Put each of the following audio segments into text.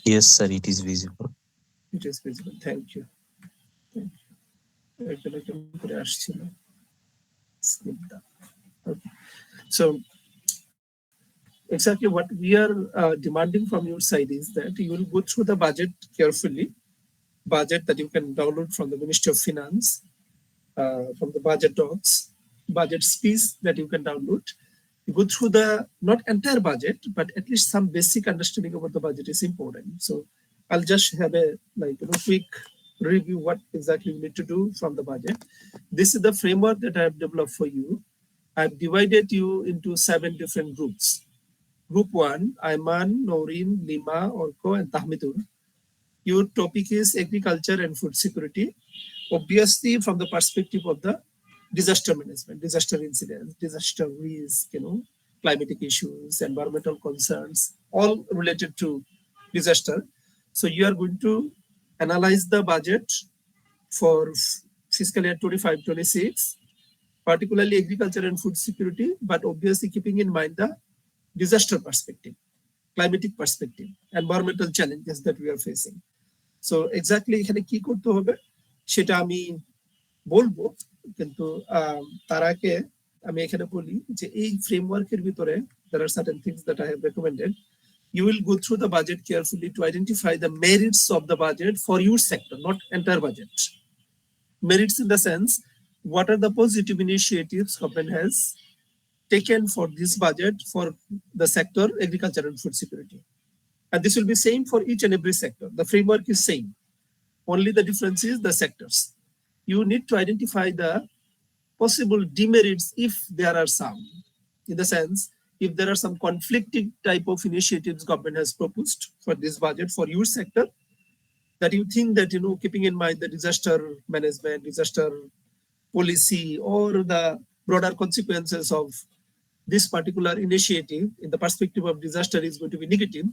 Yes, sir, it is visible. It is visible. Thank you. Thank you. একজন করে আসছিল। Skip that. Okay. So exactly what we are demanding from your side is that you will go through the budget carefully, budget that you can download from the Ministry of Finance, from the budget docs, budget speech that you can download. You go through the not entire budget, but at least some basic understanding about the budget is important. So I'll just have a quick review what exactly you need to do from the budget. This is the framework that I have developed for you. I've divided you into 7 different groups. Group 1, Ayman, Noreen, Lima, Orko, and Tahmidur. Your topic is agriculture and food security, obviously from the perspective of the disaster management, disaster incidents, disaster risk, climatic issues, environmental concerns, all related to disaster. So you are going to analyze the budget for fiscal year 25-26, particularly agriculture and food security, but obviously keeping in mind the disaster perspective, climatic perspective, environmental challenges that we are facing. So exactly এখানে কি করতে হবে সেটা আমি বলবো, কিন্তু তার আগে আমি এখানে বলি যে এই ফ্রেমওয়ার্কের ভিতরে there are certain things that I have recommended. You will go through the budget carefully to identify the merits of the budget for your sector, not entire budget. Merits in the sense, what are the positive initiatives government has taken for this budget for the sector agriculture and food security. And this will be same for each and every sector. The framework is same. Only the difference is the sectors. You need to identify the possible demerits if there are some. In the sense, if there are some conflicting type of initiatives government has proposed for this budget for your sector, that you think that, keeping in mind the disaster management, disaster policy, or the broader consequences of this particular initiative in the perspective of disaster is going to be negative,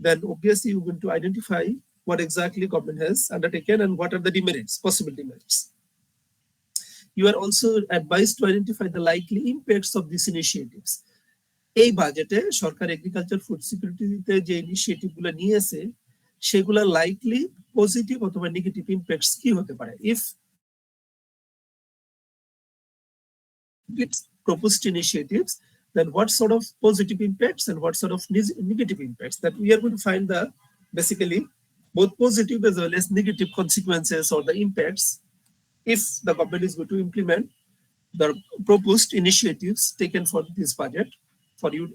then obviously you're going to identify what exactly government has undertaken and what are the demerits, possible demerits. You are also advised to identify the likely impacts of these initiatives. এই বাজেটে সরকার agriculture food সিকিউরিটিতে যে initiative গুলো নিয়েছে সেগুলো likely positive অথবা negative impacts কি হতে পারে if it's proposed initiatives, then what sort of positive impacts and what sort of negative impacts, that we are going to find the basically both positive as well as negative consequences or the impacts if the government is going to implement the proposed initiatives taken for this budget for your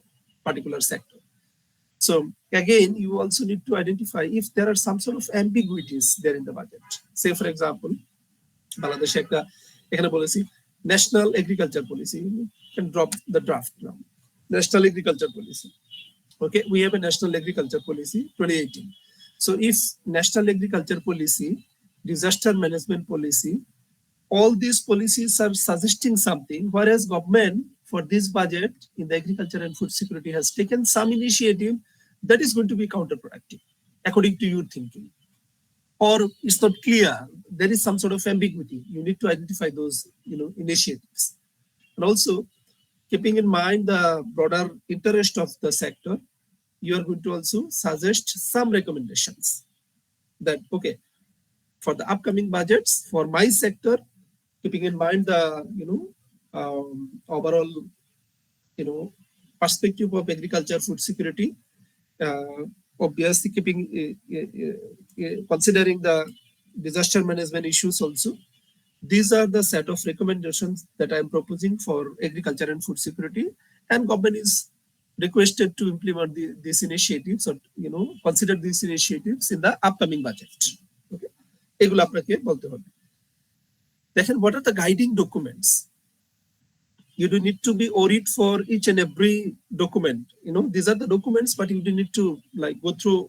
particular sector. So again, you also need to identify if there are some sort of ambiguities there in the budget. Say for example, Bangladesh ekhane bolechi national agriculture policy. You can drop the draft now. National agriculture policy. Okay, we have a national agriculture policy 2018. So if national agriculture policy, disaster management policy, all these policies are suggesting something, whereas government for this budget in the agriculture and food security has taken some initiative that is going to be counterproductive according to your thinking, or it's not clear, there is some sort of ambiguity. You need to identify those initiatives, and also keeping in mind the broader interest of the sector, you are going to also suggest some recommendations that okay, for the upcoming budgets for my sector, keeping in mind the overall perspective of agriculture food security, obviously keeping considering the disaster management issues also. These are the set of recommendations that I am proposing for agriculture and food security, and government is requested to implement these initiatives or consider these initiatives in the upcoming budget. Okay, এগুলো আপনাকে বলতে হবে। দেখেন, what are the guiding documents? You do need to be worried for each and every document. These are the documents, but you do need to go through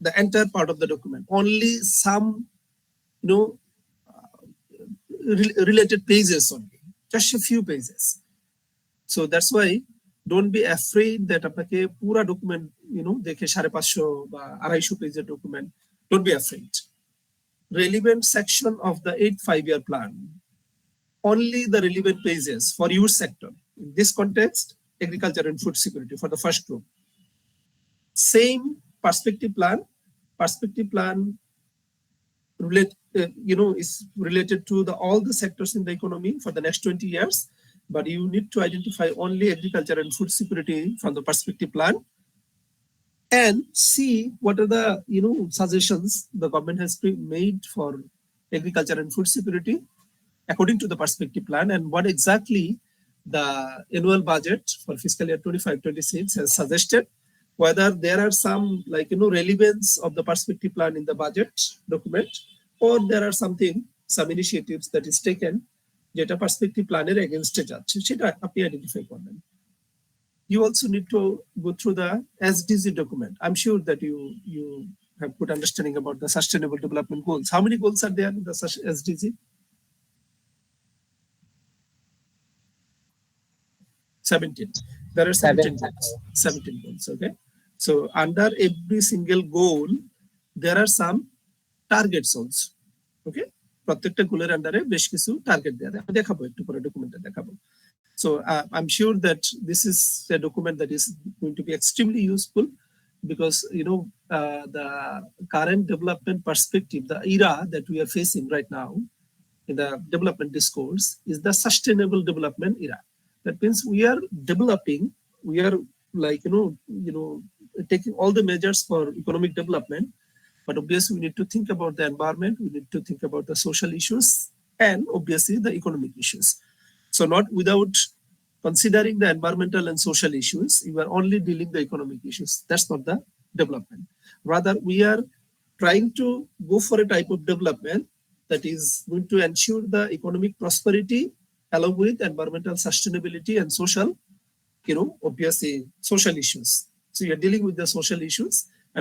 the entire part of the document. Only some related pages only, just a few pages. So that's why don't be afraid that আপনাকে পুরা document দেখে 550 বা 250 পেজের document, don't be afraid. Relevant section of the 8th 5-year plan, only the relevant pages for your sector. In this context, agriculture and food security for the first group. Same perspective plan perspective plan is related to all the sectors in the economy for the next 20 years, but you need to identify only agriculture and food security from the perspective plan and see what are the suggestions the government has made for agriculture and food security according to the perspective plan, and what exactly the annual budget for fiscal year 25-26 has suggested, whether there are some relevance of the perspective plan in the budget document, or there are some initiatives that is taken যেটা perspective planer against যাচ্ছে, সেটা আপনি identify করবেন. You also need to go through the SDG document. I'm sure that you have good understanding about the sustainable development goals. How many goals are there in the SDG? 17. There are 17 goals. 17 goals. Okay. So under every single goal, there are some targets also. Okay. প্রত্যেকটা গোলের আন্ডারে বেশ কিছু target দেয়া আছে, দেখাবো একটু পরে ডকুমেন্টে দেখাবো. So I'm sure that this is a document that is going to be extremely useful, because the current development perspective, the era that we are facing right now in the development discourse, is the sustainable development era. That means we are developing, we are taking all the measures for economic development, but obviously we need to think about the environment, we need to think about the social issues, and obviously the economic issues. So not without considering the environmental and social issues, you are only dealing the economic issues. That's not the development. Rather, we are trying to go for a type of development that is going to ensure the economic prosperity along with environmental sustainability and social, obviously social issues. So you're dealing with the social issues,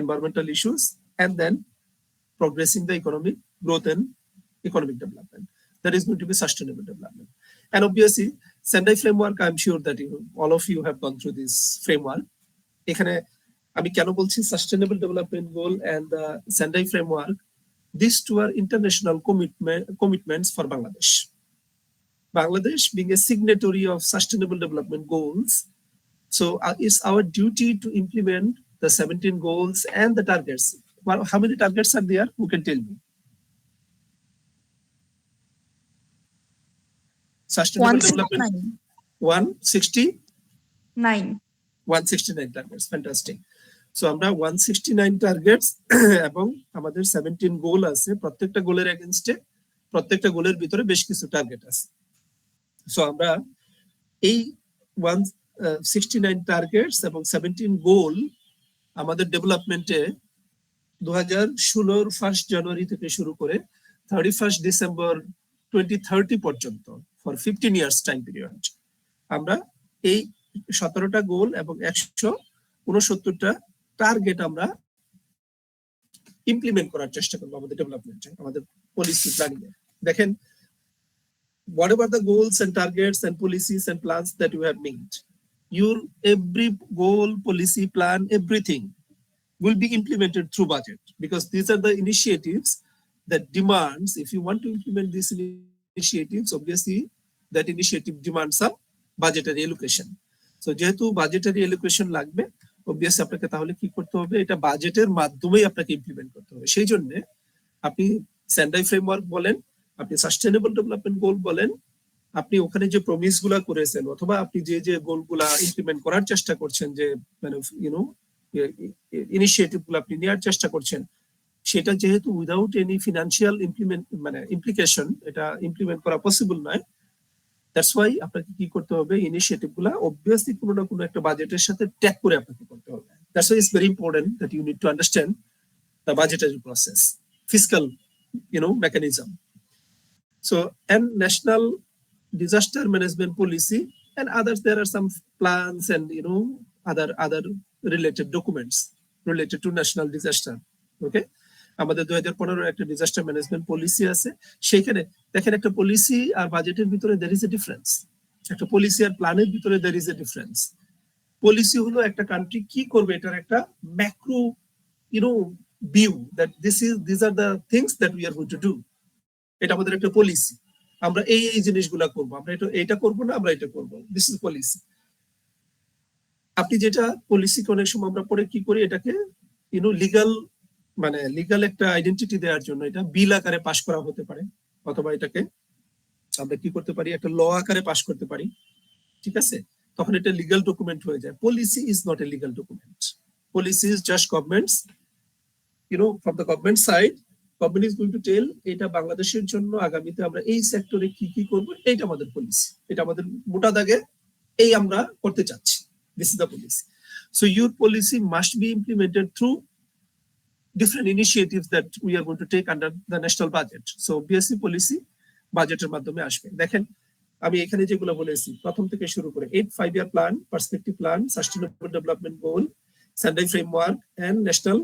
environmental issues, and then progressing the economic growth and economic development. That is going to be sustainable development. And obviously, Sendai framework, I'm sure that all of you have gone through this framework. এখানে আমি কেন বলছি sustainable development goal and the Sendai framework, these two are international commitments for Bangladesh. Bangladesh being a signatory of sustainable development goals, so it's our duty to implement the 17 goals and the targets. Well, how many targets are there? Who can tell me? Sustainable development 169 targets. Fantastic. So আমরা 169 targets এবং আমাদের 17 গোল আছে, প্রত্যেকটা গোলের এগেইনস্টে প্রত্যেকটা গোলের ভিতরে বেশ কিছু টার্গেট আছে. সো আমরা এই 169 টার্গেটস এবং 17 গোল আমাদের ডেভেলপমেন্টে 2016 1 জানুয়ারি থেকে শুরু করে 31 ডিসেম্বর 2030 পর্যন্ত for 15 years time period আমরা এই 17টা গোল এবং 169টা টার্গেট আমরা ইমপ্লিমেন্ট করার চেষ্টা করব আমাদের ডেভেলপমেন্টে, আমাদের পলিসি প্ল্যানিং এ. দেখেন, whatever the goals and targets and policies and plans that you have made, your every goal, policy, plan, everything will be implemented through budget, because these are the initiatives that demands, if you want to implement these initiatives, obviously that initiative demands a budgetary allocation. So যেহেতু budgetary allocation লাগবে, obviously আপনাকে তাহলে কি করতে হবে, এটা বাজেটের মাধ্যমেই আপনাকে ইমপ্লিমেন্ট করতে হবে. সেই জন্য আপনি সেন্ডাই ফ্রেমওয়ার্ক বলেন, আপনি সাস্টেনেবল ডেভেলপমেন্ট গোল বলেন, আপনি ওখানে যে প্রমিস গুলা করেছেন অথবা আপনি যে গোলগুলা ইমপ্লিমেন্ট করার চেষ্টা করছেন, যে মানে ইনিশিয়েটিভ গুলো আপনি নেওয়ার চেষ্টা করছেন, সেটা যেহেতু উইদাউট এনি ফিনান্সিয়াল ইমপ্লিকেশন এটা ইমপ্লিমেন্ট করা পসিবল নয়. দ্যাটস ওয়াই আপনাকে কি করতে হবে, ইনিশিয়েটিভ গুলা অবভিয়াসলি কোনো না কোনো একটা বাজেটের সাথে ট্যাগ করে আপনাকে করতে হবে. That's why it's very important that you need to understand the budgetary process, fiscal mechanism. So, and national disaster management policy and others, there are some plans and other related documents related to national disaster. Okay, আমাদের 2015 একটা disaster management policy আছে. সেখানে দেখেন, একটা policy আর বাজেটের ভিতরে there is a difference. একটা policy আর প্ল্যানের ভিতরে there is a difference. Policy হলো একটা কান্ট্রি কি করবে, এটার একটা macro view that these are the things that we are going to do. এটা আমাদের একটা পলিসি, আমরা এই জিনিসগুলা করব, আমরা এটা করব না, আমরা এটা করব, দিস ইজ পলিসি. আপনি যেটা পলিসি অনেক সময় আমরা পরে কি করি, এটাকে লিগ্যাল মানে লিগাল একটা আইডেন্টিটি দেওয়ার জন্য এটা বিল আকারে পাশ করা হতে পারে, অথবা এটাকে আমরা কি করতে পারি, একটা ল আকারে পাশ করতে পারি, ঠিক আছে? তখন এটা লিগাল ডকুমেন্ট হয়ে যায়। Policy is not a legal document. Policy is just governments, from the government side, government is going to tell এটা বাংলাদেশের জন্য আগামীতে আমরা এই সেক্টরে কি কি করবো, এইটা আমাদের পলিসি, এটা আমাদের মোটা দাগে এই আমরা করতে চাচ্ছি, this is the policy. So your policy must be implemented through different initiatives that we are going to take under the national budget. So BSc policy বাজেটের মাধ্যমে আসবে। দেখেন আমি এখানে যেগুলো বলেছি প্রথম থেকে শুরু করে 8 5-year plan, perspective plan, sustainable development goal, Sendai framework and national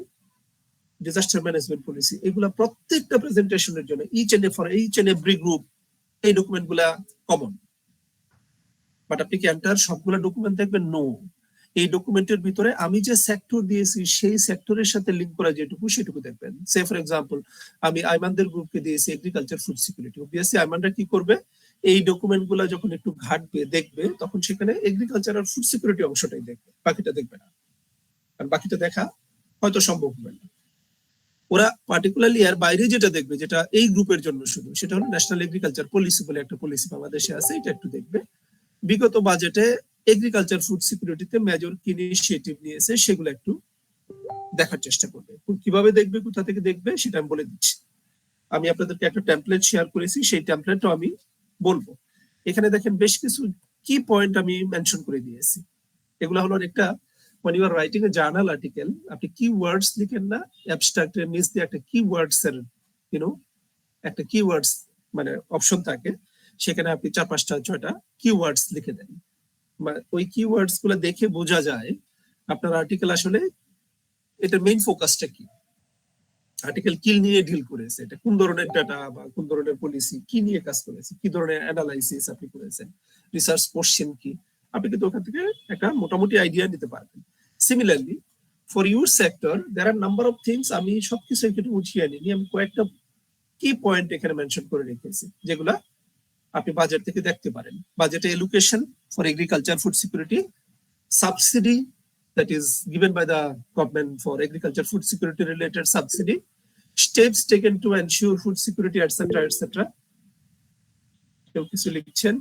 disaster management policy, এগুলা প্রত্যেকটা প্রেজেন্টেশনের জন্য ইচ এন্ড এভরি গ্রুপ এই ডকুমেন্টগুলা কমন। বাট আপনি কি এন্টার সবগুলা ডকুমেন্ট দেখবেন? নো। এই ডকুমেন্টের ভিতরে আমি যে সেক্টর দিয়েছি সেই সেক্টরের সাথে লিঙ্ক করা যেটুকু সেটুকু দেখবেন। সে ফর এক্সাম্পল আমি আইমানদের গ্রুপকে দিয়েছি এগ্রিকালচার ফুড সিকিউরিটি, অবভিয়াসলি আইমানরা কি করবে, এই ডকুমেন্ট গুলা যখন একটু ঘাটবে দেখবে তখন সেখানে এগ্রিকালচার আর ফুড সিকিউরিটি অংশটাই দেখবে, বাকিটা দেখবে না, কারণ বাকিটা দেখা হয়তো সম্ভব হবে না। ওরা পার্টিকুলারলি এর বাইরে যেটা দেখবে, যেটা এই গ্রুপের জন্য শুধু, সেটা হলো ন্যাশনাল এগ্রিকালচার পলিসি বলে একটা পলিসি বাংলাদেশে আছে, এটা একটু দেখবে। বিগত বাজেটে এগ্রিকালচার ফুড সিকিউরিটিতে মেজর কি ইনিশিয়েটিভ নিয়েছে সেগুলো একটু দেখার চেষ্টা করবে। কিভাবে দেখবে, কোথা থেকে দেখবে সেটা আমি বলে দিচ্ছি। আমি আপনাদেরকে একটা টেমপ্লেট শেয়ার করেছি, সেই টেমপ্লেটও আমি বলবো। এখানে দেখেন বেশ কিছু কি পয়েন্ট আমি মেনশন করে দিয়েছি। এগুলো হলো একটা, when you are writing a journal article, আপনি কি ওয়ার্ডস লিখেন না, অ্যাবস্ট্রাক্টের নিচ দিয়ে একটা কি ওয়ার্ডস এর একটা কি ওয়ার্ডস মানে অপশন থাকে, সেখানে আপনি 4 5টা 6টা কি ওয়ার্ডস লিখে দেন। ওই কি ওয়ার্ডস গুলো দেখে বোঝা যায় আপনার আর্টিকেল আসলে এটা মেইন ফোকাসটা কি, আর্টিকেল কি নিয়ে ডিল করেছে, এটা কোন ধরনের ডাটা বা কোন ধরনের পলিসি কি নিয়ে কাজ করেছে, কি ধরনের অ্যানালাইসিস আপনি করেছেন, রিসার্চ কোশ্চেন কি, আপনি কিন্তু ওখান থেকে একটা মোটামুটি আইডিয়া নিতে পারবেন। Similarly for your sector there are number of things, আমি সবকিছু একটু উঠিয়ে নিই, আমি কয়েকটা কি পয়েন্ট এখানে মেনশন করে রেখেছি যেগুলা আপনি বাজেট থেকে দেখতে পারেন। বাজেটে allocation for agriculture food security, subsidy that is given by the government for agriculture food security related subsidy, steps taken to ensure food security, etc. etc. কেউ কিছু লিখছেন?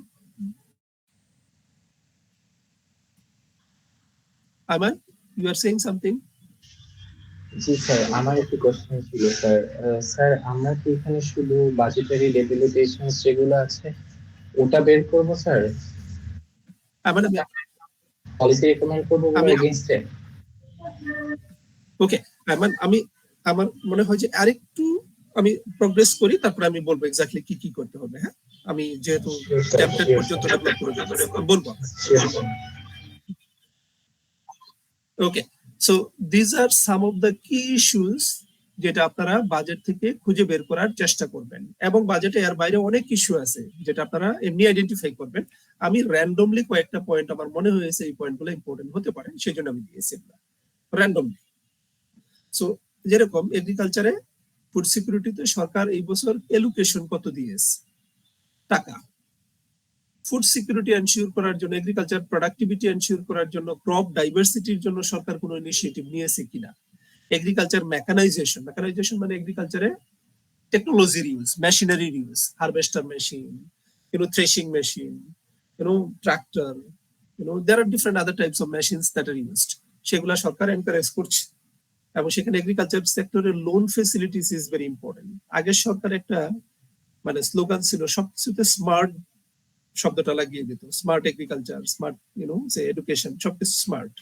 Aman, you are saying something? G sir, আমার একটু question ছিল sir. Sir আমরা কি এখানে শুধু বাজেটারি ডেভেলপমেন্ট যেগুলো আছে ওটা বের করব স্যার? Aman, পলিসি রেকমেন্ড করব ওগুলো এগেইনস্টে? ওকে আমান, আমি আমার মনে হয় যে আরেকটু আমি প্রোগ্রেস করি, তারপরে আমি বলবো এক্স্যাক্টলি কি কি করতে হবে। হ্যাঁ, আমি যেহেতু টেমপ্লেট পর্যন্ত ডেভেলপ করে বলবো। Okay, so this are some of the key issues যেটা আপনারা বাজেট থেকে খুঁজে বের করার চেষ্টা করবেন, এবং বাজেটে এর বাইরে অনেক ইস্যু আছে যেটা আপনারা এমনি আইডেন্টিফাই করবেন। আমি র্যান্ডমলি কয়েকটা পয়েন্ট আমার মনে হয়েছে এই পয়েন্টগুলো ইম্পর্টেন্ট হতে পারে, সেই জন্য আমি দিয়েছি র্যান্ডমলি। সো যেরকম এগ্রিকালচারে ফুড সিকিউরিটিতে সরকার এই বছর এলোকেশন কত দিয়েছে টাকা, ফুড সিকিউরিটি এনশিওর করার জন্য, এগ্রিকালচার প্রোডাক্টিভিটি এনশিওর করার জন্য, ক্রপ ডাইভার্সিটির জন্য সরকার কোনো ইনিশিয়েটিভ নিয়েছে কিনা, এগ্রিকালচার মেকানাইজেশন মানে এগ্রিকালচারে টেকনোলজির ইউজ, মেশিনারির use, harvester machine, threshing machine, tractor, there are different other types of machines that are used, সেগুলা সরকার এনকারেজ করছে। এবং সেখানে এগ্রিকালচার সেক্টরের loan facilities is very important. আগের সরকার একটা মানে স্লোগান ছিল সবকিছুতে স্মার্ট শব্দটা লাগিয়ে দিত, স্মার্ট এগ্রিকালচার, স্মার্ট এডুকেশন, সবকিছু স্মার্ট।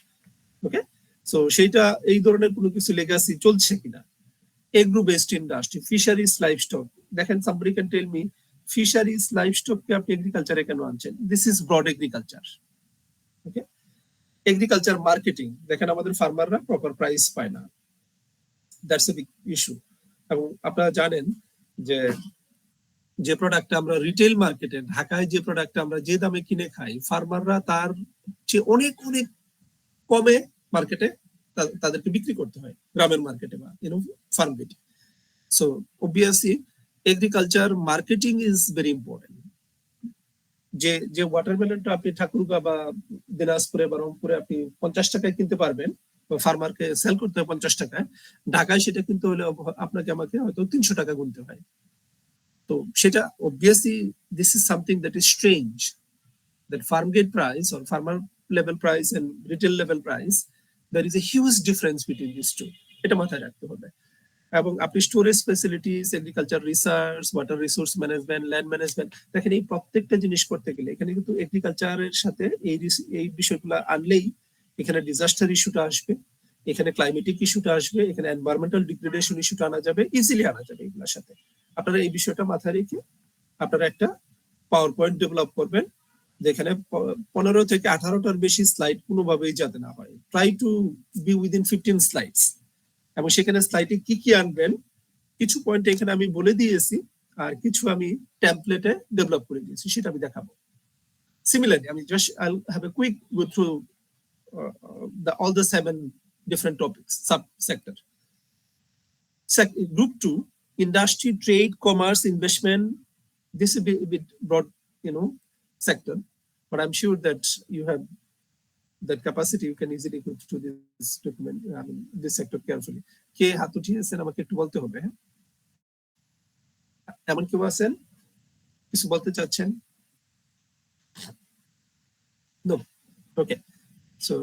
ওকে, সো সেইটা এই ধরনের কোনো কিছু লেগাসি চলছে কিনা। Agro based industry, fisheries, livestock, দেখেন somebody can tell me fisheries লাইভস্টককে আপনি এগ্রিকালচারে কেন আনছেন? This is broad agriculture. Okay, agriculture marketing, দেখেন আমাদের ফার্মাররা প্রপার প্রাইস পায় না, দ্যাটস এ বিগ ইস্যু। এবং আপনারা জানেন যে প্রোডাক্ট আমরা রিটেল মার্কেটে ঢাকায় যে প্রোডাক্ট আমরা যে দামে কিনে খাই, ফার্মাররা তার চেয়ে অনেক অনেক কমে মার্কেটে তাদেরকে বিক্রি করতে হয় গ্রামের মার্কেটে বা ফার্ম গেটে। So obviously agriculture marketing is very important. যে ওয়াটারমেলনটা আপনি ঠাকুরগাঁ বা দিনাজপুরে বা রংপুরে আপনি 50 টাকায় কিনতে পারবেন, ফার্মারকে সেল করতে হয় 50 টাকায়, ঢাকায় সেটা কিন্তু হলে আপনাকে আমাকে হয়তো 300 টাকা গুনতে হয়। তো সেটা obviously this is something that is strange, that farm gate price or farmer level price and retail level price, there is a huge difference between these two. এটা মাথায় রাখতে হবে। এবং আপনি storage facilities, agriculture research, water resource management, land management, দেখেন এই প্রত্যেকটা জিনিস করতে গেলে এখানে কিন্তু এগ্রিকালচারের সাথে এই বিষয়গুলো আনলেই এখানে ডিজাস্টার ইস্যুটা আসবে, এখানে ক্লাইমেটিক ইস্যুটা আসবে, এখানে এনভায়রনমেন্টাল ডিগ্রেডেশন ইস্যুটা আনা যাবে, ইজিলি আনা যাবে এগুলোর সাথে। আপনারা এই বিষয়টা মাথায় রেখে আপনারা একটা পাওয়ার পয়েন্ট ডেভেলপ করবেন, যেখানে 15 থেকে 18টার বেশি স্লাইড কোনোভাবেই যাতে না হয়। Try to B within 15 slides, এবং সেখানে স্লাইডে কি কি আনবেন কিছু পয়েন্ট এখানে আমি বলে দিয়েছি, আর কিছু আমি টেমপ্লেটে ডেভেলপ করে দিয়েছি, সেটা আমি দেখাবো। সিমিলারলি আমি জাস্ট আইল have a quick go through all the 7 different topics, sub sector. Group 2, industry, trade, commerce, investment. This is a bit broad, sector, but I'm sure that you have that capacity. You can easily go through this document, I mean this sector carefully. কে হাত উঠিয়েছেন আমাকে একটু বলতে হবে। এমন কেউ আছেন কিছু বলতে চাচ্ছেন? নো, ওকে। সো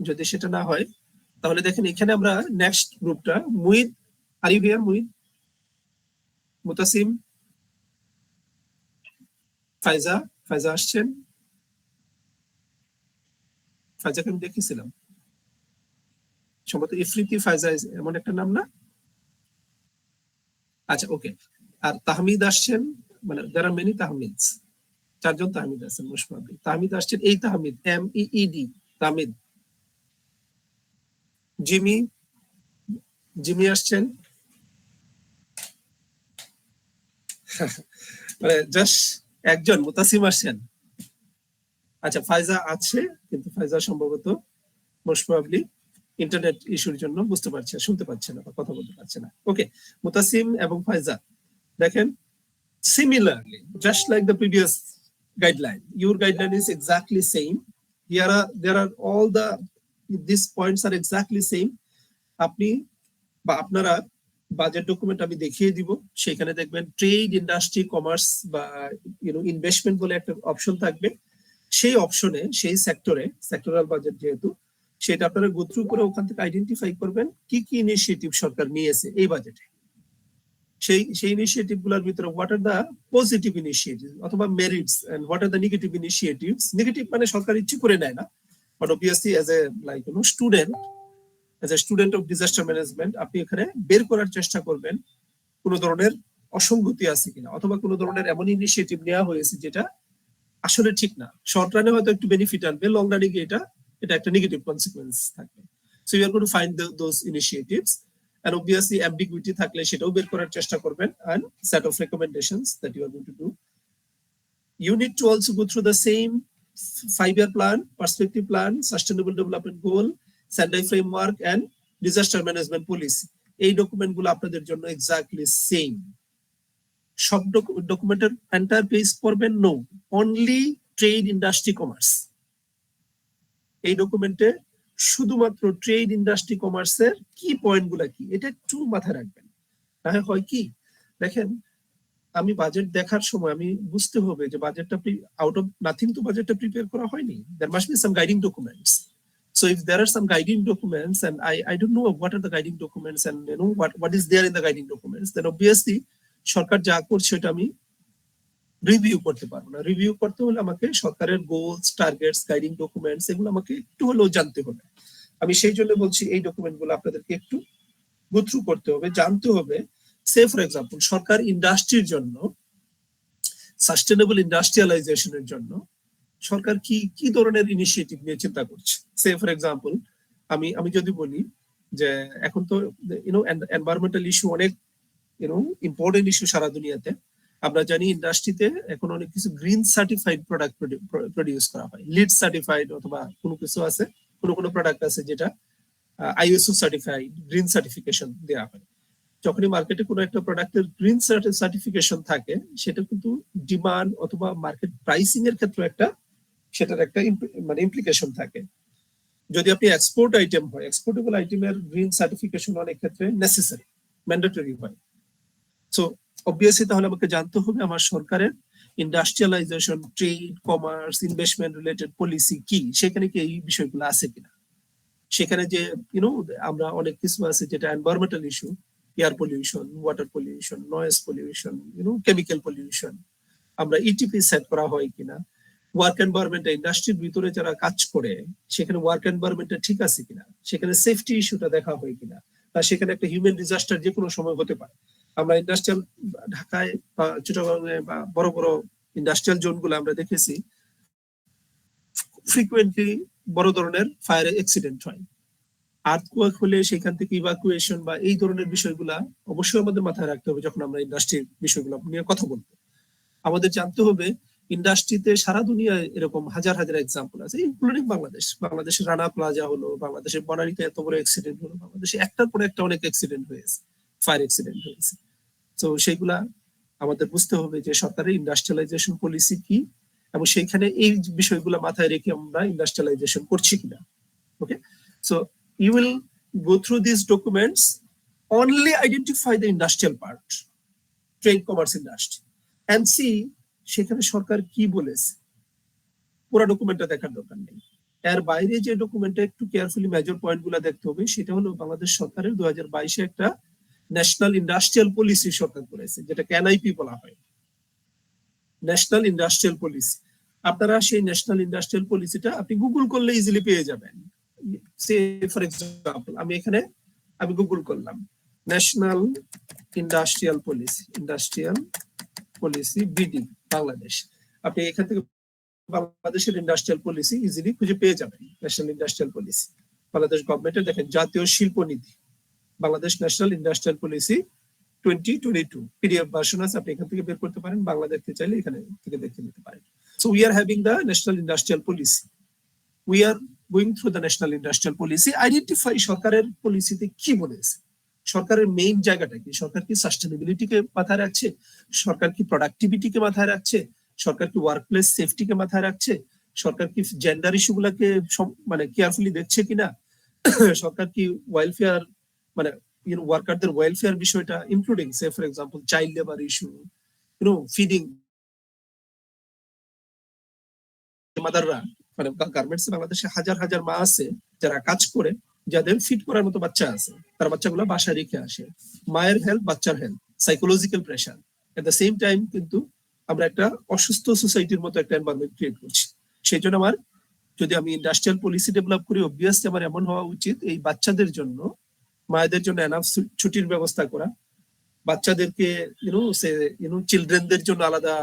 যদি সেটা না হয় তাহলে দেখেন এখানে আমরা নেক্সট গ্রুপটা, মুইদ, আর you here? Muid, Mutasim, Fayza, Fayza আসছেন? ফায়জাকে আমি দেখেছিলাম সম্ভবত, ইফরিতি ফায়জা এমন একটা নাম না? আচ্ছা, ওকে। আর তাহমিদ আসছেন, মানে there are many তাহমিদস, 4 জন তাহমিদ আছেন মোস্ট প্রবাবলি। তাহমিদ আসছেন, এই Tahmid, MEED, Tahmid. Jimmy, Jimmy আসছেন, মানে জাস্ট একজন মুতাসিম আসছেন। আচ্ছা, ফায়জা আছে, কিন্তু ফায়জা সম্ভবত মোস্ট প্রবাবলি ইন্টারনেট ইস্যুর জন্য বুঝতে পারছে, শুনতে পাচ্ছে না বা কথা বলতে পারছে না। ওকে, মুতাসিম এবং ফায়জা, দেখেন similarly, just like the previous guideline, your guideline is exactly same. There are all these points are exactly same. আপনি বা আপনারা বাজেট ডকুমেন্ট আমি দেখিয়ে দিব, সেখানে দেখবেন ট্রেড, ইন্ডাস্ট্রি, কমার্স বা ইনভেস্টমেন্ট বলে একটা অপশন থাকবে। সেই অপশনে, সেই সেক্টরে, সেক্টরাল বাজেট যেহেতু, সেটা আপনারা গো থ্রু করে ওখান থেকে আইডেন্টিফাই করবেন কি কি ইনিশিয়েটিভ সরকার নিয়েছে এই বাজেটে। সেই ইনিশিয়েটিভ গুলোর ভিতরে what are the positive initiative অথবা merits and what are the negative initiatives. Negative মানে সরকার ইচ্ছে করে নেয় না, but obviously as a student of disaster management আপনি এখানে বের করার চেষ্টা করবেন কোন ধরনের অসঙ্গতি আছে কিনা, অথবা কোন ধরনের এমন ইনিশিয়েটিভ নেওয়া হয়েছে যেটা আসলে ঠিক না। শর্ট রানে হয়তো একটু বেনিফিট আনবে, লং রানে গিয়ে এটা একটা নেগেটিভ কনসিকুয়েন্স থাকবে। So you are going to find those initiatives, and obviously ambiguity থাকলে সেটাও বের করার চেষ্টা করবেন, and set of recommendations that you are going to do. You need to also go through the same 5-year plan, perspective plan, sustainable development goal, Sendai framework, and disaster management policy. এই document গুলো আপনাদের জন্য exactly same. সব ডকুমেন্টের entire page পড়বেন? No, only trade, industry, commerce. এই ডকুমেন্টে শুধুমাত্র ট্রেড, ইন্ডাস্ট্রি, কমার্সের কি পয়েন্ট গুলা কি এটা একটু মাথায় রাখবেন। তাহলে হয় কি, দেখেন আমি বাজেট দেখার সময় আমি বুঝতে হবে যে বাজেটটা আউট অফ নাথিং তো বাজেটটা প্রিপেয়ার করা হয়নি। There must be some guiding documents. So if there are some guiding documents and I don't know what are the guiding documents and what is there in the guiding documents, then obviously সরকার যা করছে সেটা আমি review করতে পারবো না। Review করতে হলে আমাকে সরকারের গোলস, টার্গেটস, গাইডিং ডকুমেন্টস এগুলো আমাকে একটু হলেও জানতে হবে। আমি সেই জন্য বলছি এই ডকুমেন্টগুলো আপনাদেরকে একটু গো থ্রু করতে হবে, জানতে হবে। সে ফর এক্সাম্পল সরকার ইন্ডাস্ট্রির জন্য, সাস্টেনেবল ইন্ডাস্ট্রিয়ালাইজেশনের জন্য সরকার কি কি ধরনের ইনিশিয়েটিভ নিয়ে চিন্তা করছে। সে ফর এক্সাম্পল আমি যদি বলি যে এখন তো এনভায়রনমেন্টাল ইস্যু অনেক ইম্পর্টেন্ট ইস্যু সারা দুনিয়াতে। আমরা জানি ইন্ডাস্ট্রিতে এখন অনেক কিছু গ্রিন সার্টিফাইড প্রোডাক্ট প্রডিউস করা হয়, লিড সার্টিফাইড, অথবা কোনো কিছু আছে, কোনো প্রোডাক্ট আছে যেটা ISO সার্টিফাইড, গ্রিন সার্টিফিকেশন দেওয়া হয়। যখনই মার্কেটে কোনো একটা প্রোডাক্টের গ্রিন সার্টিফিকেশন থাকে, সেটা কিন্তু ডিমান্ড অথবা মার্কেট প্রাইসিং এর ক্ষেত্রে সেটার একটা মানে ইমপ্লিকেশন থাকে। যদি আপনি এক্সপোর্ট আইটেম হয়, এক্সপোর্টেবল আইটেমের গ্রিন সার্টিফিকেশন অনেক ক্ষেত্রে নেসেসারি, ম্যান্ডেটরি হয়। সো অবভিয়াসলি তাহলে আমাকে জানতে হবে আমার সরকারের industrialisation, trade, commerce, investment related policy কি, সেখানে কি এই বিষয়গুলো আছে কিনা। সেখানে যে আমরা অনেক কিছু আছে যেটা environmental issue, air pollution, water pollution, noise pollution, chemical pollution, আমরা ইটিপি সেট করা হয় কিনা, ওয়ার্ক এনভায়রনমেন্টে ইন্ডাস্ট্রির ভিতরে যারা কাজ করে সেখানে ওয়ার্ক এনভায়রনমেন্টটা ঠিক আছে কিনা, সেখানে সেফটি ইস্যুটা দেখা হয় কিনা, বা সেখানে একটা হিউম্যান ডিজাস্টার যে কোনো সময় হতে পারে। আমরা ইন্ডাস্ট্রিয়াল ঢাকায় বা চিটাগংয়ে বা বড় বড় ইন্ডাস্ট্রিয়াল জোনগুলো আমরা দেখেছি ফ্রিকুয়েন্টলি বড় ধরনের ফায়ার অ্যাক্সিডেন্ট হয়। আর্থকোয়েক হলে সেখান থেকে ইভাকুয়েশন বা এই ধরনের বিষয়গুলা অবশ্যই আমাদের মাথায় রাখতে হবে যখন আমরা ইন্ডাস্ট্রির বিষয়গুলো নিয়ে কথা বলবো। আমাদের জানতে হবে ইন্ডাস্ট্রিতে সারা দুনিয়ায় এরকম হাজার হাজার এক্সাম্পল আছে, ইনক্লুডিং বাংলাদেশ। বাংলাদেশের রানা প্লাজা হলো, বাংলাদেশের বনানীতে এত বড় অ্যাক্সিডেন্ট হলো, বাংলাদেশে একটার পর একটা অনেক অ্যাক্সিডেন্ট হয়েছে, ফায়ার অ্যাক্সিডেন্ট হয়েছে। তো সেইগুলা আমাদের বুঝতে হবে যে সরকারের ইন্ডাস্ট্রিয়ালাইজেশন পলিসি কি, এবং সেইখানে এই বিষয়গুলো মাথায় রেখে আমরা ইন্ডাস্ট্রিয়ালাইজেশন করছি কিনা। ওকে, so you will go through these documents, only identify the industrial part, trade, commerce, industry, and see সেখানে সরকার কি বলেছে। পুরো ডকুমেন্টটা দেখার দরকার নেই, এর বাইরে যে ডকুমেন্টে একটু কেয়ারফুলি মেজর পয়েন্ট গুলা দেখতে হবে সেটা হলো বাংলাদেশ সরকারের 2022-এ একটা ন্যাশনাল ইন্ডাস্ট্রিয়াল পলিসি সরকার করেছে, যেটাকে এনআইপি বলা হয়, ন্যাশনাল ইন্ডাস্ট্রিয়াল পলিসি। আপনারা সেই ন্যাশনাল ইন্ডাস্ট্রিয়াল পলিসিটা আপনি গুগল করলে ইজিলি পেয়ে যাবেন। সে ফর এক্সাম্পল আমি গুগল করলাম national industrial policy BD Bangladesh, আপনি এখান থেকে বাংলাদেশের ইন্ডাস্ট্রিয়াল পলিসি ইজিলি খুঁজে পেয়ে যাবেন। ন্যাশনাল ইন্ডাস্ট্রিয়াল পলিসি বাংলাদেশ গভর্নমেন্টের, দেখেন জাতীয় শিল্পনীতি, Bangladesh national industrial policy 2022 PDF version আছে, আপনি এখান থেকে বের করতে পারেন, বাংলা দেখতে চাইলে এখানে থেকে দেখে নিতে পারেন। So we are having the national industrial policy, we are going through the national industrial policy, identify সরকারের পলিসিতে কি বলেছে, সরকারের মেইন জায়গাটা কি, সরকার কি সাস্টেনেবিলিটিকে মাথায় রাখছে, সরকার কি প্রোডাক্টিভিটিকে মাথায় রাখছে, সরকার কি ওয়ার্কপ্লেস সেফটিকে মাথায় রাখছে, সরকার কি জেন্ডার ইস্যুগুলোকে মানে কেয়ারফুলি দেখছে কিনা, সরকার কি ওয়েলফেয়ার মানে ওয়ার্কারদের ওয়েলফেয়ার বিষয়টা including say for example child labour issue, feeding মাদাররা, মানে গার্মেন্টস বাংলাদেশে হাজার হাজার মা আছে যারা কাজ করে, যাদের ফিট করার মতো বাচ্চা আছে, তার বাচ্চাগুলো বাসায় রেখে আসে। মায়ের হেলথ, বাচ্চার health, psychological pressure, at the same time কিন্তু আমরা একটা অসুস্থ সোসাইটির মতো একটা এনভায়রনমেন্ট ক্রিয়েট করছি। সেই জন্য আমার যদি আমি ইন্ডাস্ট্রিয়াল পলিসি ডেভেলপ করি, অবভিয়াসলি আমার এমন হওয়া উচিত এই বাচ্চাদের জন্য, মায়েদের জন্য এনাফ ছুটির ব্যবস্থা করা, বাচ্চাদেরকে চিলড্রেনদের জন্য আলাদা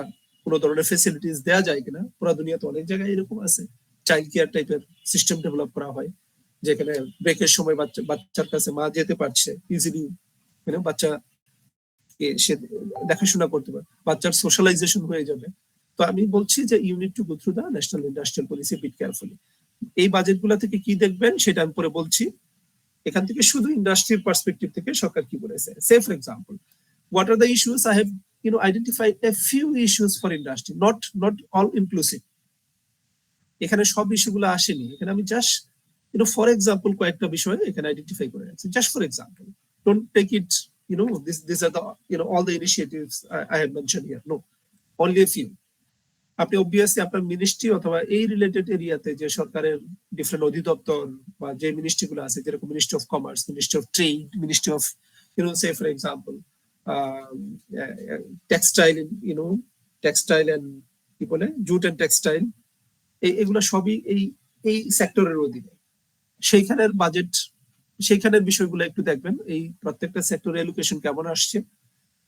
কোনো ধরনের ফেসিলিটিস দেওয়া যায় কিনা। পুরো দুনিয়াতে অনেক জায়গায় এরকম আছে, চাইল্ড কেয়ার টাইপের সিস্টেম ডেভেলপ করা হয়, যেখানে ব্রেকের সময় বাচ্চার কাছে মা যেতে পারছে ইজিলি, বাচ্চা সে দেখাশোনা করতে পারে, বাচ্চার সোশ্যালাইজেশন হয়ে যাবে। তো আমি বলছি যে you need to go through the national industrial policy bit carefully. এই বাজেট গুলা থেকে কি দেখবেন সেটা আমি পরে বলছি। এখান থেকে শুধু ইন্ডাস্ট্রির পার্সপেক্টিভ থেকে সরকার কি বলেছে। Say for example, what are the issues? I have identified a few issues for industry, not all inclusive. এখানে সব ইস্যুগুলো আসেনি, এখানে আমি জাস্ট ফর এক্সাম্পল কয়েকটা বিষয় এখানে আইডেন্টিফাই করে রাখছি, just for example. Don't take it these are the all the initiatives I have mentioned here, no, only a few. আপনি অবভিয়াসলি আপনার মিনিস্ট্রি অথবা এই রিলেটেড এরিয়াতে যে সরকারের ডিফারেন্ট অধিদপ্তর বা যে মিনিস্ট্রিগুলো আছে, যেরকম ministry of commerce, ministry of trade, ministry of say for example textile and কি বলে জুট এন্ড টেক্সটাইল, এগুলো সবই এই সেক্টরের অধীনে। সেইখানের বাজেট, সেইখানের বিষয়গুলো একটু দেখবেন, এই প্রত্যেকটা সেক্টরের এলোকেশন কেমন আসছে।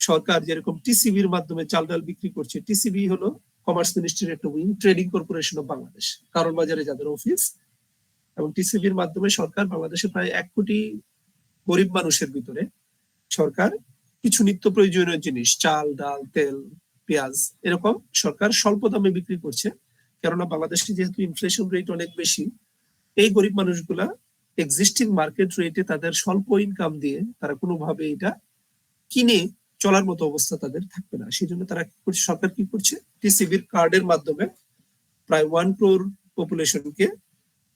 সরকার যেরকম টিসিবির মাধ্যমে চাল ডাল বিক্রি করছে, টিসিবি হলো কমার্স মিনিস্ট্রির একটা wing, trading corporation of Bangladesh, কারণ বাজারে যাদের অফিস, এবং টিসিবির মাধ্যমে সরকার বাংলাদেশে প্রায় 1 কোটি গরিব মানুষের ভিতরে সরকার কিছু নিত্য প্রয়োজনীয় জিনিস, চাল ডাল তেল পেঁয়াজ, এরকম সরকার স্বল্প দামে বিক্রি করছে। কেননা বাংলাদেশে যেহেতু ইনফ্লেশন রেট অনেক বেশি, এই গরিব মানুষগুলা এক্সিস্টিং মার্কেট রেটে তাদের স্বল্প ইনকাম দিয়ে তারা কোনোভাবে এটা কিনে চলার মতো অবস্থা তাদের থাকবে না। সেই জন্য তারা সরকার কি করছে, টিসিবির কার্ডের মাধ্যমে প্রায় 1 crore পপুলেশনকে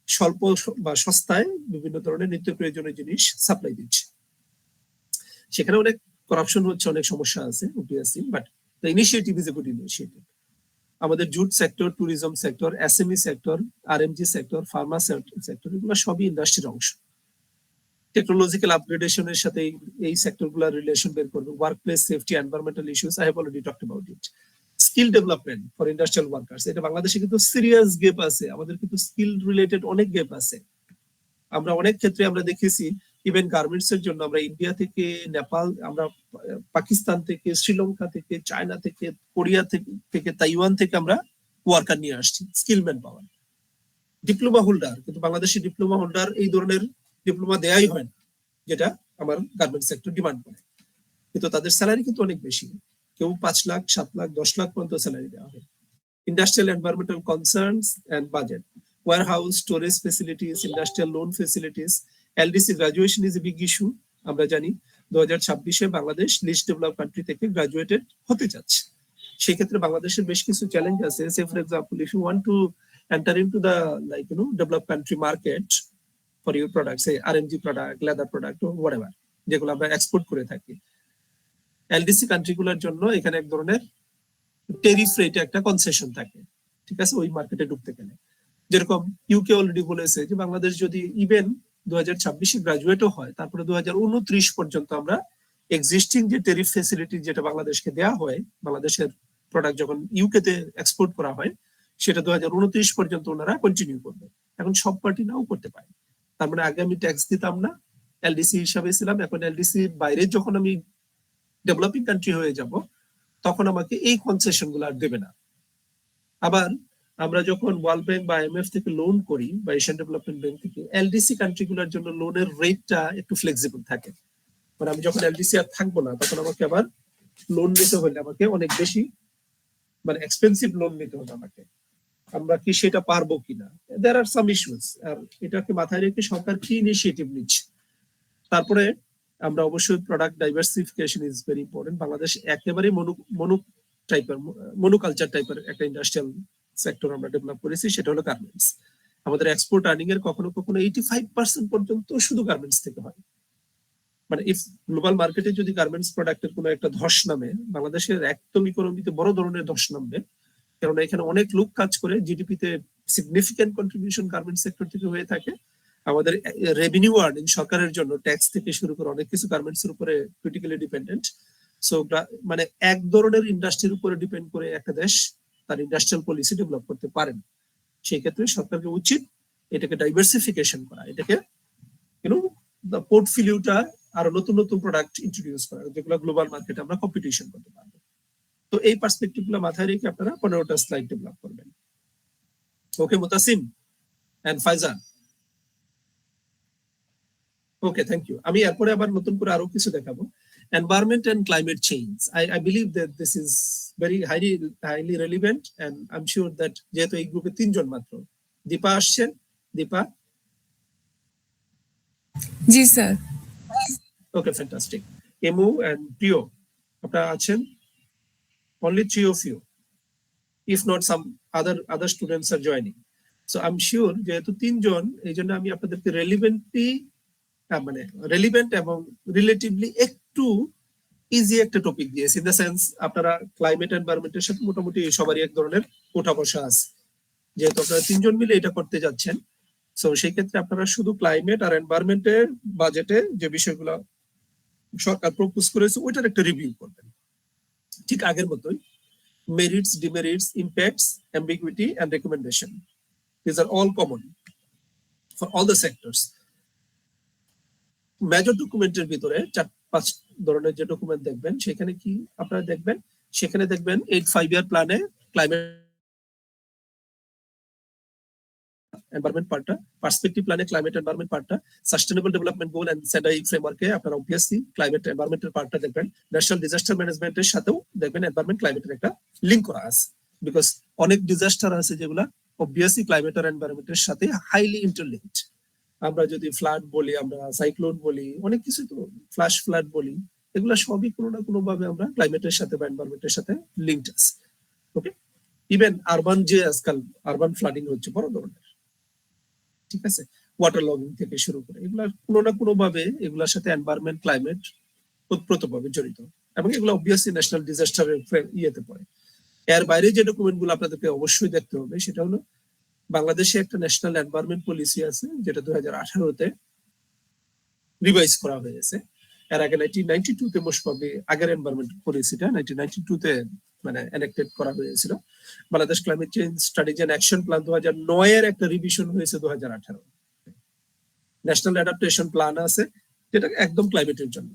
স্বল্প বা সস্তায় বিভিন্ন ধরনের নিত্য প্রয়োজনীয় জিনিস সাপ্লাই দিচ্ছে। সেখানে অনেক করাপশন হচ্ছে, অনেক সমস্যা আছে obviously, but the initiative is a good initiative. আমাদের jute sector, tourism sector, SME sector, RMG sector, pharma sector, এগুলো সবই ইন্ডাস্ট্রির অংশ। টেকনোলজিক্যাল আপগ্রেডেশনের সাথে এই সেক্টরগুলোর রিলেশন বের করবে। Work place safety, environmental issues, I have already talked about it. Skill development for industrial workers, এটা বাংলাদেশে কিন্তু সিরিয়াস গ্যাপ আছে, আমাদের কিন্তু স্কিল রিলেটেড অনেক গ্যাপ আছে। আমরা অনেক ক্ষেত্রে আমরা দেখেছি ইভেন গার্মেন্টস এর জন্য আমরা ইন্ডিয়া থেকে, নেপাল, আমরা পাকিস্তান থেকে, শ্রীলঙ্কা থেকে, চায়না থেকে, কোরিয়া থেকে, তাইওয়ান থেকে আমরা ওয়ার্কার নিয়ে আসছি, skill man power. Diploma holder, কিন্তু বাংলাদেশি ডিপ্লোমা হোল্ডার এই ধরনের ডিপ্লোমা দেয়াই হয় না, যেটা আমার গার্মেন্টস সেক্টর ডিমান্ড করে। কিন্তু তাদের স্যালারি কিন্তু অনেক বেশি, কেউ 5 লাখ, 7 লাখ, 10 লাখ পর্যন্ত স্যালারি দেওয়া হয়। Industrial environmental concerns and budget, warehouse, storage facilities, industrial loan facilities, LDC graduation is a big issue. আমরা জানি 2026-এ বাংলাদেশ লিস্ট ডেভেলপ কান্ট্রি থেকে গ্রাজুয়েটেড হতে যাচ্ছে। সেই ক্ষেত্রে বাংলাদেশের বেশ কিছু চ্যালেঞ্জ আছে। Say for example, if you want to enter into the like develop country market for your product, say RMG product, leather product, whatever, যেগুলো আমরা এক্সপোর্ট করে থাকি, এলডিসি কান্ট্রিগুলোর জন্য এখানে এক ধরনের টেরিফ রেটে একটা কনসেশন থাকে, ঠিক আছে, ওই মার্কেটে ঢুকতে গেলে। যেরকম ইউকে অলরেডি বলেছে যে বাংলাদেশ যদি ইভেন 2026-এ গ্রাজুয়েটও হয়, তারপরে 2029 পর্যন্ত আমরা এক্সিস্টিং যে টেরিফ ফ্যাসিলিটি যেটা বাংলাদেশকে দেওয়া হয়, বাংলাদেশের প্রোডাক্ট যখন ইউকেতে এক্সপোর্ট করা হয়, সেটা 2029 পর্যন্ত ওনারা কন্টিনিউ করবে। এখন সব পার্টি নাও করতে পারে, তার মানে আগে আমি ট্যাক্স দিতাম না, এলডিসি হিসাবে ছিলাম, এখন এলডিসি বাইরে যখন আমি ডেভেলপিং কান্ট্রি হয়ে যাব, তখন আমাকে এই কনসেশন গুলো আর দেবে না। আবার আমরা যখন ওয়ার্ল্ড ব্যাংক বা আইএমএফ থেকে লোন করি বা এশিয়ান ডেভেলপমেন্ট ব্যাংক থেকে, এলডিসি কান্ট্রিগুলোর জন্য লোনের রেটটা একটু ফ্লেক্সিবল থাকে। মানে আমি যখন এলডিসি আর থাকবো না, তখন আমাকে আবার লোন নিতে হলে আমাকে অনেক বেশি, মানে এক্সপেন্সিভ লোন নিতে হবে আমাকে। আমরা কি সেটা পারবো কিনা, দেয়ার আর সাম ইস্যুস। আর এটাকে মাথায় রেখে সরকার কি ইনিশিয়েটিভ নিচ্ছে। তারপরে আমরা অবশ্যই product diversification is very important. Bangladesh একেবারে মনোকালচার টাইপের একটা ইন্ডাস্ট্রিয়াল সেক্টর আমরা ডেভেলপ করেছি, সেটা হলো গার্মেন্টস। আমাদের এক্সপোর্ট আর্নিং এর কখনো কখনো 85% পর্যন্ত শুধু গার্মেন্টস থেকে হয়। মানে ইফ গ্লোবাল মার্কেটে যদি গার্মেন্টস প্রোডাক্টের কোনো একটা ধস নামে, বাংলাদেশের একদম ইকোনমিতে বড় ধরনের ধস নামবে, কারণ এখানে অনেক লোক কাজ করে, জিডিপিতে সিগনিফিক্যান্ট কন্ট্রিবিউশন গার্মেন্টস সেক্টর থেকে হয়ে থাকে। আমাদের রেভিনিউ আর্নিং সরকারের জন্য ট্যাক্স থেকে শুরু করে অনেক কিছু গার্মেন্টস এর উপরে ক্রিটিক্যালি ডিপেন্ডেন্ট। সো মানে এক ধরনের ইন্ডাস্ট্রির উপরে ডিপেন্ড করে একটা দেশ তার ইন্ডাস্ট্রিয়াল পলিসি ডেভেলপ করতে পারেন। সেই ক্ষেত্রে সরকারকে উচিত এটাকে ডাইভার্সিফিকেশন করা, এটাকে পোর্টফোলিওটা আরো নতুন নতুন প্রোডাক্ট ইন্ট্রোডিউস করা, যেগুলো গ্লোবাল মার্কেটে আমরা কম্পিটিশন করতে পারবো। তো এই পার্সপেক্টিভ গুলো মাথায় রেখে আপনারা 15টা স্লাইড ডেভেলপ করবেন। Okay Mutasim and Faizan, okay, thank you. আমি এরপরে আবার নতুন করে আরো কিছু দেখাবো। Environment and climate change, I believe that this is very highly relevant, and I am sure that যেহেতু এই গ্রুপে 3 জন মাত্র, দীপা আসছেন। দীপা? জি sir. Okay, fantastic. Emu and Priyo আপনারা আছেন? only 3 of you, if not some other students are joining. So I'm sure যেহেতু 3 জন, এই জন্য আমি আপনাদেরকে রেলিভেন্ট এবং রিলেটিভলি একটু ইজি একটা টপিক দিয়েছি, ইন দ্য সেন্স আপনারা ক্লাইমেট এনভায়রনমেন্টের সাথে মোটামুটি সবারই এক ধরনের ওঠা বসা আছে, যেহেতু আপনারা 3 জন মিলে এটা করতে যাচ্ছেন। সো সেই ক্ষেত্রে আপনারা শুধু ক্লাইমেট আর এনভায়রনমেন্টের বাজেটে যে বিষয়গুলো সরকার প্রপোজ করেছে ওইটার একটা রিভিউ করবেন, ঠিক আগের মতোই। Merits, demerits, impacts, ambiguity, and recommendation. These are all common for all the sectors. Major documenটের ভিতরে 4-5 ধরনের যে ডকুমেন্ট দেখবেন, সেখানে কি আপনারা দেখবেন, সেখানে দেখবেন 8-5 year প্ল্যানে ক্লাইমেট এনভায়রনমেন্ট পার্টটা, পার্সপেক্টিভ প্ল্যানে ক্লাইমেট এনভায়রনমেন্ট পার্টটা, sustainable development goal and Sendai ফ্রেমওয়ার্কে আপনারা অবভিয়াসলি ক্লাইমেট এনভায়রনমেন্টের পার্টটা দেখবেন। ন্যাশনাল ডিজাস্টার ম্যানেজমেন্টের সাথেও দেখবেন এনভায়রনমেন্ট ক্লাইমেটের একটা লিংক করা আছে, বিকজ অনেক ডিজাস্টার আছে যেগুলা অবভিয়াসলি ক্লাইমেট আর এনভায়রনমেন্টের সাথে হাইলি ইন্টারলিঙ্কড। আমরা যদি ফ্লাড বলি, আমরা সাইক্লোন বলি, অনেক কিছু তো ফ্ল্যাশ ফ্লাড বলি, এগুলা সবই কোনো না কোনো ভাবে আমরা ক্লাইমেটের সাথে বা এনভায়রনমেন্টের সাথে লিঙ্কড আছে। ওকে, ইভেন আরবান যে আজকাল আরবান ফ্লাডিং হচ্ছে বড় ধরনের, ঠিক আছে, ওয়াটার লগিং থেকে শুরু করে এগুলা কোনো না কোনো ভাবে এগুলোর সাথে এনভায়রনমেন্ট ক্লাইমেট ওতপ্রোতভাবে জড়িত, এবং এগুলো অবভিয়াসলি ন্যাশনাল ডিজাস্টারের ইয়েতে পড়ে। এর বাইরে যে ডকুমেন্ট গুলো আপনাদেরকে অবশ্যই দেখতে হবে সেটা হলো বাংলাদেশে একটা ন্যাশনাল এনভায়রনমেন্ট পলিসি আছে যেটা 2018-তে রিভাইজ করা হয়েছে। এর আগে 1992-তে মোস্ট প্রবাবলি আগের এনভায়রনমেন্ট পলিসিটা 1992-তে মানে এনাক্টেড করা হয়েছিল। Bangladesh climate change strategy and action plan 2009-এর একটা রিভিশন হয়েছে 2018। ন্যাশনাল অ্যাডাপ্টেশন প্ল্যান আছে যেটা একদম ক্লাইমেটের জন্য।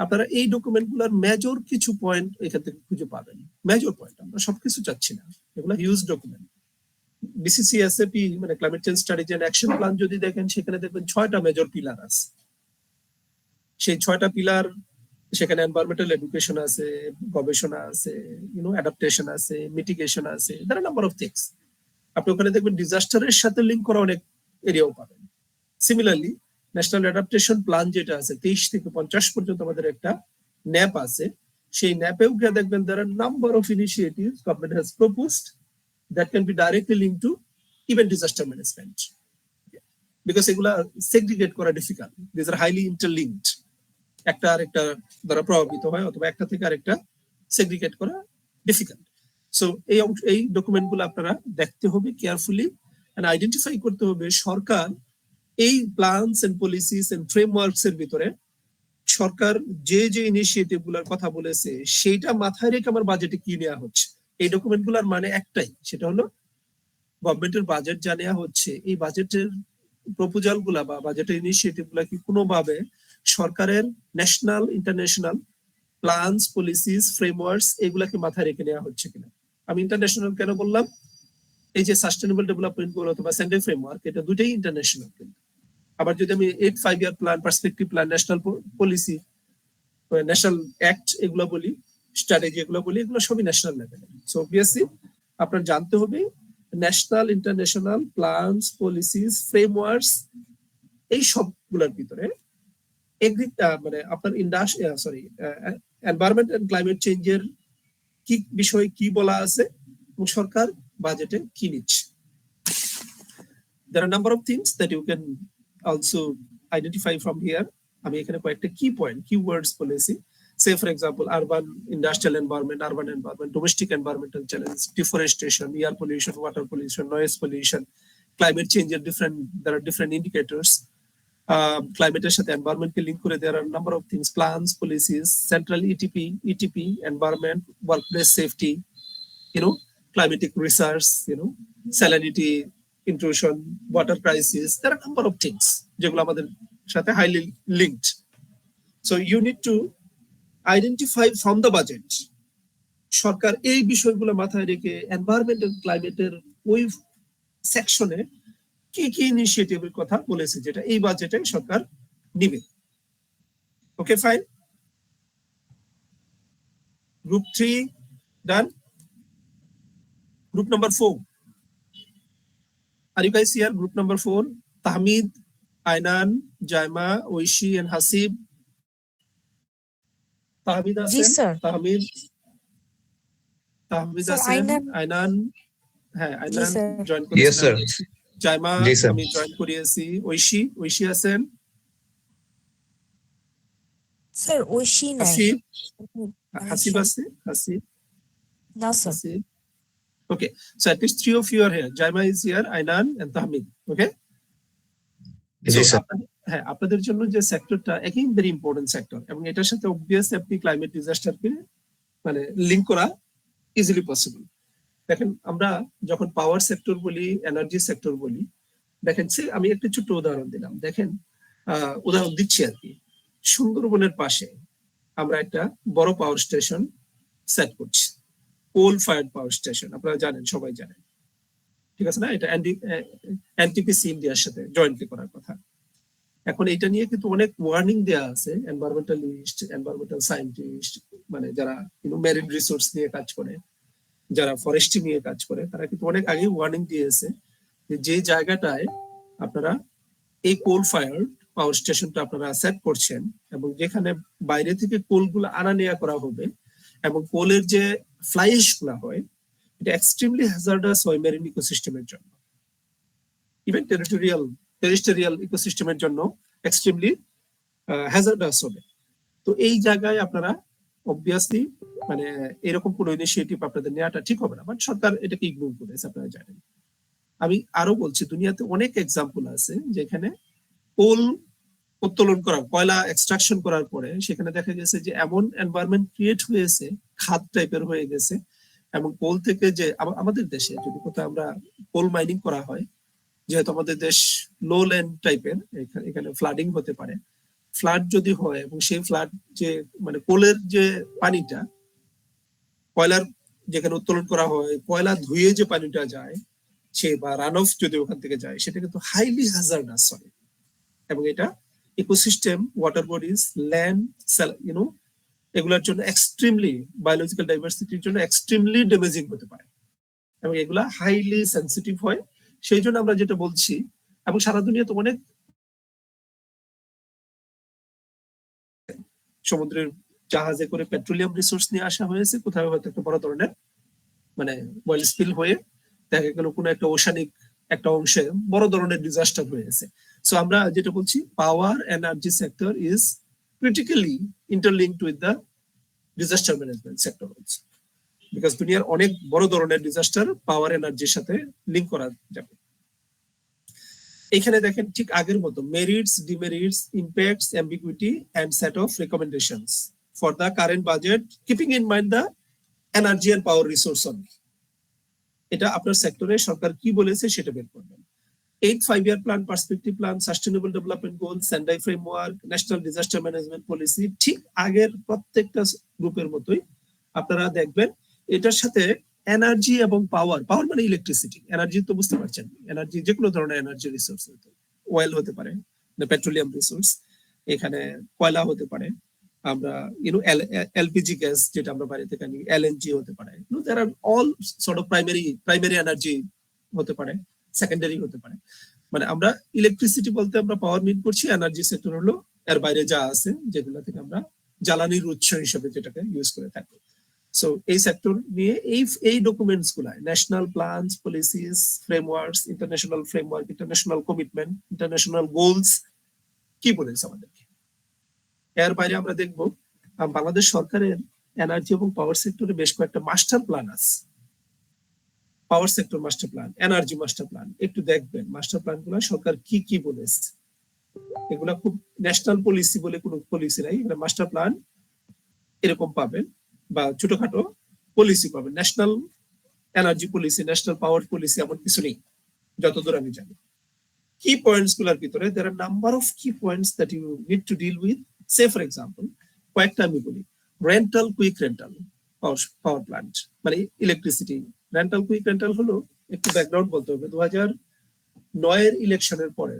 আপনারা এই ডকুমেন্টগুলোর মেজর কিছু পয়েন্ট এখান থেকে খুঁজে পাবেন, মেজর পয়েন্ট, আমরা সবকিছু চাচ্ছি না, এগুলো হিউজ ডকুমেন্ট। BCCSAP মানে climate change strategy and action plan যদি দেখেন সেখানে দেখবেন 6টা মেজর পিলার আছে। সেই 6টা পিলার, সেখানে এনভায়রনমেন্টাল এডুকেশন আছে, গবেষণা আছে, অ্যাডাপ্টেশন আছে, মিটিগেশন আছে, there are number of things. আপনি ওখানে দেখবেন ডিজাস্টারের সাথে লিঙ্ক করা অনেক এরিয়াও পাবেন। সিমিলারলি ন্যাশনাল অ্যাডাপ্টেশন প্ল্যান যেটা আছে 23 থেকে 50 পর্যন্ত আমাদের একটা ন্যাপ আছে, সেই ন্যাপেও গিয়ে দেখবেন there are number of initiatives government has proposed that can be directly linked to even disaster management, because এগুলা segregate করা difficult, these are highly interlinked, একটা আরেকটা দ্বারা প্রভাবিত হয় অথবা একটা থেকে আরেকটা segregate করা difficult। সো এই ডকুমেন্টগুলো আপনারা দেখতে হবে কেয়ারফুলি এন্ড আইডেন্টিফাই করতে হবে সরকার এই plans and policies and frameworks এর ভিতরে সরকার যে যে ইনিশিয়েটিভ গুলোর কথা বলেছে সেইটা মাথায় রেখে আমার বাজেটে কি নেওয়া হচ্ছে। এই ডকুমেন্ট গুলার মানে একটাই, সেটা হলো গভর্নমেন্টের বাজেট যা নেওয়া হচ্ছে এই বাজেটের প্রপোজাল গুলা বা বাজেটের ইনিশিয়েটিভ গুলা কি কোনোভাবে সরকারের national international plans policies frameworks এগুলাকে মাথায় রেখে নেওয়া হচ্ছে কিনা। আমি ইন্টারন্যাশনাল কেন বললাম, এই যে সাস্টেনেবল ডেভেলপমেন্ট গোল অথবা সেন্টার ফ্রেমওয়ার্ক এটা দুটাই ইন্টারন্যাশনাল। কিন্তু আবার যদি আমি 8 5 year plan, perspective plan, national policy, national act এগুলো বলি, স্ট্র্যাটেজি এগুলো বলি, এগুলো সবই ন্যাশনাল লেভেলে। সো অবভিয়াসলি আপনার জানতে হবে national international plans policies frameworks এই সবগুলোর ভিতরে মানে আপনার এনভায়রনমেন্ট এন্ড ক্লাইমেট চেঞ্জের কি বিষয়ে কি বলা আছে এবং সরকার বাজেটে কি নিচ্ছে। There are a number of things that you can also identify from here. আমি এখানে কয়েকটা কি পয়েন্ট, কিওয়ার্ডস বলেছি। Say for example, urban industrial environment, urban environment, domestic environmental challenge, deforestation, air pollution, water pollution, noise pollution, climate change, there are different indicators. Climate এর সাথে environment কে link করে there are a number of things, plans, policies, central ETP, environment, workplace safety, climatic research, salinity, intrusion, water crisis, there are a number of things যেগুলো আমাদের সাথে highly linked. So you need to identify from the budget সরকার এই বিষয়গুলো মাথায় রেখে environment and ক্লাইমেটের ওই সেকশনে কি কি ইনিশিয়েটিভের কথা বলেছে যেটা এই বাজেটে সরকার নিবে। Okay fine, group 3 done. Group number 4, are you guys here? Group number 4, Tahmid, Ainan, Jaima, Oishi and Hasib. Tahmid asen? Yes, sir. Tahmid Sir, asen? Ainan, হ্যাঁ আইনান Yes, sir. জয়েন করেছেন। Yes, sir. Zaima Yes, sir. আমি join করিয়েছি। ঐশী আছেন? Sir, Oishi নাই। হাসিব আছে? Hasib? No, sir. Hasib. Okay, so at least 3 of you are here. Jaima is here, Ainan and Tahmid. Okay? G sir. হ্যাঁ, আপনাদের জন্য যে সেক্টরটা এগেইন ভেরি ইম্পর্টেন্ট সেক্টর এবং এটার সাথে অবভিয়াসলি আপনি ক্লাইমেট ডিজাস্টারকে মানে লিংক করা ইজিলি পসিবল। দেখেন আমরা যখন পাওয়ার সেক্টর বলি, এনার্জি সেক্টর বলি, দেখেন আমি একটা ছোট্ট উদাহরণ দিলাম। দেখেন উদাহরণ দিচ্ছি আর কি, সুন্দরবনের পাশে আমরা একটা বড় পাওয়ার স্টেশন সেট করছি, কোল ফায়ার্ড পাওয়ার স্টেশন, আপনারা জানেন, সবাই জানেন, ঠিক আছে না? এটা এনটিপিসি ইন্ডিয়ার সাথে জয়েন্টলি করার কথা। এখন এটা নিয়ে কিন্তু অনেক ওয়ার্নিং দেওয়া আছে এনভায়রনমেন্টালিস্ট, এনভায়রনমেন্টাল সায়েন্টিস্ট, মানে যারা মেরিন রিসোর্স নিয়ে কাজ করে, যারা ফরেস্ট্রি নিয়ে কাজ করে, তারা কিন্তু অনেক আগে ওয়ার্নিং দিয়েছে যে জায়গাটায় আপনারা এই কোল ফায়ার্ড পাওয়ার স্টেশনটা আপনারা সেট করছেন এবং যেখানে বাইরে থেকে কোলগুলো আনা নেওয়া করা হবে এবং কোলের যে ফ্লাই অ্যাশ গুলা হয় এটা এক্সট্রিমলি হ্যাজার্ডাস হয় মেরিন ইকোসিস্টেমের জন্য, ইভেন টেরিটোরিয়াল টেরিস্টেরিয়াল ইকোসিস্টেমের জন্য এক্সট্রিমলি হ্যাজার্ডাস হবে। তো এই জায়গায় আপনারা অবভিয়াসলি মানে এরকম কোনো ইনিশিয়েটিভ আপনাদের নেওয়াটা ঠিক হবে না, বাট সরকার এটাকে ইগনোর করেছে, আপনারা জানেন। আমি আরো বলছি, দুনিয়াতে অনেক এক্সাম্পল আছে যেখানে কোল উত্তোলন করা, কয়লা এক্সট্রাকশন করার পরে সেখানে দেখা গেছে যে এমন এনভায়রনমেন্ট ক্রিয়েট হয়েছে, খাদ টাইপের হয়ে গেছে, এবং কোল থেকে যে আমাদের দেশে যদি কোথাও আমরা কোল মাইনিং করা হয়, যেহেতু আমাদের দেশ লো ল্যান্ড টাইপের, এখানে ফ্লাডিং হতে পারে, ফ্লাড যদি হয় এবং সেই ফ্লাড যে মানে কোলের যে পানিটা কয়লার যেখানে উত্তোলন করা হয়, কয়লা ধুয়ে যে পানিটা যায় সে বা রান অফ যদি ওখান থেকে যায়, সেটা কিন্তু হাইলি হ্যাজার্ডাস হয়, এবং এটা ইকোসিস্টেম, ওয়াটার বডিজ, ল্যান্ড, এগুলোর জন্য এক্সট্রিমলি, বায়োলজিক্যাল ডাইভার্সিটির জন্য এক্সট্রিমলি ড্যামেজিং হতে পারে, এবং এগুলা হাইলি সেন্সিটিভ হয়। সেই জন্য আমরা যেটা বলছি, এবং সারা দুনিয়াতে অনেক সমুদ্রের জাহাজে করে পেট্রোলিয়াম রিসোর্স নিয়ে আসা হয়েছে, কোথাও হয়তো একটা বড় ধরনের মানে অয়েল স্পিল হয়ে দেখা গেল কোনো একটা ওশানিক একটা অংশে বড় ধরনের ডিজাস্টার হয়েছে। সো আমরা যেটা বলছি, power energy sector is critically interlinked with the disaster management sector also, because দুনিয়ার অনেক বড় ধরনের ডিজাস্টার পাওয়ার এনার্জির সাথে লিঙ্ক করা যাবে। এখানে দেখেন ঠিক আগের মতো merits, demerits, impacts, ambiguity and set of recommendations for the current budget, keeping in mind the energy and power resource only. এটা আপনার সেক্টরে সরকার কি বলেছে সেটা বের করবেন। 8 5-year plan, perspective plan, sustainable development goal, Sendai framework, national disaster management policy, ঠিক আগের প্রত্যেকটা গ্রুপের মতোই আপনারা দেখবেন এটার সাথে এনার্জি এবং পাওয়ার, পাওয়ার মানে ইলেকট্রিসিটি, এনার্জি তো বুঝতে পারছেন, এনার্জি যে কোনো ধরনের এনার্জি রিসোর্স, অয়েল হতে পারে, পেট্রোলিয়াম রিসোর্স, এখানে কয়লা হতে পারে, আমরা এলপিজি গ্যাস যেটা আমরা বাইরে থেকে আনি, এলএনজি হতে পারে, there are all sort of primary energy হতে পারে, সেকেন্ডারি হতে পারে। মানে আমরা ইলেকট্রিসিটি বলতে আমরা পাওয়ার মিন করছি, এনার্জি সেক্টর হলো এর বাইরে যা আছে যেগুলো থেকে আমরা জ্বালানির উৎস হিসেবে যেটাকে ইউজ করে থাকি। সো এই সেক্টর নিয়ে এই ডকুমেন্টস গুলা, national plans, policies, frameworks, international framework, international commitment, international goals কি বলেছে আমাদেরকে। এর বাইরে আমরা দেখবো বাংলাদেশ সরকারের এনার্জি এবং পাওয়ার সেক্টরে বেশ কয়েকটা মাস্টার প্ল্যান আছে, power sector master plan, energy master plan, একটু দেখবেন মাস্টার প্ল্যান গুলো সরকার কি কি বলেছে। এগুলা খুব ন্যাশনাল পলিসি বলে কোনো পলিসি নাই, এগুলো মাস্টার প্ল্যান এরকম পাবেন, বা ছোটখাটো পলিসি পাবেন। ন্যাশনাল এনার্জি পলিসি, ন্যাশনাল পাওয়ার পলিসি এমন কিছু নেই যতদূর আমি জানি। কি পয়েন্টস গুলার ভিতরে there are number of key points that you need to deal with. Say for example, কয়েকটা আমি বলি, rental, quick rental power plant, মানে ইলেকট্রিসিটি রেন্টাল, কুইক রেন্টাল হলো, একটু ব্যাকগ্রাউন্ড বলতে হবে। 2009 এর ইলেকশনের পরে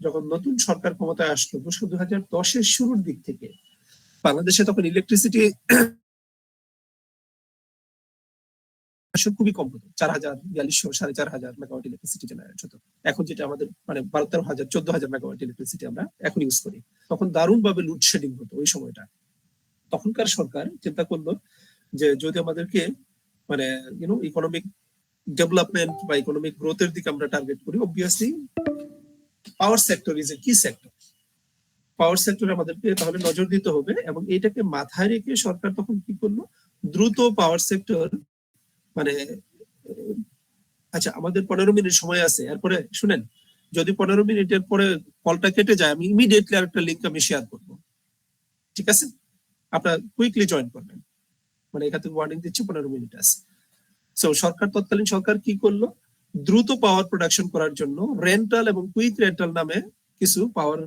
যখন নতুন সরকার ক্ষমতায় আসলো, 2010-এর শুরুর দিক থেকে বাংলাদেশে তখন ইলেকট্রিসিটি খুবই কম হতো, 4000, 4200, 4500 মেগাওয়াট ইলেকট্রিসিটি জেনারেট হতো। এখন যেটা আমাদের মানে 12-13,000, 14,000 মেগাওয়াট ইলেকট্রিসিটি আমরা এখন ইউজ করি। তখন দারুণ ভাবে লোডশেডিং হতো ওই সময়টা। তখনকার সরকার চিন্তা করলো যে যদি আমাদেরকে মানে ইকোনমিক ডেভেলপমেন্ট বা ইকোনমিক গ্রোথের দিকে আমরা টার্গেট করি, obviously power sector is a কি সেক্টর, পাওয়ার সেক্টরে আমাদেরকে তাহলে নজর দিতে হবে। এবং এটাকে মাথায় রেখে সরকার তখন কি করলো, দ্রুত পাওয়ার সেক্টর মানে আচ্ছা আমাদের 15 মিনিট সময় আছে, এরপরে শুনেন, যদি 15 মিনিটের পরে কলটা কেটে যায় আমি ইমিডিয়েটলি আরেকটা লিংক আমি শেয়ার করব, ঠিক আছে? আপনারা কুইকলি জয়েন করবেন, মানে এখানে ওয়ার্নিং দিচ্ছি 15 মিনিট আছে। সো সরকার, তৎকালীন সরকার কি করলো, দ্রুত পাওয়ার প্রোডাকশন করার জন্য রেন্টাল এবং কুইক রেন্টাল নামে কিছু পাওয়ার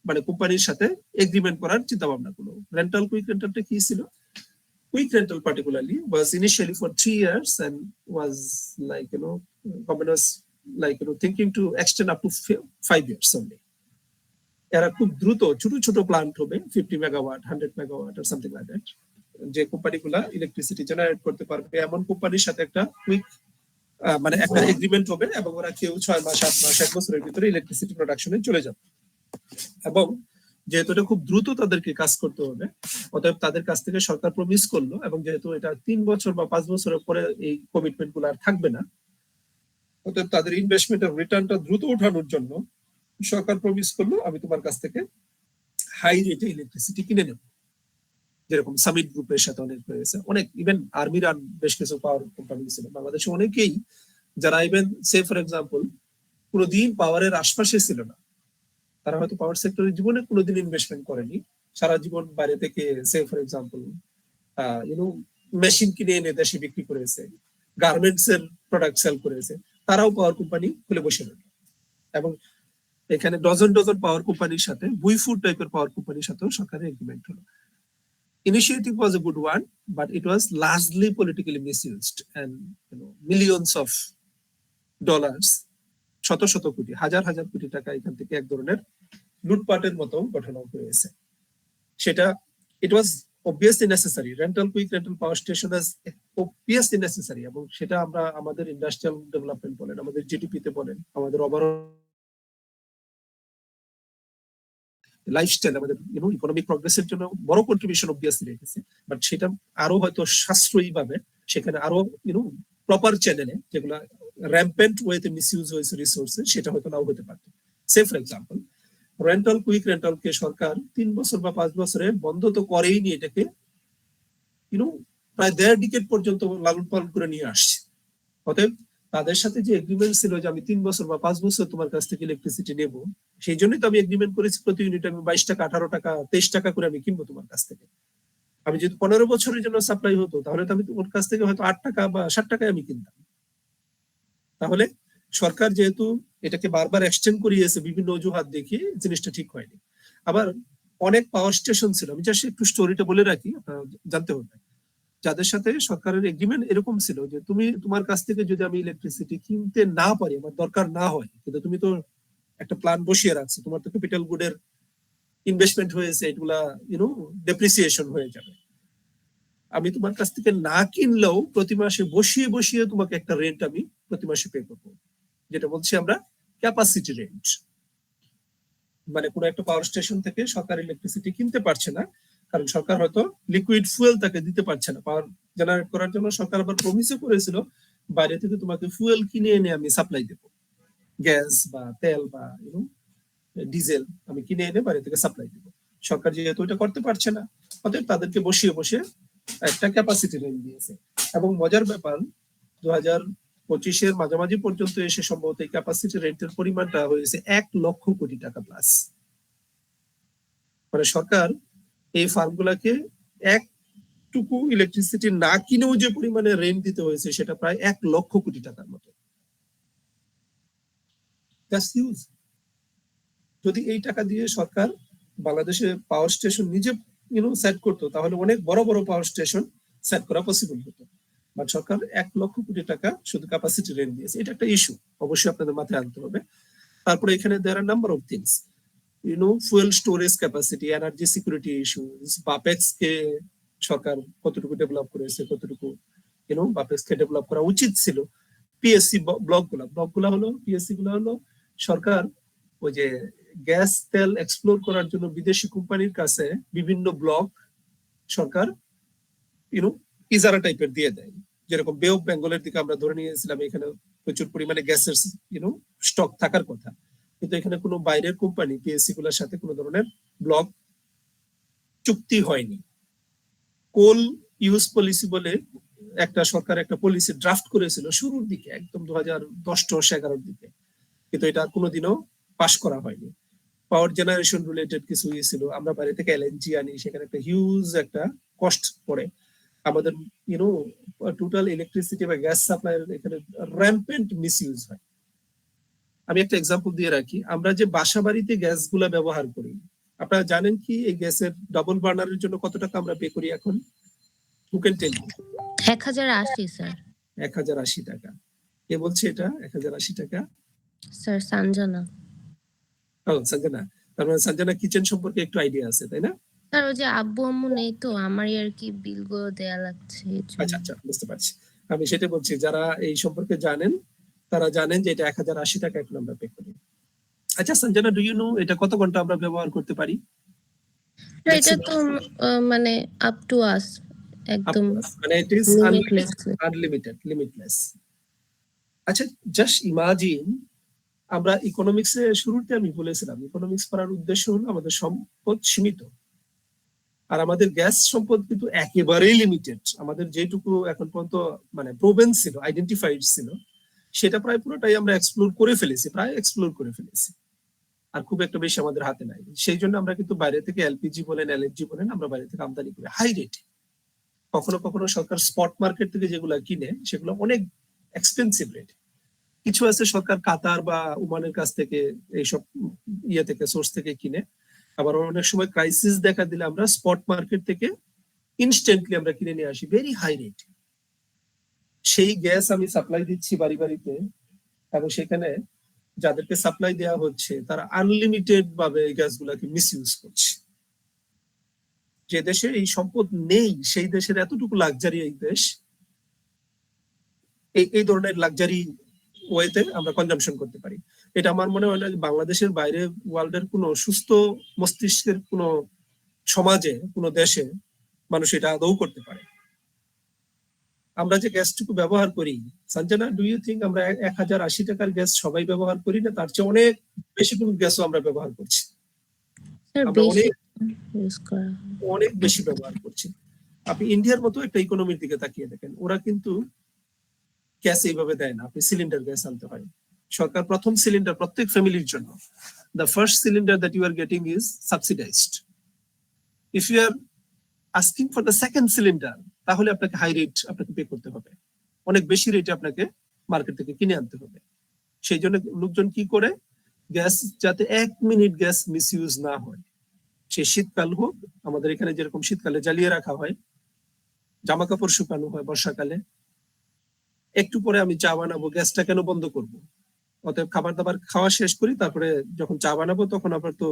মানে কোম্পানির সাথে এগ্রিমেন্ট করার চিন্তা ভাবনা করলো। রেন্টাল, কুইক রেন্টালটা কি ছিল? Quick rental particularly was initially for 3 years and was like, government was like, thinking to extend up to 5 years only. এরা খুব দ্রুত ছোট ছোট প্ল্যান্ট হবে, 50 megawatt, 100 megawatt or something like that, যে কোম্পানিগুলা ইলেকট্রিসিটি জেনারেট করতে পারবে এমন কোম্পানির সাথে একটা কুইক মানে একটা এগ্রিমেন্ট হবে, এবং ওরা কেউ 6 মাস, 8 মাস, 1 বছরের ভিতরে ইলেকট্রিসিটি প্রোডাকশনে চলে যাবে। এবং যেহেতু এটা খুব দ্রুত তাদেরকে কাজ করতে হবে, অতএব তাদের কাছ থেকে সরকার প্রমিস করলো, এবং যেহেতু এটা 3 বছর বা 5 বছরের পরে এই কমিটমেন্ট গুলো আর থাকবে না, অতএব তাদের ইনভেস্টমেন্টের রিটার্নটা দ্রুত ওঠানোর জন্য সরকার প্রমিস করলো আমি তোমার কাছ থেকে হাই রেটে ইলেকট্রিসিটি কিনে নেব, যেরকম সামিট গ্রুপের সাথে অনেক হয়েছে, অনেক ইভেন আর্মি রান বেশ কিছু পাওয়ার কোম্পানি ছিল বাংলাদেশে, অনেকেই যারা ইভেন সে ফর এক্সাম্পল কোনোদিন পাওয়ারের আশপাশে ছিল না, তারা হয়তো পাওয়ার সেক্টরে জীবনে কোনোদিন ইনভেস্টমেন্ট করেনি, সারা জীবন বাইরে থেকে সে ফর এক্সাম্পল মেশিন কিনে এনে দেশে বিক্রি করেছে, গার্মেন্টস এর প্রোডাক্ট সেল করেছে, তারাও পাওয়ার কোম্পানি খুলে বসে রইল। এবং এখানে ডজন ডজন পাওয়ার কোম্পানির সাথে বুইফুড টাইপের পাওয়ার কোম্পানির সাথেও সরকারের এগ্রিমেন্ট হলো। Initiative was a good one, but it was largely politically misused, and millions of dollars, শত শত কোটি, হাজার হাজার কোটি টাকা এখান থেকে এক ধরনের লুটপাটের মতো ঘটনা হয়েছে। সেটা it was obviously necessary. Rental quick rental power station is obviously necessary, এবং সেটা আমরা আমাদের ইন্ডাস্ট্রিয়াল ডেভেলপমেন্ট বলেন, আমাদের জিডিপি তে বলেন, আমাদের ওভারঅল লাইফস্টাইল, আমাদের ইকোনমিক প্রগ্রেসের জন্য বড় কন্ট্রিবিউশন অবভিয়াসলি রেখেছে। বাট সেটা আরো হয়তো সাশ্রয়ী ভাবে, সেখানে আরো প্রপার চ্যানেলে, যেগুলো র্যাম্পেন্ট ওয়েতে মিসইউজ হয়েছে রিসোর্সে, সেটা হয়তো নাও হতে পারত। সে ফর এক্সাম্পল রেন্টাল কুইক রেন্টালকে সরকার 3 বছর বা 5 বছরে বন্ধ তো করেই নি, এটাকে প্রায় 1.5 ডিকেড পর্যন্ত লালন পালন করে নিয়ে আসছে। অতএব তাদের সাথে যে এগ্রিমেন্ট ছিল যে আমি 3 বছর বা 5 বছর তোমার কাছ থেকে ইলেকট্রিসিটি নেব, সেই জন্যই তো আমি এগ্রিমেন্ট করেছি প্রতি ইউনিট আমি 22 টাকা, 18 টাকা, 23 টাকা করে আমি কিনবো তোমার কাছ থেকে। আমি যদি 15 বছরের জন্য সাপ্লাই হতো, তাহলে তো আমি তোমার কাছ থেকে হয়তো 8 টাকা বা 60 টাকায় আমি কিনতাম। তাহলে সরকার যেহেতু এটাকে বারবার এক্সটেন্ড করিয়েছে বিভিন্ন অজুহাত দেখিয়ে, জিনিসটা ঠিক হয়নি। আবার অনেক পাওয়ার স্টেশন ছিল, আমি জাস্ট একটু স্টোরিটা বলে রাখি, আপনারা জানতে হবে, যাদের সাথে সরকারের এগ্রিমেন্ট এরকম ছিল যে তুমি তোমার কাছ থেকে যদি আমি ইলেকট্রিসিটি কিনতে না পারি, আমার দরকার না হয়, কিন্তু তুমি তো একটা প্ল্যান বসিয়ে রাখছো, তোমার তো ক্যাপিটাল গুডের ইনভেস্টমেন্ট হয়েছে, এগুলা ডেপ্রিসিয়েশন হয়ে যাবে, আমি তোমার কাছ থেকে না কিনলেও প্রতি মাসে বসিয়ে বসিয়ে তোমাকে একটা রেন্ট আমি প্রতি মাসে পে করবো, যেটা বলছি আমরা ক্যাপাসিটি রেন্ট। মানে কোনো একটা পাওয়ার স্টেশন থেকে সরকার ইলেকট্রিসিটি কিনতে পারছে না, কারণ সরকার হয়তো লিকুইড ফুয়েল তাকে দিতে পারছে না। পাওয়ার জেনারেট করার জন্য সরকার আবার প্রমিসও করেছিল বাইরে থেকে তোমাকে ফুয়েল কিনে এনে আমি সাপ্লাই দেবো, গ্যাস বা তেল বা ডিজেল আমি কিনে এনে বাইরে থেকে সাপ্লাই দেবো। সরকার যেহেতু এটা করতে পারছে না, অতএব তাদেরকে বসিয়ে বসে একটা ক্যাপাসিটি রেন্ট দিয়েছে। এবং মজার ব্যাপার, 2025-এর মাঝামাঝি পর্যন্ত এসে সম্ভবত এই ক্যাপাসিটি রেন্টের পরিমাণটা হয়েছে 1 লক্ষ কোটি টাকা প্লাস। মানে সরকার এই ফার্মগুলাকে একটুকু ইলেকট্রিসিটি না কিনেও যে পরিমাণে রেন্ট দিতে হয়েছে, সেটা প্রায় 1 লক্ষ কোটি টাকার মতো। যদি এই টাকা দিয়ে সরকার বাংলাদেশে পাওয়ার স্টেশন নিজে সেট করতো, তাহলে অনেক বড় বড় পাওয়ার স্টেশন সেট করা পসিবল হতো। বাট সরকার 1 লক্ষ কোটি টাকা শুধু ক্যাপাসিটি রেন্ট দিয়েছে। এটা একটা ইস্যু, অবশ্যই আপনাদের মাথায় আনতে হবে। তারপরে এখানে there are number of things, fuel storage capacity, energy security issues, Bapex কে সরকার কতটুকু ডেভেলপ করেছে, কতটুকু বাপেক্স কে ডেভেলপ করা উচিত ছিল। পিএসসি ব্লকগুলো হলো, পিএসসি গুলো হলো সরকার ওই যে গ্যাস তেল এক্সপ্লোর করার জন্য বিদেশি কোম্পানির কাছে বিভিন্ন ব্লক সরকার ইজারা টাইপের দিয়ে দেয়। যেরকম বে অফ বেঙ্গলের দিকে আমরা ধরে নিয়েছিলাম এখানে প্রচুর পরিমাণে গ্যাসের স্টক থাকার কথা, কিন্তু এখানে কোনো বাইরের কোম্পানি পিএসসি গুলোর সাথে কোনো ধরনের ব্লক চুক্তি হয়নি। কোল ইউজ পলিসি বলে একটা সরকার একটা পলিসি ড্রাফট করেছিল শুরুর দিকে, একদম 2010-11 দিকে, কিন্তু এটা কোনোদিনও পাস করা হয়নি। পাওয়ার জেনারেশন রিলেটেড কিছু ছিল, আমরা বাইরে থেকে এলএনজি আনি, সেখানে একটা হিউজ একটা কস্ট পড়ে। আমাদের টোটাল ইলেকট্রিসিটি বা গ্যাস সাপ্লাইয়ের এখানে র্যাম্পেন্ট মিসইউজ হয়। আমি একটা এক্সাম্পল দিয়ে রাখি, আমরা যে বাসা বাড়িতে গ্যাস গুলা ব্যবহার করি, আপনারা জানেন কি এই গ্যাসের ডাবল বার্নারের জন্য কত টাকা আমরা পে করি এখন? Who can tell me? 1080 sir. 1080 টাকা। কে বলছে এটা 1080 টাকা? স্যার সঞ্জনা। ও সঞ্জনা, তার মানে সঞ্জনা কিচেন সম্পর্কে একটু আইডিয়া আছে, তাই না? স্যার ওই যে আব্বু আম্মু নেই তো, আমারই আর কি বিল গুলো দেয়া লাগছে। আচ্ছা আচ্ছা, বুঝতে পারছি। আমি সেটা বলছি, যারা এই সম্পর্কে জানেন তারা জানেন যে এটা 1080 টাকা এখন আমরা পে করি। আচ্ছা সঞ্জনা, ডু ইউ নো এটা কত ঘন্টা আমরা ব্যবহার করতে পারি? এটা তো মানে আপ টু আস, একদম মানে ইট ইজ আনলিমিটেড, লিমিটলেস। আচ্ছা জাস্ট ইমাজিন আমরা ইকোনমিক্সে শুরুতে আমি বলেছিলাম ইকোনমিক্স পড়ার উদ্দেশ্য হলো আমাদের সম্পদ সীমিত, আর আমাদের গ্যাস সম্পদ কিন্তু একেবারেই লিমিটেড। আমাদের যেটুকু এখন পর্যন্ত মানে প্রোভেন ছিল, আইডেন্টিফাইড ছিল, সেটা প্রায় পুরোটাই আমরা এক্সপ্লোর করে ফেলেছি। আর খুব একটা বেশি আমাদের হাতে নাই। সেই জন্য আমরা কিন্তু বাইরে থেকে এলপিজি বলেন, এলএনজি বলেন, আমরা বাইরে থেকে আমদানি করি হাই রেটে। কখনো কখনো সরকার স্পট মার্কেট থেকে যেগুলো কিনে সেগুলো অনেক এক্সপেন্সিভ রেট। কিছু আছে সরকার কাতার বা ওমানের কাছ থেকে এইসব ইয়ে থেকে সোর্স থেকে কিনে। আবার অনেক সময় ক্রাইসিস দেখা দিলে আমরা স্পট মার্কেট থেকে ইনস্ট্যান্টলি আমরা কিনে নিয়ে আসি ভেরি হাই রেট। সেই গ্যাস আমি সাপ্লাই দিচ্ছি বাড়ি বাড়িতে, এবং সেখানে যাদেরকে সাপ্লাই দেওয়া হচ্ছে তারা আনলিমিটেড ভাবে এই গ্যাসগুলোকে মিসইউজ করছে। যে দেশে এই সম্পদ নেই সেই দেশের এতটুকু লাক্সারি এই দেশ এই ধরনের লাক্সারি ওয়েতে আমরা কনজাম্পশন করতে পারি। এটা আমার মনে হয় না বাংলাদেশের বাইরে ওয়ার্ল্ডের কোনো সুস্থ মস্তিষ্কের কোনো সমাজে কোনো দেশে মানুষ এটা আদৌ করতে পারে। আমরা যে গ্যাসটুকু ব্যবহার করি, সঞ্জনা, ডু ইউ থিঙ্ক আমরা 1080 টাকার গ্যাস সবাই ব্যবহার করি না? তার চেয়ে অনেক বেশি কোনো গ্যাসও আমরা ব্যবহার করছি। স্যার আমরা বেশি অনেক ইউজ করা হয়। অনেক বেশি ব্যবহার করছি। আপনি ইন্ডিয়ার মতো একটা ইকোনমির দিকে তাকিয়ে দেখেন, ওরা কিন্তু গ্যাস এইভাবে দেয় না, আপনি সিলিন্ডার গ্যাস আনতে হয়। সরকার প্রথম সিলিন্ডার প্রত্যেক ফ্যামিলির জন্য, the first cylinder that you are getting is subsidised. If you are asking for the second cylinder, তাহলে আপনাকে হাই রেট আপনাকে পে করতে হবে, অনেক বেশি রেটে আপনাকে মার্কেট থেকে কিনে আনতে হবে। সেই জন্য লোকজন কি করে, গ্যাস যাতে 1 মিনিট গ্যাস মিসইউজ না হয়, সে শীতকাল হোক, আমাদের এখানে যেরকম শীতকালে জ্বালিয়ে রাখা হয়, জামা কাপড় শুকানো হয় বর্ষাকালে, একটু পরে আমি চা বানাবো, গ্যাসটা কেন বন্ধ করব? অতএব খাবার দাবার খাওয়া শেষ করি, তারপরে যখন চা বানাবো তখন আবার তো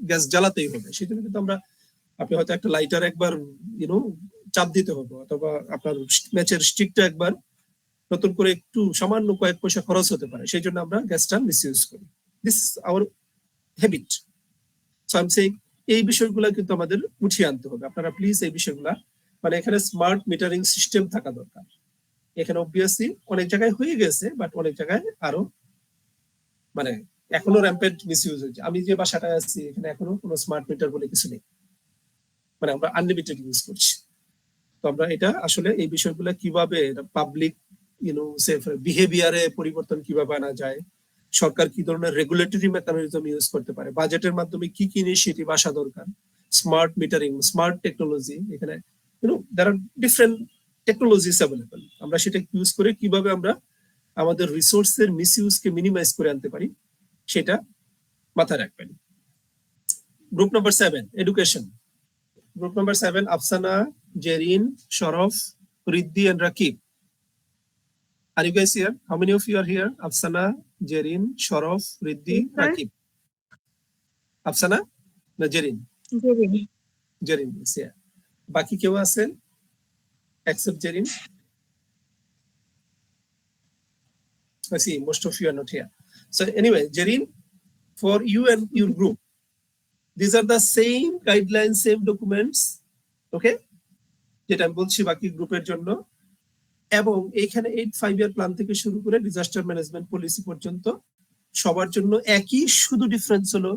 গ্যাস জ্বালাতেই হবে। সেই জন্য কিন্তু আমরা, আপনি হয়তো একটা লাইটার একবার চাপ দিতে হবে, অথবা আপনার ম্যাচের স্টিকটা একবার নতুন করে একটু সামান্য কয়েক পয়সা খরচ হতে পারে, সেই জন্য আমরা গ্যাসটা মিসইউজ করি। This is our habit. So I am saying এই বিষয়গুলো কিন্তু আমাদের উঠিয়ে আনতে হবে। আপনারা প্লিজ এই বিষয়গুলা, মানে এখানে স্মার্ট মিটারিং সিস্টেম থাকা দরকার। এখানে অবভিয়াসলি অনেক জায়গায় হয়ে গেছে, বাট অনেক জায়গায় আরো মানে এখনো র্যাম্পেন্ট মিসইউজ হচ্ছে। আমি যে বাসাটায় আছি এখানে এখনো কোনো স্মার্ট মিটার বলে কিছু নেই, মানে আমরা আনলিমিটেড ইউজ করছি। তো আমরা এটা আসলে এই বিষয়গুলো কিভাবে পাবলিক বিহেভিয়ারে পরিবর্তন কিভাবে আনা যায়, সরকার কি ধরনের রেগুলেটরি মেকানিজম ইউজ করতে পারে, বাজেটের মাধ্যমে কি কি ইনিশিয়েটিভ আসা দরকার, স্মার্ট মিটারিং, স্মার্ট টেকনোলজি, এখানে there are different technologies available, আমরা সেটা ইউজ করে কিভাবে আমরা আমাদের রিসোর্সের মিসইউজকে মিনিমাইজ করে আনতে পারি সেটা মাথায় রাখবেন। Group number 7, education. Group number 7, Afsana, Jerin, Sharaf, Riddhi, and Rakib. Are you guys here? How many of you are here? Afsana, Jerin, Sharaf, Riddhi, Yes, sir. Rakib. Afsana? No, Jerin. Jerin is here. Baki কেউ আছেন? Except Jerin? I see, most of you are not here. So anyway, Jerin, for you and your group, these are the same guidelines, same documents, okay, যেটা আমি বলছি বাকি গ্রুপের জন্য। এবং এখানে 5 ইয়ার প্ল্যান থেকে শুরু করে ডিজাস্টার ম্যানেজমেন্ট পলিসি পর্যন্ত সবার জন্য একই, শুধু ডিফারেন্স হলো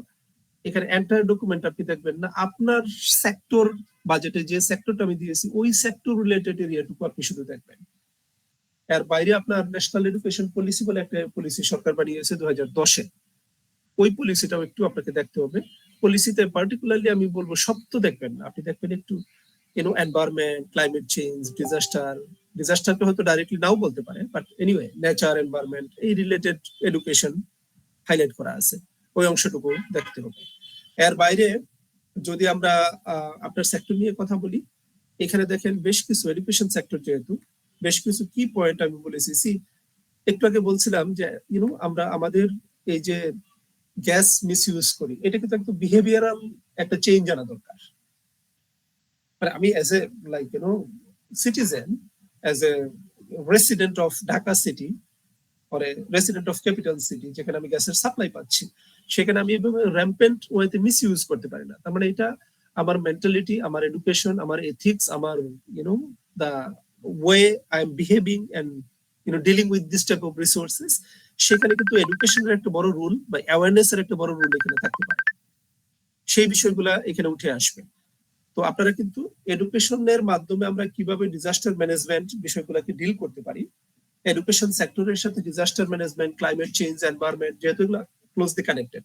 এখানে এন্টায়ার ডকুমেন্ট আপনি দেখবেন না, আপনার সেক্টর বাজেটে যে সেক্টরটা আমি দিয়েছি ওই সেক্টর রিলেটেড এরিয়াটুকু আপনি শুধু দেখবেন। এর বাইরে আপনার ন্যাশনাল এডুকেশন পলিসি বলে একটা পলিসি সরকার বানিয়েছে 2010-এ, ওই পলিসিটাও একটু আপনাকে দেখতে হবে। পলিসিতে পার্টিকুলারলি আমি বলবো সব তো দেখবেন না, আপনি দেখবেন একটু এনভায়রনমেন্ট, ক্লাইমেট চেঞ্জ, ডিজাস্টারকে হয়তো ডাইরেক্টলি নাও বলতে পারে, বাট এনিওয়ে নেচার, এনভায়রনমেন্ট, এই রিলেটেড এডুকেশন হাইলাইট করা আছে, ওই অংশটুকু দেখতে হবে। এর বাইরে যদি আমরা আপনার সেক্টর নিয়ে কথা বলি, এখানে দেখেন বেশ কিছু এডুকেশন সেক্টর, যেহেতু বেশ কিছু কি পয়েন্ট আমি বলেছি। একটু আগে বলছিলাম যে আমরা আমাদের এই যে গ্যাস মিসইউজ করি, এটা কিন্তু একটু বিহেভিয়ারাল একটা চেঞ্জ আনা দরকার। মানে আমি as a citizen, as a resident of Dhaka city or a resident of capital city, যেখানে আমি গ্যাসের সাপ্লাই পাচ্ছি, সেখানে আমি এভাবে র্যাম্পেন্ট ওয়েতে মিসইউজ করতে পারি না। তার মানে এটা আমার মেন্টালিটি, আমার এডুকেশন, আমার এথিক্স, আমার the way I am behaving and dealing with this type of resources, সেখানে কিন্তু এডুকেশনের একটা বড় রোল বা অ্যাওয়ারনেসের একটা বড় রোল এখানে থাকতে পারে, সেই বিষয়গুলা এখানে উঠে আসবে। তো আপনারা কিন্তু এডুকেশনের মাধ্যমে আমরা কিভাবে ডিজাস্টার ম্যানেজমেন্ট বিষয়গুলোকে ডিল করতে পারি, এডুকেশন সেক্টরের সাথে disaster management, climate change, environment, যেহেতু এগুলো ক্লোজলি কানেক্টেড,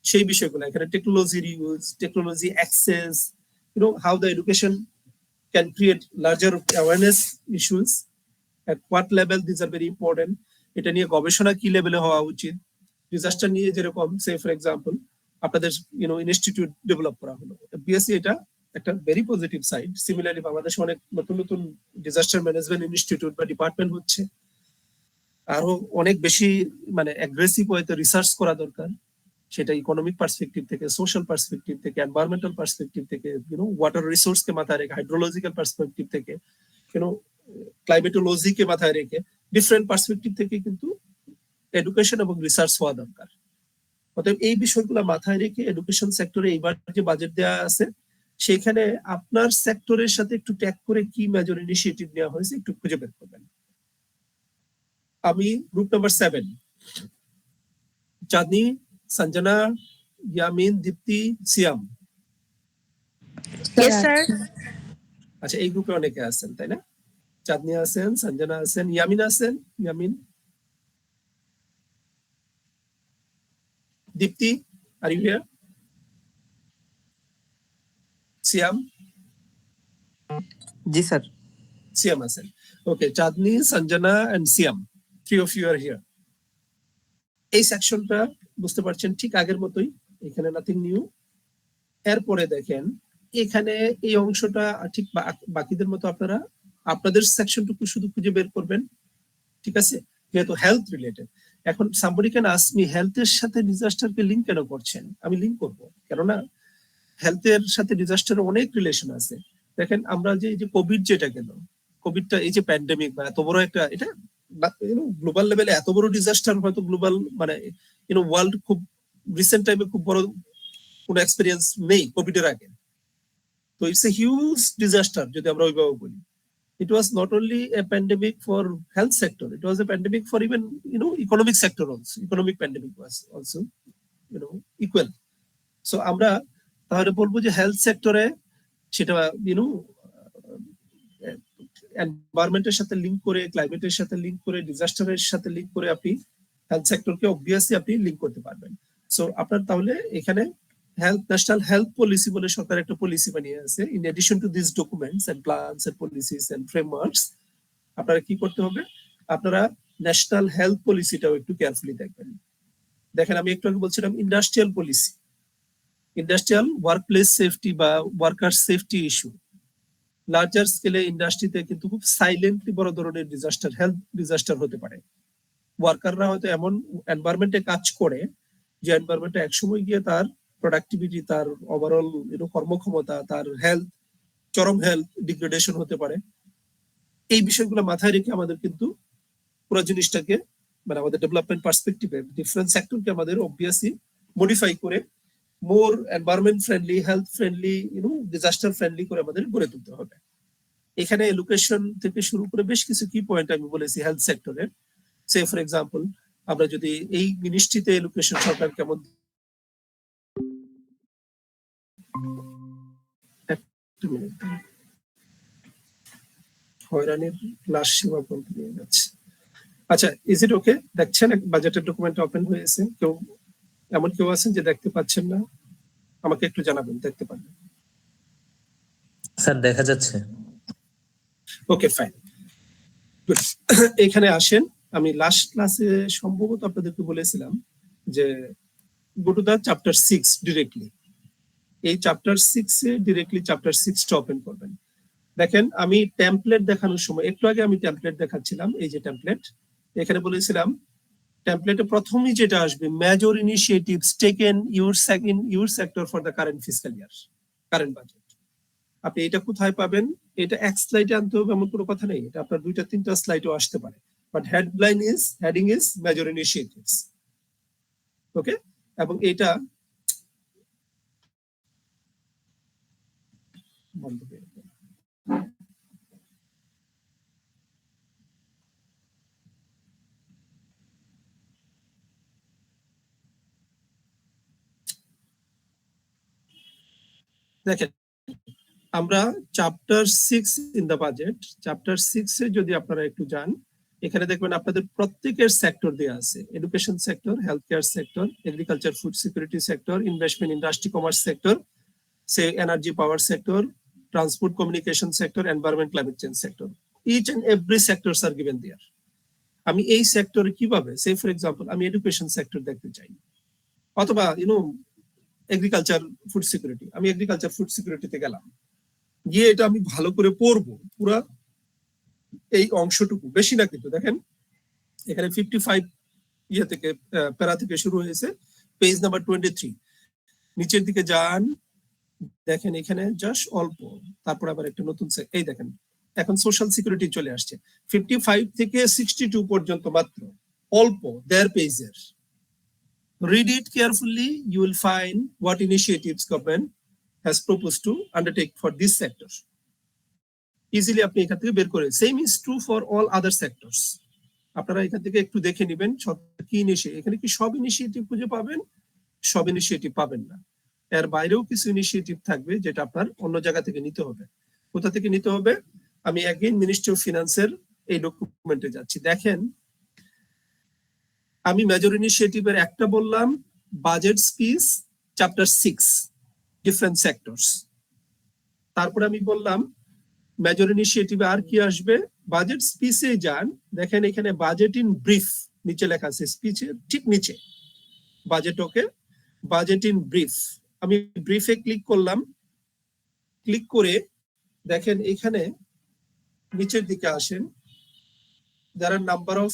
সেই বিষয়গুলো এখানে টেকনোলজির use, technology access, how the education can create larger awareness issues at what level, these are very important. এটা নিয়ে গবেষণা কি লেভেলে হওয়া উচিত, ডিজাস্টার নিয়ে যেরকম সে ফর এক্সাম্পল আপনাদের ইনস্টিটিউট ডেভেলপ করা হলো, বিএসসি এটা একটা ভেরি পজিটিভ সাইড। সিমিলারলি বাংলাদেশে অনেক নতুন নতুন ডিজাস্টার ম্যানেজমেন্ট ইনস্টিটিউট বা ডিপার্টমেন্ট হচ্ছে, আরো অনেক বেশি মানে অ্যাগ্রেসিভ ওয়েতে রিসার্চ করা দরকার, সেটা ইকোনমিক পার্সপেক্টিভ থেকে, সোশ্যাল পার্সপেক্টিভ থেকে, এনভায়রনমেন্টাল পার্সপেক্টিভ থেকে, ওয়াটার রিসোর্সকে মাথায় রেখে, হাইড্রোলজিক্যাল পার্সপেক্টিভ থেকে, ক্লাইমেটোলজিকে মাথায় রেখে, ডিফারেন্ট পার্সপেক্টিভ থেকে কিন্তু এডুকেশন এবং রিসার্চ হওয়া দরকার। অতএব এই বিষয়গুলো মাথায় রেখে এডুকেশন সেক্টরে এইবার যে বাজেট দেওয়া আছে সেখানে আপনার সেক্টরের সাথে একটু ট্যাগ করে কি মেজর ইনিশিয়েটিভ নেওয়া হয়েছে একটু খুঁজে বের করবেন। আমি গ্রুপ নাম্বার 7, চাঁদনি, সঞ্জনা, ইয়ামিন, দীপ্তি, সিয়াম। Yes, sir. আচ্ছা, এই গ্রুপে অনেকে আছেন তাই না? চাঁদনি আছেন, সঞ্জনা আছেন, ইয়ামিন আছেন, Yamin, Dipti, are you here? Siam? জি স্যার। সিয়াম আছেন। Okay, Chandni, Sanjana and Siam, 3 of you are here. এই সেকশনটা বুঝতে পারছেন ঠিক আগের মতোই, এখানে নাথিং নিউ। এরপরে দেখেন এখানে এই অংশটা ঠিক বাকিদের মতো আপনারা আপনাদের সেকশনটুকু শুধু খুঁজে বের করবেন, ঠিক আছে? যেহেতু হেলথ রিলেটেড, এখন সামবডি ক্যান আস্ক মি হেলথের সাথে ডিজাস্টারকে লিংক কেন করছেন? আমি লিংক করব, কেননা হেলথের সাথে ডিজাস্টারের অনেক রিলেশন আছে। দেখেন আমরা যে কোভিড যেটা গেল, কোভিডটা এই যে প্যান্ডেমিক বা এত বড় একটা, এটা গ্লোবাল লেভেলে এত বড় ডিজাস্টার হয়তো গ্লোবাল মানে ওয়ার্ল্ড খুব রিসেন্ট টাইমে খুব বড় কোনো এক্সপেরিয়েন্স নেই কোভিড এর আগে। তো ইটস এ হিউজ ডিজাস্টার যদি আমরা ওইভাবে বলি। It was not only a pandemic for health sector, it was a pandemic for even economic sector also. Economic pandemic was also equal. So আমরা তাহলে বলবো যে হেলথ সেক্টরে সেটা এনভায়রনমেন্টের সাথে লিংক করে, ক্লাইমেটের সাথে লিংক করে, ডিজাস্টারের সাথে লিংক করে আপনি হেলথ সেক্টরকে অবভিয়াসলি আপনি লিংক করতে পারবেন। সো আপনার তাহলে এখানে হেলথ, ন্যাশনাল হেলথ পলিসি বলে সরকার একটা পলিসি বানিয়ে আছে। In addition to this documents and plans and policies and frameworks, আপনারা কি করতে হবে? আপনারা ন্যাশনাল হেলথ পলিসিটাও একটু কেয়ারফুলি দেখবেন। দেখেন আমি একটু আগে বলছিলাম industrial policy, industrial workplace safety বা ওয়ার্কার সেফটি ইস্যু। লার্জার স্কেলে ইন্ডাস্ট্রিতে কিন্তু খুব সাইলেন্টলি বড় ধরনের ডিজাস্টার, হেলথ ডিজাস্টার হতে পারে। ওয়ার্কাররা হয়তো এমন এনভায়রনমেন্টে কাজ করে যে এনভায়রনমেন্টে একসময় গিয়ে তার প্রোডাক্টিভিটি, তার ওভারঅল কর্মক্ষমতা, তার হেলথ, চরম হেলথ ডিগ্রেডেশন হতে পারে। এই বিষয়গুলো মাথায় রেখে আমাদের কিন্তু পুরো জিনিসটাকে মানে আমাদের ডেভেলপমেন্ট পার্সপেক্টিভে ডিফারেন্ট সেক্টরকে আমাদের অবভিয়াসলি মডিফাই করে more environment friendly, health friendly, disaster friendly করে আমাদের গড়ে তুলতে হবে। এখানে এডুকেশন থেকে শুরু করে বেশ কিছু কি পয়েন্ট আমি বলেছি হেলথ সেক্টরের। সে ফর এক্সাম্পল আমরা যদি এই মিনিস্ট্রিতে এডুকেশন সরকার কেমন, হয়রানির লাশ সেবা বলতে নিয়ে যাচ্ছে। আচ্ছা, ইজ ইট ওকে? দেখছেন বাজেটের ডকুমেন্ট ওপেন হয়েছে, কেউ এমন কেউ আছেন যে দেখতে পাচ্ছেন না? আমাকে একটু জানাবেন দেখতে পারেন। স্যার দেখা যাচ্ছে। Okay fine, good. এখানে আসেন, আমি লাস্ট ক্লাসে সম্ভবত আপনাদেরকে বলেছিলাম যে go to the chapter 6 directly. এই চ্যাপ্টার 6 এ ডিরেক্টলি চ্যাপ্টার 6 টা ওপেন করবেন। দেখেন আমি টেমপ্লেট দেখানোর সময় একটু আগে আমি টেমপ্লেট দেখাচ্ছিলাম, এই যে টেমপ্লেট, এখানে বলেছিলাম টেমপ্লেটে প্রথমেই যেটা আসবে major initiatives taken your sector for the current fiscal year, current budget. আপনি এটা কোথায় পাবেন? এটা এক স্লাইডে আনতে হবে এমন কোনো কথা নেই, এটা আপনার 2-3টা স্লাইডও আসতে পারে, but heading is major initiatives. Okay, এবং এটা বন্ধ করে দেবেন। দেখেন আমরা chapter 6 in the budget, chapter 6 এ যদি আপনারা একটু যান, এখানে দেখবেন আপনাদের প্রত্যেকের সেক্টর দেয়া আছে। Education sector, health care sector, agriculture food security sector, investment industry commerce sector, say energy power sector, transport communication sector, environment climate change sector. Each and every sectors are given there. আমি এই সেক্টরে কিভাবে, সে for example আমি education sector দেখতে চাই, অথবা agriculture food security, আমি agriculture food সিকিউরিটিতে গেলাম, গিয়ে এটা আমি ভালো করে পড়বো পুরা এই অংশটুকু, বেশি না কিন্তু দেখেন এখানে 55 ইয়ে থেকে প্যারা থেকে শুরু হয়েছে, পেজ নাম্বার 23 নিচের দিকে যান, দেখেন এখানে জাস্ট অল্প, তারপর আবার একটা নতুন এই দেখেন এখন সোশ্যাল সিকিউরিটি চলে আসছে 55 থেকে 62 পর্যন্ত, মাত্র অল্প দেড় পেজের। Read it carefully, you will find what initiatives government has proposed to undertake for this sector. Easily আপনি এখান থেকে বের করে, same is true for all other sectors. আপনারা এখান থেকে একটু দেখে নেবেন সব কি ইনিশিয়েটিভ, এখানে কি সব ইনিশিয়েটিভ খুঁজে পাবেন? সব ইনিশিয়েটিভ পাবেন না, এর বাইরেও কিছু ইনিশিয়েটিভ থাকবে যেটা আপনার অন্য জায়গা থেকে নিতে হবে। কোথা থেকে নিতে হবে? আমি অ্যাগেইন মিনিস্ট্রি অফ ফিনান্সের এই ডকুমেন্টে যাচ্ছি, দেখেন আমি মেজর ইনিশিয়েটিভের একটা বললাম, budget speech chapter 6 different sectors. তারপরে আমি বললাম মেজর ইনিশিয়েটিভে আর কি আসবে, বাজেট স্পিচে যান, দেখেন এখানে বাজেট ইন ব্রিফ নিচে লেখা আছে, স্পিচের ঠিক নিচে budget, okay, budget in brief. আমি ব্রিফে ক্লিক করলাম, ক্লিক করে দেখেন এখানে নিচের দিকে আসেন, there are number of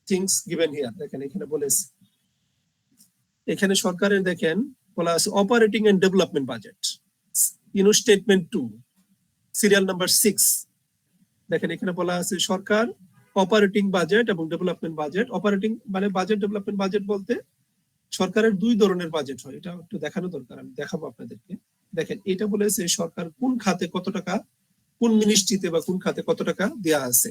things given here, দেখেন এখানে বলেছে, এখানে সরকারের দেখেন বলা আছে operating and development budget, statement 2 serial number 6, দেখেন এখানে বলা আছে সরকার অপারেটিং বাজেট এবং ডেভেলপমেন্ট বাজেট। অপারেটিং মানে বাজেট, ডেভেলপমেন্ট বাজেট বলতে সরকারের দুই ধরনের বাজেট হয়, এটা একটু দেখানো দরকার, আমি দেখাবো আপনাদেরকে। দেখেন এটা বলেছে সরকার কোন খাতে কত টাকা, কোন মিনিস্ট্রিতে বা কোন খাতে কত টাকা দেওয়া আছে।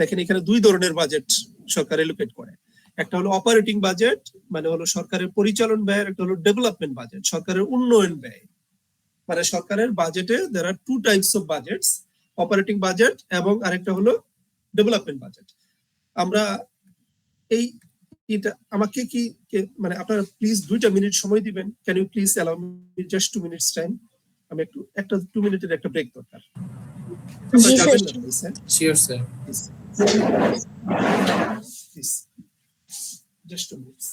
দেখেন এখানে দুই ধরনের বাজেট সরকার এলোকেট করে, একটা হলো অপারেটিং বাজেট মানে হলো সরকারের পরিচালন ব্যয়, একটা হলো ডেভেলপমেন্ট বাজেট সরকারের উন্নয়ন ব্যয়। মানে সরকারের বাজেটে there are two types of budgets, operating budget এবং আরেকটা হলো ডেভেলপমেন্ট বাজেট। আমরা এই এটা আমাকে কি মানে আপনারা প্লিজ 2টা মিনিট সময় দিবেন, can you please allow me just 2 minutes time, আমি একটু একটা 2 মিনিটের একটা ব্রেক দরকার। জি sir. Sure, sir. Please, just 2 minutes.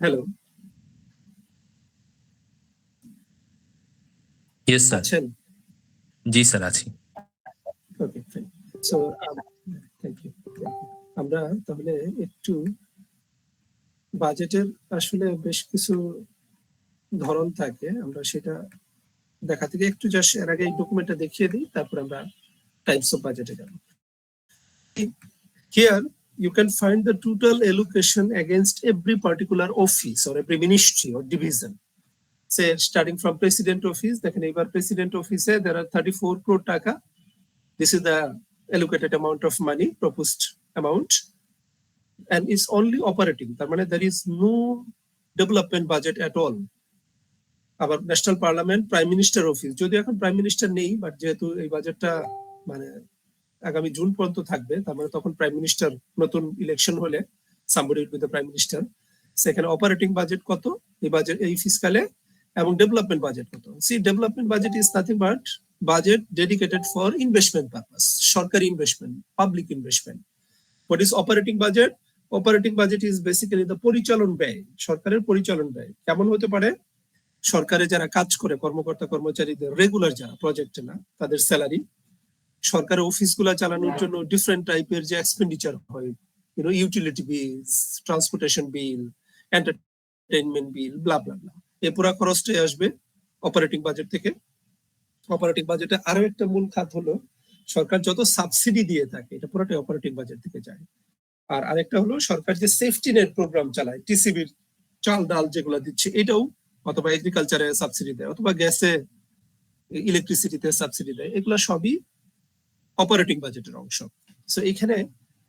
Hello, yes sir. আছেন? জি স্যার, আছি। Okay, fine. So thank you. আমরা তাহলে একটু বাজেটের আসলে বেশ কিছু ধরন থাকে, আমরা সেটা দেখা থেকে একটু জাস্ট এর আগে এই ডকুমেন্টটা দেখিয়ে দিই, তারপর আমরা টাইপস অফ বাজেটে যাব। Here you can find the total allocation against every particular office or every ministry or division. Say starting from president office, দেখেন এবার president office there are 34 crore টাকা. This is the allocated amount of money, proposed amount, and is only operating. তার মানে there is no development budget at all. আবার national parliament, prime minister office, যদিও এখন prime minister নেই, but যেহেতু এই বাজেটটা মানে আগামী জুন পর্যন্ত থাকবে, তার মানে তখন প্রাইম মিনিস্টার নতুন ইলেকশন হলে somebody will be the prime minister. সেখানে অপারেটিং বাজেট কত এই বাজেট এই ফিসকালে, এবং ডেভেলপমেন্ট বাজেট কত। See development budget is nothing but budget dedicated for investment purpose, সরকারি investment, public investment. What is operating budget? Operating budget is basically the পরিচালন ব্যয়, সরকারের পরিচালন ব্যয়। কেমন হতে পারে? সরকারে যারা কাজ করে কর্মকর্তা কর্মচারীদের, রেগুলার যারা, প্রজেক্টে না, তাদের স্যালারি, সরকারের অফিসগুলো চালানোর জন্য ডিফারেন্ট টাইপের যে এক্সপেন্ডিচার হয়, ইউটিলিটি বিলস, ট্রান্সপোর্টেশন বিল, এন্টারটেইনমেন্ট বিল, ব্লা ব্লা ব্লা, এই পুরো খরচটাই আসবে অপারেটিং বাজেট থেকে। অপারেটিং বাজেটে আরো একটা মূল খাত হলো সরকার যত সাবসিডি দিয়ে থাকে, এটা পুরোটাই অপারেটিং বাজেট থেকে যায়। আর আরেকটা হলো সরকার যে সেফটি নেট প্রোগ্রাম চালায়, টিসিবির চাল ডাল যেগুলো দিচ্ছে, এটাও, অথবা এগ্রিকালচারে সাবসিডি দেয়, অথবা গ্যাসে, ইলেকট্রিসিটিতে সাবসিডি দেয়, এগুলো সবই অপারেটিং বাজেটের অংশ। সো এখানে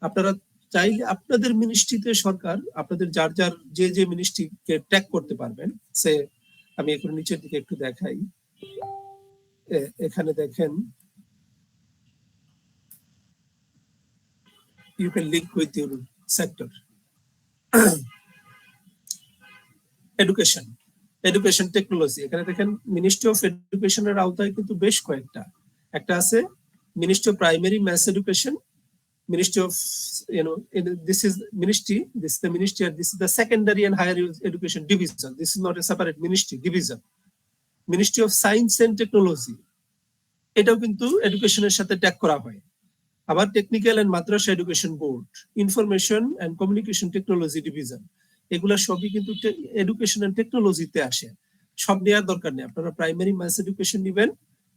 আপনারা চাইলে আপনাদের মিনিস্ট্রিতে সরকার আপনাদের যার যার যে যে মিনিস্ট্রিকে ট্যাগ করতে পারবেন। সে আমি এখন নিচের দিকে একটু দেখাই, এখানে দেখেন you can link with your sector. Education technology, এখানে দেখেন মিনিস্ট্রি অফ এডুকেশনের আওতায় কিন্তু বেশ কয়েকটা। একটা আছে ministry of primary maths education, Ministry of, this is ministry, this is the ministry, and this is the secondary and higher education division. This is not a separate ministry, division. Ministry of Science and Technology, এটাও কিন্তু এডুকেশনের সাথে tag করা হয়। আবার technical and madrasa education board, information and communication technology division, এগুলা সবই কিন্তু এডুকেশন এন্ড টেকনোলজিতে আসে। সব নেওয়ার দরকার নেই, আপনারা প্রাইমারি ম্যাথস এডুকেশন নেবেন,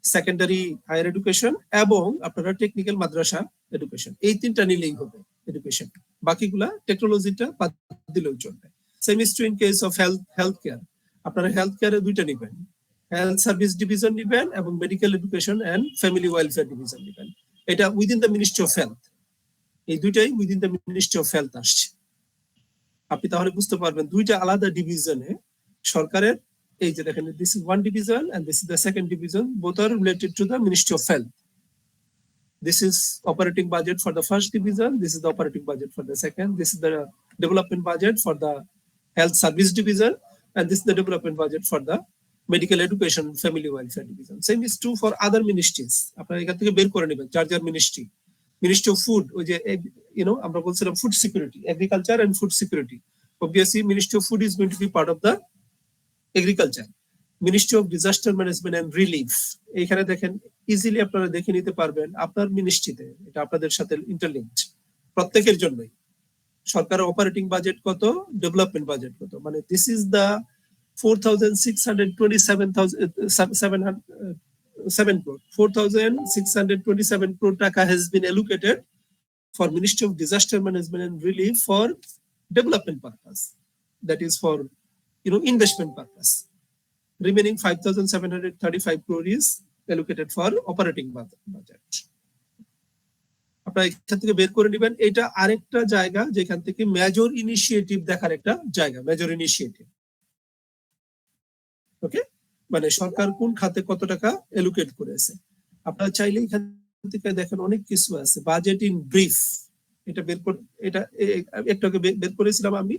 সেকেন্ডারি হায়ার এডুকেশন, এবং আপনারা টেকনিক্যাল মাদ্রাসা এডুকেশন, এই তিনটা নিলেই হবে এডুকেশন। বাকিগুলা টেকনোলজিটা বাদ দিলেও চলবে। Same is true in case of health care, আপনারা হেলথ কেয়ারে দুইটা নেবেন, হেলথ সার্ভিস ডিভিশন নেবেন এবং medical education and family welfare division নেবেন। এটা within the ministry of health, এই দুইটাই within the ministry of health আসছে। আপনি তাহলে বুঝতে পারবেন দুইটা আলাদা ডিভিশনে সরকারের, এই যে দেখেন, this is one division and this is the second division, both are related to the ministry of health. This is operating budget for the first division, this is the operating budget for the second, this is the development budget for the health service division, and this is the development budget for the medical education family welfare division. Same is true for other ministries. আপনারা এখান থেকে বের করে নেবেন যার যার ministry. Ministry of food, ওই যে আমরা বলছিলাম food security, agriculture and food security, obviously ministry of food is going to be part of the agriculture, ministry of disaster management and relief. এইখানে দেখেন ইজিলি আপনারা দেখে নিতে পারবেন আপনার মিনিস্ট্রিতে, এটা আপনাদের সাথে ইন্টারলিঙ্কড প্রত্যেকের জন্যই। সরকারের অপারেটিং বাজেট কত, ডেভেলপমেন্ট বাজেট কত, মানে দিস ইজ দ্য 4,627 crore টাকা has been allocated for Ministry of Disaster Management and Relief for development purpose, that is for investment purpose. Remaining 5,735 crore is allocated for operating budget. আপনারা এখান থেকে বের করে নেবেন। এটা আরেকটা জায়গা যেখান থেকে মেজর ইনিশিয়েটিভ দেখার একটা জায়গা, মেজর ইনিশিয়েটিভ। ওকে, মানে সরকার কোন খাতে কত টাকা এলোকেট করেছে। আপনারা চাইলে এখান থেকে দেখেন অনেক কিছু আছে, বাজেট ইন ব্রিফ, এটা বের করে, এটা একটু আগে বের করেছিলাম আমি।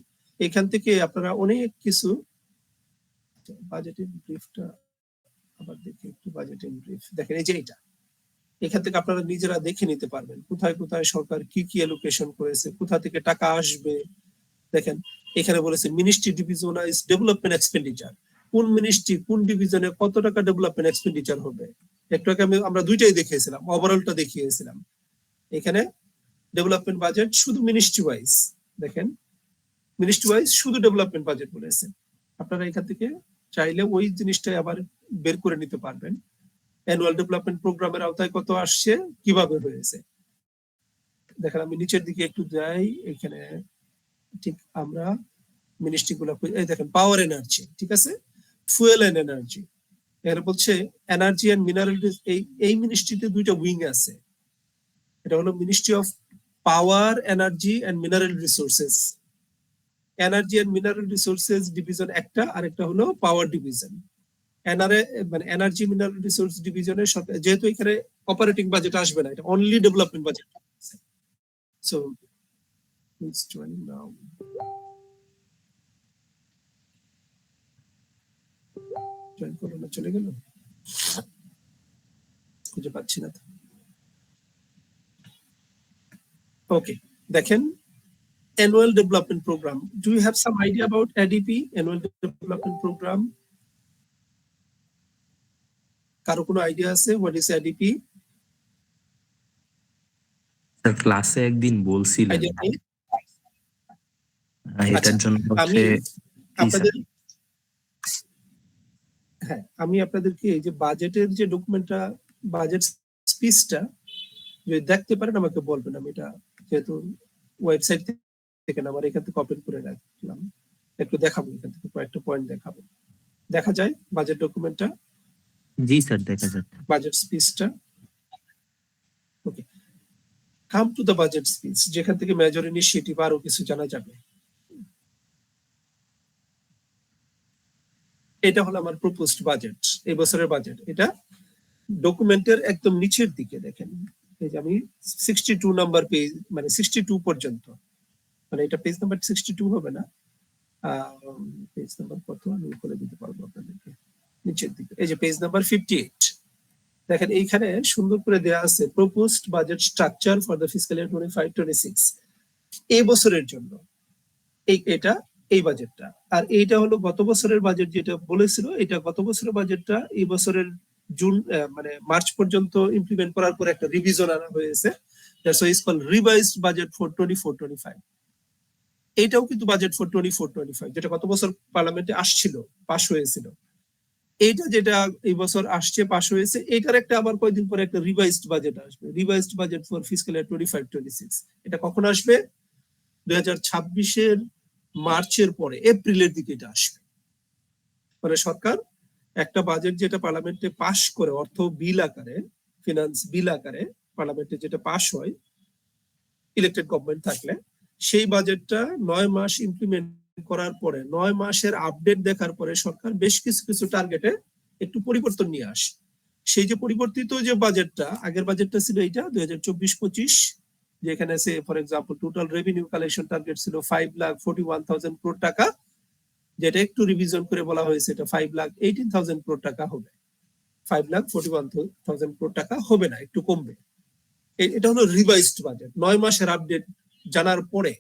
এখান থেকে আপনারা অনেক কিছু, বাজেট ইন ব্রিফটা আবার দেখি একটু, বাজেট ইন ব্রিফ দেখেন, এই যে এটা, এখান থেকে আপনারা নিজেরা দেখে নিতে পারবেন কোথায় কোথায় সরকার কি কি অ্যালোকেশন করেছে, কোথা থেকে টাকা আসবে। দেখেন এখানে বলেছে মিনিস্ট্রি ডিভিশনাইজ ডেভেলপমেন্ট এক্সপেন্ডিচার, কোন মিনিস্ট্রি কোন ডিভিশনে কত টাকা ডেভেলপমেন্ট এক্সপেন্ডিচার হবে। একটু আগে আমরা দুইটাই দেখিয়েছিলাম, ওভারঅলটা দেখিয়েছিলাম। এখানে ডেভেলপমেন্ট বাজেট শুধু মিনিস্ট্রি ওয়াইজ, দেখেন মিনিস্ট্রি ওয়াইজ শুধু ডেভেলপমেন্ট বাজেট বলেছে। আপনারা এখান থেকে চাইলে ওই জিনিসটাই আবার বের করে নিতে পারবেন, অ্যানুয়াল ডেভেলপমেন্ট প্রোগ্রামের আওতায় কত আসছে, কিভাবে হয়েছে। দেখেন আমি নিচের দিকে একটু যাই, এখানে ঠিক আমরা মিনিস্ট্রি গুলো, এই দেখেন পাওয়ার এনার্জি, ঠিক আছে, ফুয়েল এন্ড এনার্জি। এর বলছে এনার্জি এন্ড মিনারেল, এই মিনিস্ট্রিতে দুইটা উইং আছে। এটা হলো ministry of power, energy and mineral resources. Energy and mineral resources division একটা, আর একটা হলো পাওয়ার ডিভিশন। মানে এনার্জি মিনারেল রিসোর্স ডিভিশনের যেহেতু এখানে অপারেটিং বাজেট আসবে না, এটা only development budget. So please join now. Join করো না, চলে গেল, খুঁজে পাচ্ছি না। ওকে, দেখেন annual development program. Do you have some idea about ADP, annual development program? কারো কোনো আইডিয়া আছে what is ADP? স্যার ক্লাসে একদিন বলছিলেন আইডিয়া নেই? এটার জন্য আমি হচ্ছে আপনাদের, হ্যাঁ আমি আপনাদেরকে এই যে বাজেটের যে ডকুমেন্টটা, বাজেট স্পিচটা যদি দেখতে পারেন আমাকে বলবেন, আমি এটা যেহেতু ওয়েবসাইট থেকে না, আমার এখান থেকে কপি করে রাখলাম, একটু দেখাবো, এখান থেকে কয়েকটা পয়েন্ট দেখাবো। দেখা যায় বাজেট ডকুমেন্টটা? জি স্যার দেখা যাচ্ছে। বাজেট স্পিচটা, okay, come to the budget speech, যেখান থেকে মেজর ইনিশিয়েটিভ আরো কিছু জানা যাবে। এটা হলো আমার প্রপোজড বাজেট, এই বছরের বাজেট। এটা ডকুমেন্টের একদম নিচের দিকে দেখেন, এই যে আমি 62 নাম্বার পেজ, মানে 62 পর্যন্ত, মানে এটা পেজ নাম্বার 62 হবে না, পেজ নাম্বার কত আমি বলে দিতে পারবো আপনাদেরকে, নিচের দিকে এই যে পেজ নাম্বার 58। দেখেন এইখানে সুন্দর করে দেয়া আছে proposed budget structure for the fiscal year 25-26 এই বছরের জন্য। এটা এই বাজেটটা, আর এইটা হলো গত বছরের বাজেট যেটা বলেছিল, এটা গত বছরের বাজেটটা এই বছরের জুন মানে মার্চ পর্যন্ত ইমপ্লিমেন্ট করার পর একটা রিভিশন আনা হয়েছে, that's why it's called revised budget for 24-25। এইটাও কিন্তু বাজেট ফর 24-25 যেটা গত বছর পার্লামেন্টে আসছিল, পাস হয়েছিল। এইটা যেটা এই বছর আসছে, পাস হয়েছে, এটার একটা আবার কয়েকদিন পরে একটা রিভাইজড বাজেট আসবে, revised budget for fiscal year 25-26। এটা কখন আসবে? 2026-এর মার্চের পরে, এপ্রিলের দিকে এটা আসবে। মানে সরকার একটা বাজেট যেটা পার্লামেন্টে পাস করে, অর্থ বিল আকারে, ফিনান্স বিল আকারে পার্লামেন্টে যেটা পাস হয় ইলেক্টেড গভর্নমেন্ট থাকলে, সেই বাজেটটা 9 মাস ইমপ্লিমেন্ট করার পরে, 9 মাসের আপডেট দেখার পরে সরকার বেশ কিছু কিছু টার্গেটে একটু পরিবর্তন নিয়ে আসে। সেই যে পরিবর্তিত যে বাজেটটা, আগের বাজেটটা ছিল এইটা 2024-25, যেখানে say for example total revenue collection target ছিল 5,41,000 crore টাকা, যেটা একটু রিভিশন করে বলা হয়েছে এটা 5,18,000 crore টাকা হবে, 5,41,000 crore টাকা হবে না, একটু কমবে। এটা হলো রিভাইজড বাজেট, 9 মাসের আপডেট জানার পরে।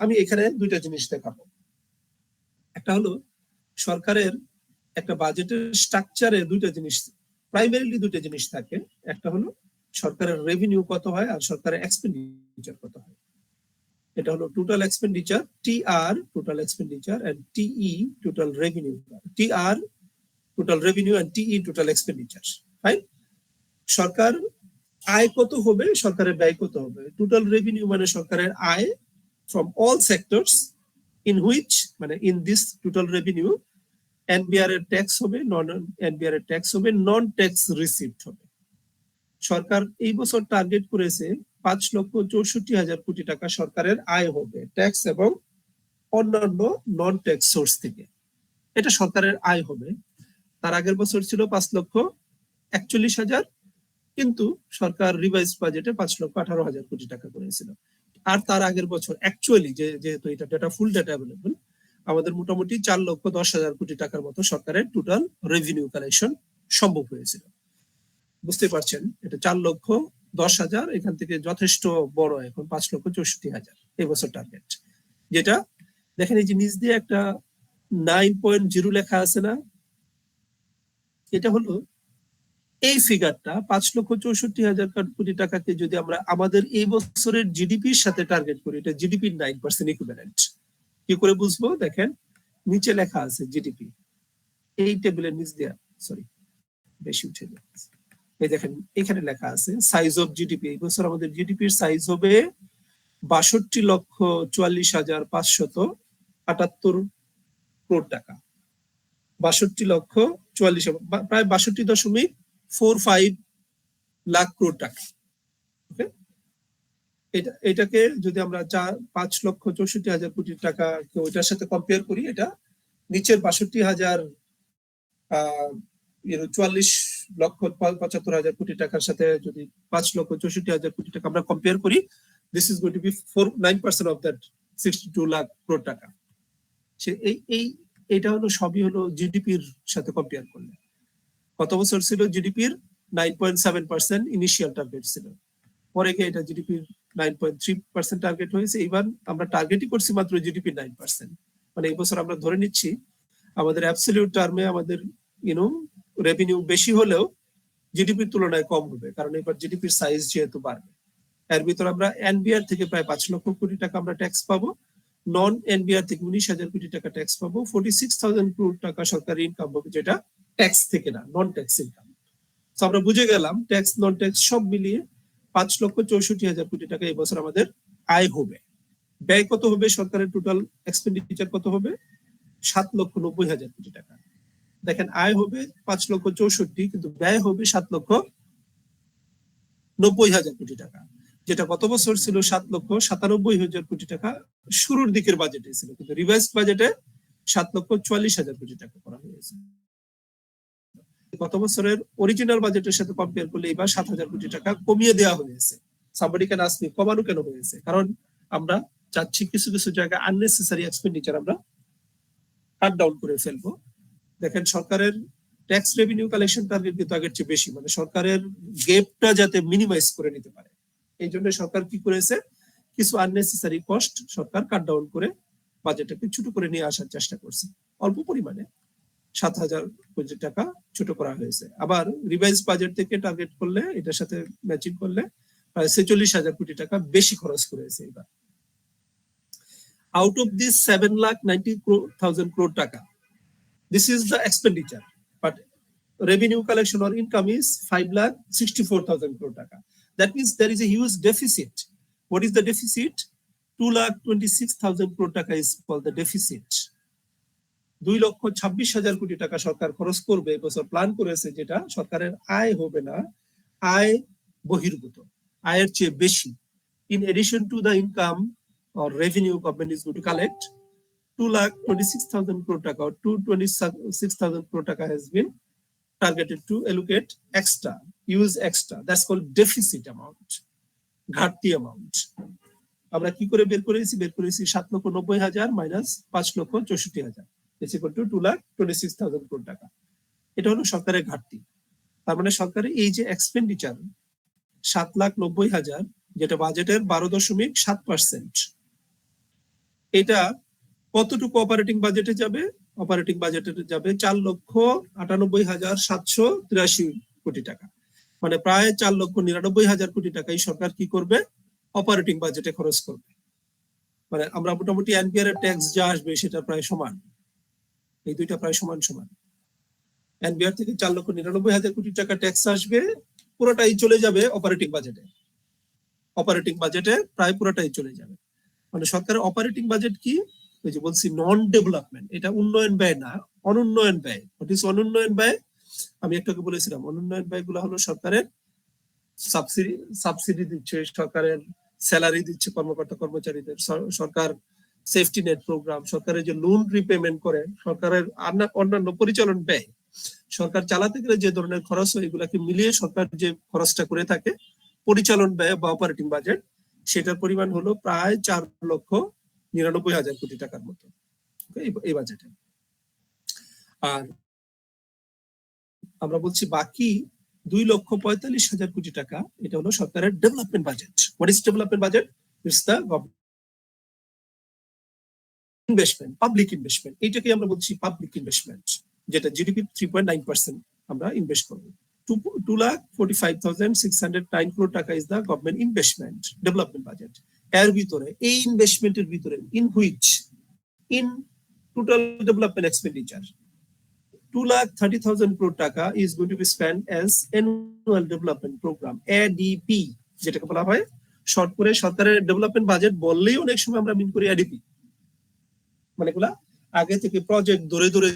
আমি এখানে দুইটা জিনিস দেখাবো, একটা হলো সরকারের একটা বাজেটের স্ট্রাকচারে প্রাইমারিলি দুইটা জিনিস থাকে। একটা হলো সরকারের রেভিনিউ কত হয় আর সরকারের এক্সপেন্ডিচার কত হয়। এটা হলো total expenditure, TR total expenditure, and TE total revenue. TR total revenue and TE total expenditure. Fine. সরকার আয় কত হবে, সরকারের ব্যয় কত হবে। টোটাল রেভিনিউ মানে সরকারের আয় from all sectors in which মানে in this total revenue NBR এর ট্যাক্স হবে, নন এনবিআর এর ট্যাক্স হবে, নন ট্যাক্স রিসিভড হবে। সরকার এই বছর টার্গেট করেছে 5,64,000 কোটি টাকা সরকারের আয় হবে ট্যাক্স এবং অন্যান্য নন ট্যাক্স সোর্স থেকে। এটা সরকারের আয় হবে। তার আগের বছর ছিল 5,41,000, কিন্তু সরকার রিভাইজ বাজেটে 5,18,000 কোটি টাকা করেছিল। আর তার আগের বছর অ্যাকচুয়ালি যেহেতু এটা ডেটা ফুল ডেটা অ্যাভেলেবল, আমাদের মোটামুটি 4,10,000 কোটি টাকার মতো সরকারের টোটাল রেভিনিউ কালেকশন সম্ভব হয়েছিল। বুঝতে পারছেন, এটা 4,10,000, এখান থেকে যথেষ্ট বড় এখন 5,64,000 এই বছর টার্গেট। যেটা দেখেন এই যে নিচ দিয়ে একটা 9.0 লেখা আছে না, এটা হলো এই ফিগারটা 5,64,000 কোটি টাকাকে যদি আমরা আমাদের এই বছরের জিডিপির সাথে টার্গেট করি, এটা জিডিপির 9% ইকুইভ্যালেন্ট। কি করে বুঝবো? দেখেন নিচে লেখা আছে জিডিপি, এই টেবিলের নিচ দিয়ে, সরি বেশি উঠে যাচ্ছে, এই দেখেন এখানে লেখা আছে সাইজ অফ জিডিপি। এই বছর আমাদের জিডিপির সাইজ হবে 62,44,578 কোটি টাকা। 62,44,000, প্রায় 62.45 লাখ কোটি টাকা। ওকে, এটাকে যদি আমরা 5,64,000 কোটি টাকা ওইটার সাথে কম্পেয়ার করি, এটা নিচের 62,044,75,000 কোটি টাকার সাথে যদি 5,64,000 কোটি টাকা আমরা কম্পেয়ার করি, this is going to be 9% of that 62 lakh কোটি টাকা। সে এইটা হলো সবই হলো জিডিপির সাথে কম্পেয়ার করলে। কত বছর ছিল জিডিপির 9.7% ইনিশিয়াল টার্গেট ছিল, পরে গিয়ে এটা জিডিপির 9.3% টার্গেট হয়েছে। এবার আমরা টার্গেটই করছি মাত্র জিডিপির 9%, মানে এই বছর আমরা ধরে নিচ্ছি আমাদের অ্যাবসলিউট টার্মে আমাদের রেভিনিউ বেশি হলেও জিডিপির তুলনায় কম হবে, কারণ এবার জিডিপির সাইজ যেহেতু বাড়বে। এর ভিতর আমরা এনবিআর থেকে প্রায় 5 লক্ষ কোটি টাকা আমরা ট্যাক্স পাবো, নন এনবিআর থেকে 19,000 কোটি টাকা ট্যাক্স পাবো, 46,000 কোটি টাকা সরকারি ইনকাম হবে, যেটা ট্যাক্স থেকে না, নন ট্যাক্স ইনকাম। তো আমরা বুঝে গেলাম ট্যাক্স নন ট্যাক্স সব মিলিয়ে 5,64,000 কোটি টাকা এই বছর আমাদের আয় হবে। ব্যয় কত হবে? সরকারের টোটাল এক্সপেন্ডিচার কত হবে? 7,90,000 কোটি টাকা। দেখেন আয় হবে 5,64,000, কিন্তু ব্যয় হবে 7,90,000 কোটি টাকা, যেটা গত বছর ছিল 7,97,000 কোটি টাকা শুরুর দিকের বাজেটে ছিল, কিন্তু রিভাইজড বাজেটে 7,44,000 কোটি টাকা করা হয়েছে। গত বছরের অরিজিনাল বাজেটের সাথে কম্পেয়ার করলে এবার 7,000 কোটি টাকা কমিয়ে দেওয়া হয়েছে। সামবডি ক্যান আস্ক মি, কমানো কেন হয়েছে? কারণ আমরা চাচ্ছি কিছু কিছু জায়গায় আননেসেসারি এক্সপেন্ডিচার আমরা কাট ডাউন করে ফেলবো। দেখেন সরকারের ট্যাক্স রেভিনিউ কালেকশন টার্গেট কিন্তু আগের চেয়ে বেশি, মানে সরকারের গেপটা যাতে মিনিমাইজ করে নিতে পারে, এই জন্য সরকার কি করেছে, কিছু আননেসেসারি কস্ট সরকার কাট ডাউন করে বাজেটটাকে ছোট করে নিয়ে আসার চেষ্টা করছে। অল্প পরিমাণে 7,000 কোটি টাকা ছোট করা হয়েছে। আবার রিভাইজ বাজেট থেকে টার্গেট করলে, এটার সাথে ম্যাচিং করলে প্রায় 46,000 কোটি টাকা বেশি খরচ করেছে এবার। আউট অফ দিস 7,90,000 crore টাকা, this is the expenditure, but revenue collection or income is 5,64,000 crore taka. That means there is a huge deficit. What is the deficit? 2,26,000 crore taka is called the deficit. 2,26,000 কোটি টাকা সরকার খরচ করবে এবছর plan করেছে, যেটা সরকারের আয় হবে না, আয় বহির্ভূত, আয়ের চেয়ে বেশি। In addition to the income or revenue government is going to collect, 2,26,000 crore taka or 226,000 crore taka has been targeted to allocate extra, use extra. That's called deficit amount, ঘাটতি amount. আমরা কি করে বের করেছি? 7,90,000 minus 5,64,000 is equal to 2,26,000 crore টাকা। এটা হলো সরকারের ঘাটতি। তার মানে সরকারের এই যে এক্সপেন্ডিচার 7,90,000, যেটা বাজেটের 12.7%, এটা কতটুকু অপারেটিং বাজেটে যাবে? অপারেটিং বাজেটে যাবে 4,98,783 কোটি টাকা, মানে প্রায় 4,99,000 কোটি টাকাই সরকার কি করবে, অপারেটিং বাজেটে খরচ করবে। মানে আমরা মোটামুটি এনপিআর এর ট্যাক্স যা আসবে সেটা প্রায় সমান, এই দুইটা প্রায় সমান সমান। এনবিআর থেকে 4,99,000 কোটি টাকা ট্যাক্স আসবে, পুরোটাই চলে যাবে অপারেটিং বাজেটে। অপারেটিং বাজেটে প্রায় পুরোটাই চলে যাবে। মানে সরকারের অপারেটিং বাজেট কি, ওই যে বলছি নন ডেভেলপমেন্ট, এটা উন্নয়ন ব্যয় না, অনুন্নয়ন ব্যয়। হোয়াট ইজ অনুন্নয়ন ব্যয়? আমি একটু বলেছিলাম অনুন্নয়ন ব্যয়গুলো হলো সরকারের সাবসিডি দিচ্ছে, সরকারের স্যালারি দিচ্ছে কর্মকর্তা কর্মচারীদের, সরকার সেফটি নেট প্রোগ্রাম, সরকারের যে লোন রিপেমেন্ট করে, সরকারের অন্যান্য পরিচালন ব্যয়, সরকার চালাতে গেলে যে ধরনের খরচ হয় এগুলাকে মিলিয়ে সরকার যে খরচটা করে থাকে পরিচালন ব্যয় বা অপারেটিং বাজেট, সেটার পরিমাণ হলো প্রায় 4,99,000 কোটি টাকার মতো এই বাজেটে। আর আমরা বলছি বাকি 2,45,000 কোটি টাকা, এটা হলো সরকারের development budget. What is development budget? It's the investment, public investment, এইটাকে আমরা বলছি পাবলিক ইনভেস্টমেন্ট, যেটা জিডিপি 3.9% আমরা ইনভেস্ট করবো। 2,45,609 crore টাকা is the government investment, development budget. এর ভিতরে, এই ইনভেস্টমেন্টের ভিতরে, in total development expenditure 2,30,000 crore টাকা is going to be spent as annual development program, ADP, যেটাকে বলা হয় শর্ট করে সরকারের ডেভেলপমেন্ট বাজেট বললেই অনেক সময় আমরা মিন করি এডিপি, মানে এগুলা আগে থেকে প্রজেক্ট ধরে ধরে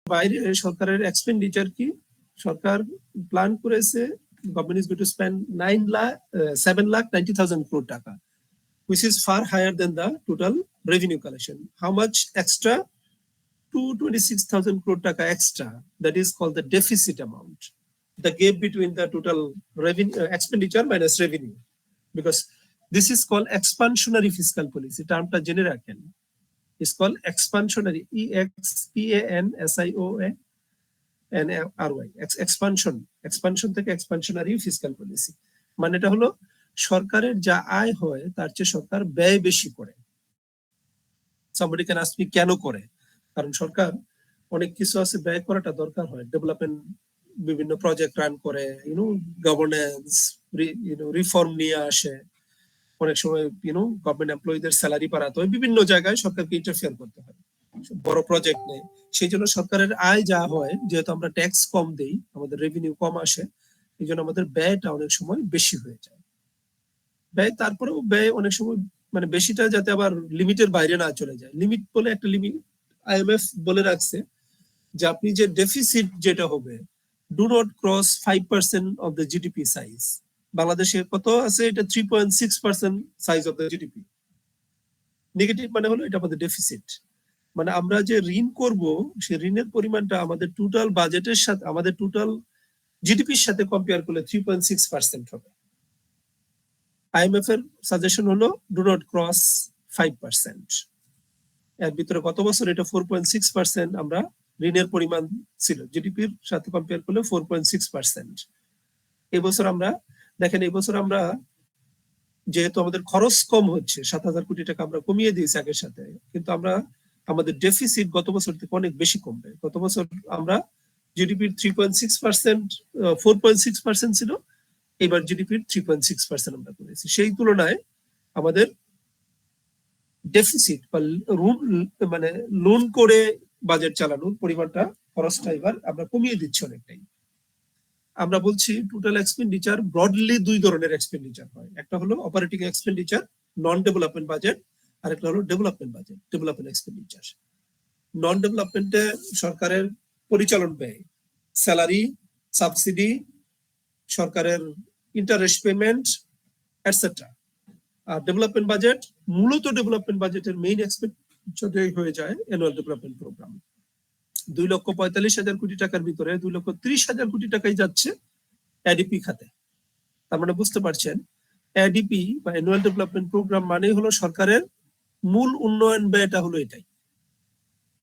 বাইরে সরকারের এক্সপেন্ডিচার কি? সরকার প্ল্যান করেছে government is going to spend 7,90,000 crore টাকা, which is far higher than the total revenue collection. How much extra? 226,000 crore taka extra. That is called the deficit amount, the gap between the total revenue expenditure minus revenue, because this is called expansionary fiscal policy. Termta jene rakhen. It's called expansionary, EXPANSIONARY, expansion থেকে expansionary fiscal policy. মানে এটা হলো সরকারের যা আয় হয় তার চেয়ে সরকার ব্যয় বেশি করে। Somebody can ask me কেন করে? কারণ সরকার অনেক কিছু আছে ব্যয় করাটা দরকার হয়, ডেভেলপমেন্ট বিভিন্ন প্রজেক্ট রান করে, গভর্নেন্স, রিফর্ম নিয়ে আসে, অনেক সময় গভর্নমেন্ট এমপ্লয়ীদের স্যালারি বাড়াতে হয়, বিভিন্ন জায়গায় সরকারকে ইন্টারফেয়ার করতে হয়, বড় প্রজেক্ট নেই। সেই জন্য সরকারের আয় যা হয়, যেহেতু আমরা ট্যাক্স কম দেই, আমাদের রেভিনিউ কম আসে, এই জন্য আমাদের ব্যয়টা অনেক সময় বেশি হয়ে যায়। ব্যয় তারপরেও ব্যয় অনেক সময় মানে বেশিটা যাতে আবার লিমিটের বাইরে না চলে যায়। লিমিট বলে একটা লিমিট IMF বলে রাখছে যে আপনি যে ডেফিসিট যেটা হবে, do not cross 5% of the GDP size. বাংলাদেশে কত আছে? এটা 3.6% size of the GDP. Negative মানে হলো এটা আমাদের ডেফিসিট, মানে আমরা যে ঋণ করব সেই ঋণের পরিমাণটা আমাদের টোটাল বাজেটের সাথে, আমাদের টোটাল জিডিপির সাথে কম্পেয়ার করলে 3.6% হবে। IMF এর সাজেশন হলো ডু নট ক্রস 5%। এর ভিতরে গত বছর এটা 4.6% আমরা ঋণের পরিমাণ ছিল, জিডিপির সাথে কম্পেয়ার করলে 4.6%। এবছর আমরা দেখেন, এবছর আমরা যেহেতু আমাদের খরচ কম হচ্ছে, 7,000 কোটি টাকা আমরা কমিয়ে দিয়েছি আগের সাথে, কিন্তু আমরা আমাদের ডেফিসিট গত বছর থেকে অনেক বেশি কমবে। গত বছর আমরা জিডিপির 3.6%, 4.6% ছিল, এবার জিডিপির 3.6% আমরা করেছি। সেই তুলনায় আমাদের ডেফিসিট বা মানে লোন করে বাজেট চালানোর পরিমাণটা, খরচটা এবার আমরা কমিয়ে দিচ্ছি অনেকটাই। আমরা বলছি টোটাল এক্সপেন্ডিচার ব্রডলি দুই ধরনের এক্সপেন্ডিচার হয়, একটা হলো অপারেটিং এক্সপেন্ডিচার নন ডেভেলপমেন্ট বাজেট, আর একটা হলো ডেভেলপমেন্ট বাজেট ডেভেলপমেন্ট এক্সপেন্ডিচার। নন ডেভেলপমেন্টে সরকারের পরিচালন ব্যয়, স্যালারি, সাবসিডি, সরকারের ইন্টারেস্ট পেমেন্ট এটসেট্রা। আর ডেভেলপমেন্ট বাজেট, মূলত ডেভেলপমেন্ট বাজেটের মেইন এক্সপেন্ডিচার হয়ে যায় অ্যানুয়াল ডেভেলপমেন্ট প্রোগ্রাম। 2,45,000 কোটি টাকার ভিতরে 2,30,000 কোটি টাকাই যাচ্ছে এডিপি খাতে। তার মানে বুঝতে পারছেন, এডিপি বা অ্যানুয়াল ডেভেলপমেন্ট প্রোগ্রাম মানে হলো সরকারের মূল উন্নয়ন ব্যয়টা হলো এটাই।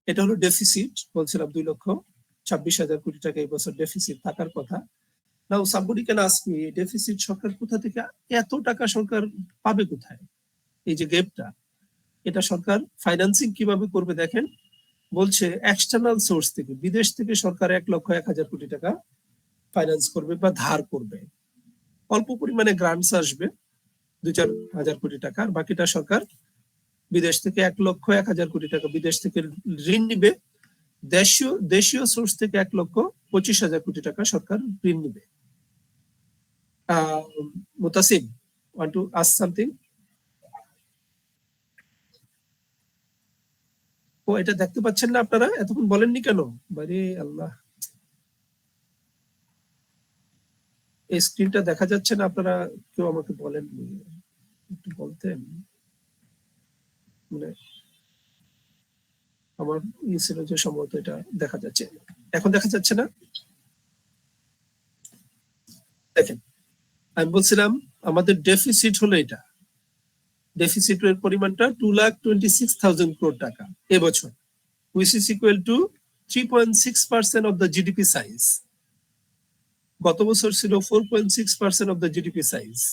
এটা হলো ডেফিসিট, বলছিলাম 2,26,000 কোটি টাকা এই বছর ডেফিসিট থাকার কথা। Now somebody can ask me, deficit সরকার কোথা থেকে, এত টাকা সরকার পাবে কোথায়? এই যে গ্যাপটা, এটা সরকার ফাইন্যান্সিং কিভাবে করবে দেখেন। বলছে এক্সটার্নাল সোর্স থেকে, বিদেশ থেকে সরকার 1,01,000 কোটি টাকা ফাইন্যান্স করবে বা ধার করবে। অল্প পরিমাণে গ্রান্টস আসবে 2-4 হাজার কোটি টাকা, আর বাকিটা সরকার বিদেশ থেকে 1,01,000 কোটি টাকা বিদেশ থেকে ঋণ নিবে। দেশীয় সোর্স থেকে 1,25,000 কোটি টাকা সরকার ঋণ নিবে। Mutasim, want to ask something? ও, এটা দেখতে পাচ্ছেন না আপনারা? এতক্ষণ বলেননি কেন? বারে আল্লাহ, এই স্ক্রিনটা দেখা যাচ্ছে না, আপনারা কেউ আমাকে বলেননি, একটু বলতেন। মানে আমার ছিল যে সম্ভবত এটা দেখা যাচ্ছে, এখন দেখা যাচ্ছে না। দেখেন, আমি বলছিলাম আমাদের ডেফিসিট হলো এটা, ডেফিসিটের পরিমাণটা 2,26,000 crore টাকা এবছর, which is equal to 3.6% of the GDP size. গত বছর ছিল 4.6% of the GDP size।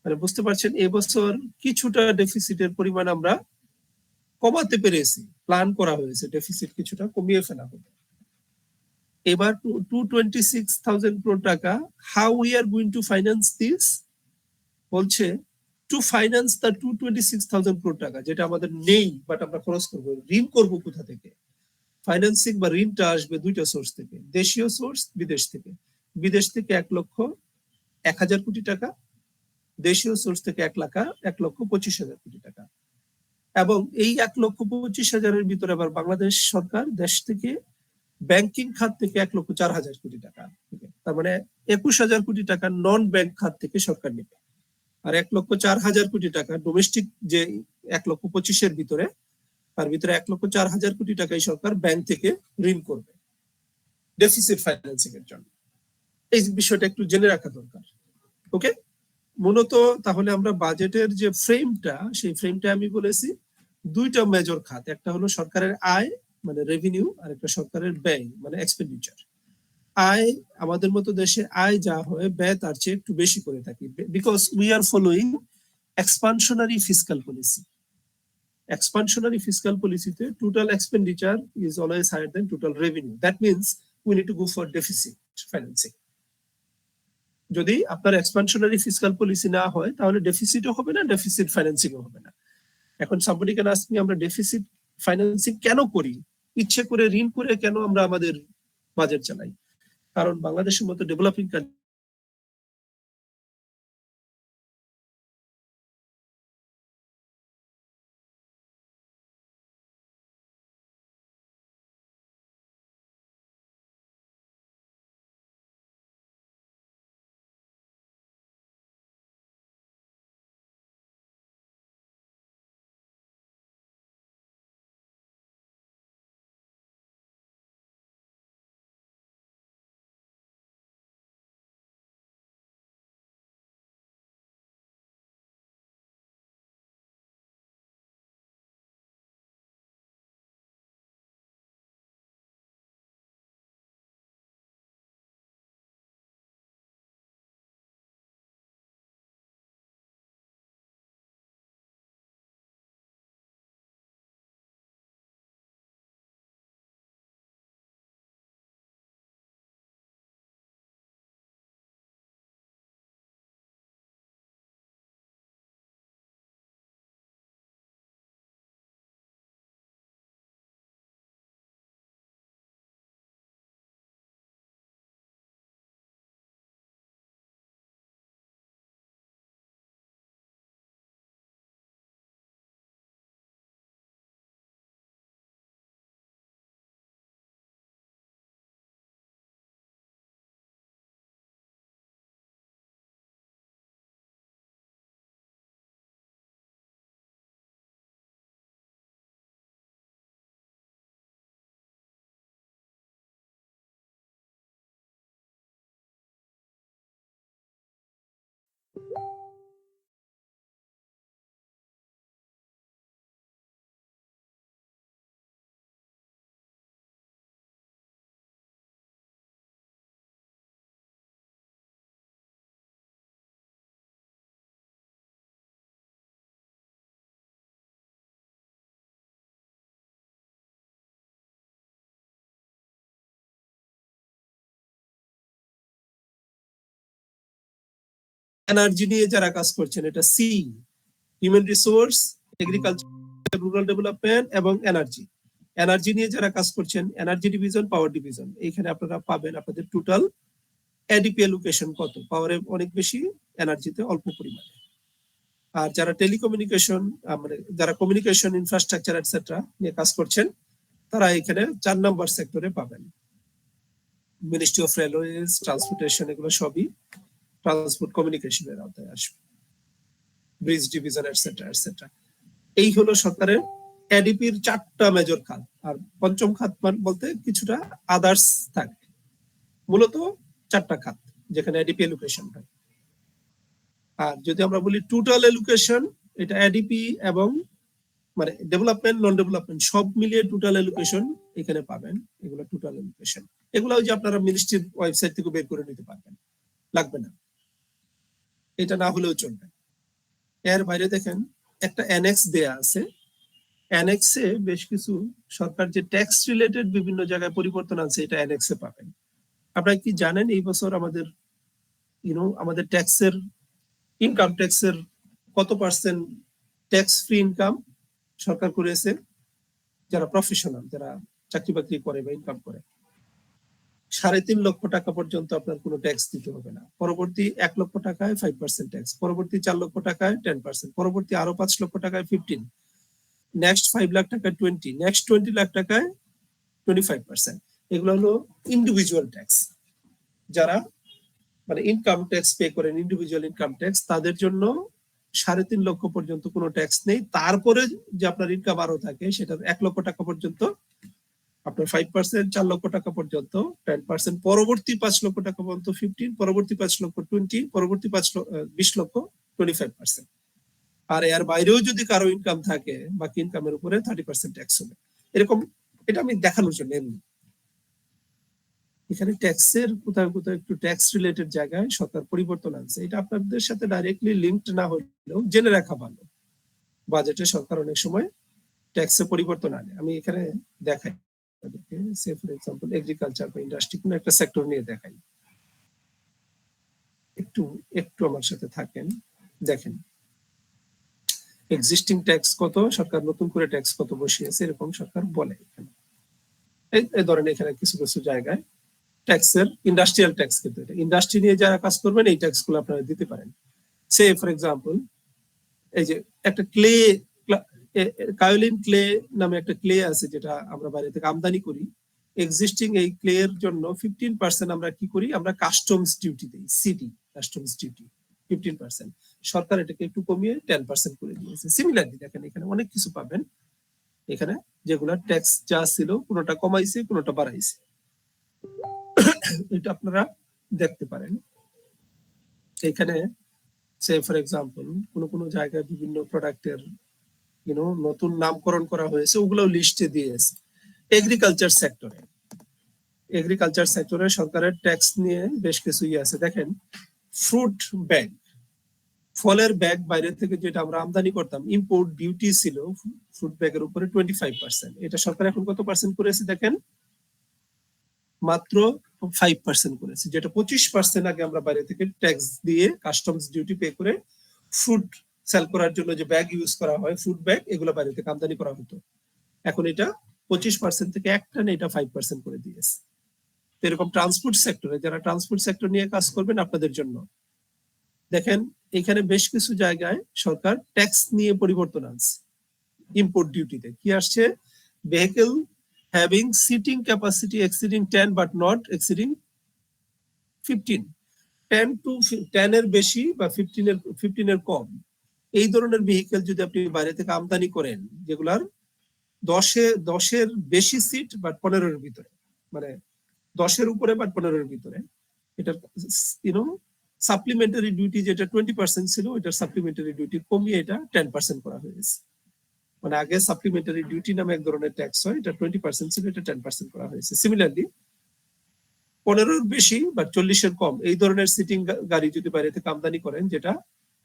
মানে বুঝতে পারছেন, এবছর কিছুটা ডেফিসিটের পরিমাণ আমরা কমাতে পেরেছি, প্ল্যান করা হয়েছে ডেফিসিট কিছুটা কমিয়ে ফেলা হবে। এবার 226,000 crore টাকা, how we are going two finance this? বলছে টু ফাইন্যান্স দ্য 226,000 crore টাকা যেটা আমাদের নেই, বাট আমরা খরচ করবো, ঋণ করবো কোথা থেকে? ফাইন্যান্সিং বা ঋণটা আসবে দুইটা সোর্স থেকে, দেশীয় সোর্স, বিদেশ থেকে। বিদেশ থেকে 1,01,000 কোটি টাকা, দেশীয় সোর্স থেকে 1,25,000 কোটি টাকা। এবং এই 1,25,000 ভিতরে আবার বাংলাদেশ সরকার দেশ থেকে ব্যাংকিং খাত থেকে 1,04,000 কোটি টাকা, তার মানে 21,000 কোটি টাকা নন ব্যাংক খাত থেকে সরকার নেবে। আর 1,04,000 কোটি টাকা ডোমেস্টিক যে 1,25,000 ভিতরে, তার ভিতরে 1,04,000 কোটি টাকাই সরকার ব্যাংক থেকে ঋণ করবে ডেফিসিট ফাইন্যান্সিং এর জন্য। এই বিষয়টা একটু জেনে রাখা দরকার। ওকে, মূলত তাহলে আমরা বাজেটের যে ফ্রেমটা, সেই ফ্রেমটা আমি বলেছি দুইটা মেজর খাত, একটা হলো সরকারের আয় মানে রেভিনিউ, আর একটা সরকারের ব্যয় মানে এক্সপেন্ডিচার। আয়, আমাদের মতো দেশে আয় যা হয় ব্যয় তার চেয়ে একটু বেশি করে থাকি, because we are following expansionary fiscal policy. Expansionary fiscal policy, total expenditure is always higher than total revenue. That means we need to go for deficit financing. যদি আপনার এক্সপানশনারি ফিসকাল পলিসি না হয় তাহলে ডেফিসিটও হবে না, ডেফিসিট ফাইন্যান্সিংও হবে না। এখন somebody can ask me, আমরা ডেফিসিট ফাইন্যান্সিং কেন করি? ইচ্ছে করে ঋণ করে কেন আমরা আমাদের বাজেট চালাই? কারণ বাংলাদেশের মতো ডেভেলপিং এনার্জি নিয়ে যারা কাজ করছেন, এটা see, human resource, agriculture, rural development এবং এনার্জি। এনার্জি নিয়ে যারা কাজ করছেন, এনার্জি ডিভিশন, পাওয়ার ডিভিশন, এইখানে আপনারা পাবেন আপনাদের টোটাল এডিপি অ্যালোকেশন কত, পাওয়ারে অনেক বেশি, এনার্জিতে অল্প পরিমাণে। আর যারা টেলিকমিউনিকেশন, মানে যারা কমিউনিকেশন ইনফ্রাস্ট্রাকচার এটসেট্রা নিয়ে কাজ করছেন, তারা এখানে 4 নম্বর সেক্টরে পাবেন। মিনিস্ট্রি অফ রেলওয়েজ, ট্রান্সপোর্টেশন, এগুলো সবই ট্রান্সপোর্ট কমিউনিকেশনের আওতায় আসবে, ব্রিজ ডিভিশন এটসেট্রা এটসেট্রা। এই হলো সরকারের এডিপির 4টা মেজর খাত। আর পঞ্চম খাত বলতে কিছুটা আদার্স থাকে, মূলত 4টা খাত যেখানে এডিপি এলোকেশন হয়। আর যদি আমরা বলি টোটাল এলোকেশন, এটা এডিপি এবং মানে ডেভেলপমেন্ট, নন ডেভেলপমেন্ট সব মিলিয়ে টোটাল এলোকেশন এখানে পাবেন। এগুলো টোটাল এলোকেশন, এগুলো যে আপনারা মিনিস্ট্রির ওয়েবসাইট থেকে বের করে নিতে পারবেন, লাগবে না, এটা না হলেও চলবে। এর বাইরে দেখেন একটা অ্যানেক্স দেয়া আছে, অ্যানেক্সে বেশ কিছু সরকার যে ট্যাক্স রিলেটেড বিভিন্ন জায়গায় পরিবর্তন আছে, এটা অ্যানেক্সে পাবেন। আপনারা কি জানেন এই বছর আমাদের আমাদের ট্যাক্সের, ইনকাম ট্যাক্সের কত পার্সেন্ট ট্যাক্স ফ্রি ইনকাম সরকার করেছে? যারা প্রফেশনাল, যারা চাকরি বাকরি করে বা ইনকাম করে, 3.5 লক্ষ টাকা পর্যন্ত আপনার কোনো ট্যাক্স দিতে হবে না। পরবর্তী 1 লক্ষ টাকায় 5% ট্যাক্স, পরবর্তী 4 লক্ষ টাকায় 10%, পরবর্তী আরো 5 লক্ষ টাকায় 15, নেক্সট 5 লাখ টাকায় 20, নেক্সট 20 লাখ টাকায় 25%। এগুলো হলো ইন্ডিভিজুয়াল ট্যাক্স। যারা মানে ইনকাম ট্যাক্স পে করেন, ইন্ডিভিজুয়াল ইনকাম ট্যাক্স, তাদের জন্য 3.5 লক্ষ পর্যন্ত কোনো ট্যাক্স নেই। তারপরে যে আপনার ইনকাম আরো থাকে, সেটা 1 লক্ষ টাকা পর্যন্ত আপনার 5%, 4 লক্ষ টাকা পর্যন্ত 10%, পরবর্তী 5 লক্ষ টাকা পর্যন্ত 15, পরবর্তী 5 লক্ষ 20, পরবর্তী 20 লক্ষ 25%। আর এর বাইরেও যদি কারো ইনকাম থাকে, বাকি ইনকামের উপরে 30% ট্যাক্স হবে। এরকম, এটা আমি দেখানোর জন্য এমনি। এখানে ট্যাক্সের কোথাও কোথাও একটু ট্যাক্স রিলেটেড জায়গায় সরকার পরিবর্তন আনছে, এটা আপনাদের সাথে ডাইরেক্টলি লিঙ্কড না হলেও জেনে রাখা ভালো। বাজেটে সরকার অনেক সময় ট্যাক্সে পরিবর্তন আনে। আমি এখানে দেখাই, সে ফর এক্সাম্পল এগ্রিকালচার বা ইন্ডাস্ট্রি, কোন একটা সেক্টর নিয়ে দেখাই। একটু একটু আমার সাথে থাকেন, দেখেন এক্সিস্টিং ট্যাক্স কত, সরকার নতুন করে ট্যাক্স কত বসিয়েছে, এরকম সরকার বলে এখানে। এই ধরেন এখানে কিছু কিছু জায়গায় ট্যাক্সের, ইন্ডাস্ট্রিয়াল ট্যাক্স, কিন্তু এটা ইন্ডাস্ট্রি নিয়ে যারা কাজ করবেন এই ট্যাক্স গুলো আপনারা দিতে পারেন। সে ফর এক্সাম্পল এই যে একটা ক্লে, কায়োলিন ক্লে নামে একটা ক্লে আছে যেটা আমরা বাইরে থেকে আমদানি করি। এক্সিস্টিং এই ক্লে এর জন্য 15% আমরা কি করি, আমরা কাস্টমস ডিউটি দেই, সিটি কাস্টমস ডিউটি 15%। সরকার এটাকে একটু কমিয়ে 10% করে দিয়েছে। সিমিলারলি দেখেন এখানে অনেক কিছু পাবেন, এখানে যেগুলা ট্যাক্স যা ছিল কোনোটা কমাইছে, কোনোটা বাড়াইছে, এটা আপনারা দেখতে পারেন। এখানে সে ফর এক্সাম্পল কোন জায়গায় বিভিন্ন প্রোডাক্টের নতুন নামকরণ করা হয়েছে, ওগুলো লিস্টে দিয়েছে। এগ্রিকালচার সেক্টরে সরকারের ট্যাক্স নিয়ে বেশ কিছু আছে। দেখেন ফ্রুট ব্যাগ, ফলের ব্যাগ বাইরে থেকে যেটা আমরা আমদানি করতাম, ইম্পোর্ট ডিউটি ছিল ফ্রুট ব্যাগের উপরে 25%, এটা সরকার এখন কত পার্সেন্ট করেছে দেখেন, মাত্র 5% করেছে, যেটা 25% আগে আমরা বাইরে থেকে ট্যাক্স দিয়ে কাস্টমস ডিউটি পে করে ফ্রুট সেল করার জন্য যে ব্যাগ ইউজ করা হয়, ফ্রুট ব্যাগ, এগুলো বাইরে থেকে আমদানি করা হতো। এখন এটা 25% থেকে একটানে এটা 5% করে দিয়েছে। এরকম ট্রান্সপোর্ট সেক্টরে, যারা ট্রান্সপোর্ট সেক্টর নিয়ে কাজ করবেন আপনাদের জন্য দেখেন এখানে বেশ কিছু জায়গায় সরকার ট্যাক্স নিয়ে পরিবর্তন আনছে। ইম্পোর্ট ডিউটিতে কি আসছে, vehicle having seating capacity exceeding 10 but not exceeding 15, 10 এর বেশি বা 15 এর কম, এই ধরনের ভেহিকল যদি আপনি বাইরে থেকে আমদানি করেন, যেগুলার 10-এর বেশি সিট বাট 15-এর ভিতরে, মানে 10-এর উপরে বাট 15-এর ভিতরে, এটার সাপ্লিমেন্টারি ডিউটি যেটা 20% ছিল, ওইটার সাপ্লিমেন্টারি ডিউটি কমিয়ে এটা 10% করা হয়েছে। মানে আগে সাপ্লিমেন্টারি ডিউটি নামে এক ধরনের ট্যাক্স হয়, এটা 20% ছিল, এটা 10% করা হয়েছে। সিমিলারলি 15-এর বেশি বা 40-এর কম এই ধরনের সিটিং গাড়ি যদি বাইরে থেকে আমদানি করেন, যেটা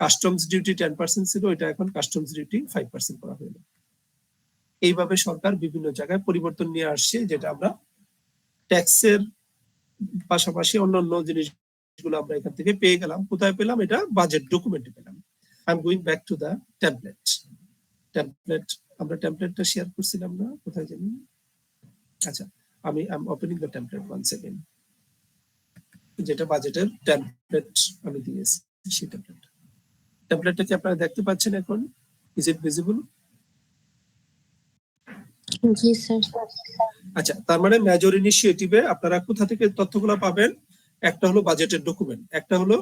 কাস্টমস ডিউটি 10% ছিল, এটা এখন কাস্টমস ডিউটি 5% করা হলো। এইভাবে সরকার বিভিন্ন জায়গায় পরিবর্তন নিয়ে আসছে, যেটা আমরা ট্যাক্সের পাশাপাশি অন্যান্য জিনিসগুলো আমরা এখান থেকে পেয়ে গেলাম। কোথায় পেলাম? এটা বাজেট ডকুমেন্টে পেলাম। I am going back to the template. আমরা টেমপ্লেটটা শেয়ার করছিলাম না, কোথায় জানি? আচ্ছা, আমি opening the template once again, যেটা বাজেটের টেমপ্লেট আমি দিয়েছি। সেই টেমপ্লেটটা কি আপনারা দেখতে পাচ্ছেন এখন? Is it visible? G sir. আচ্ছা, তার মানে মেজর ইনিশিয়েটিভে আপনারা কোথা থেকে তথ্যগুলো পাবেন? একটা হলো বাজেটের ডকুমেন্ট, একটা হলো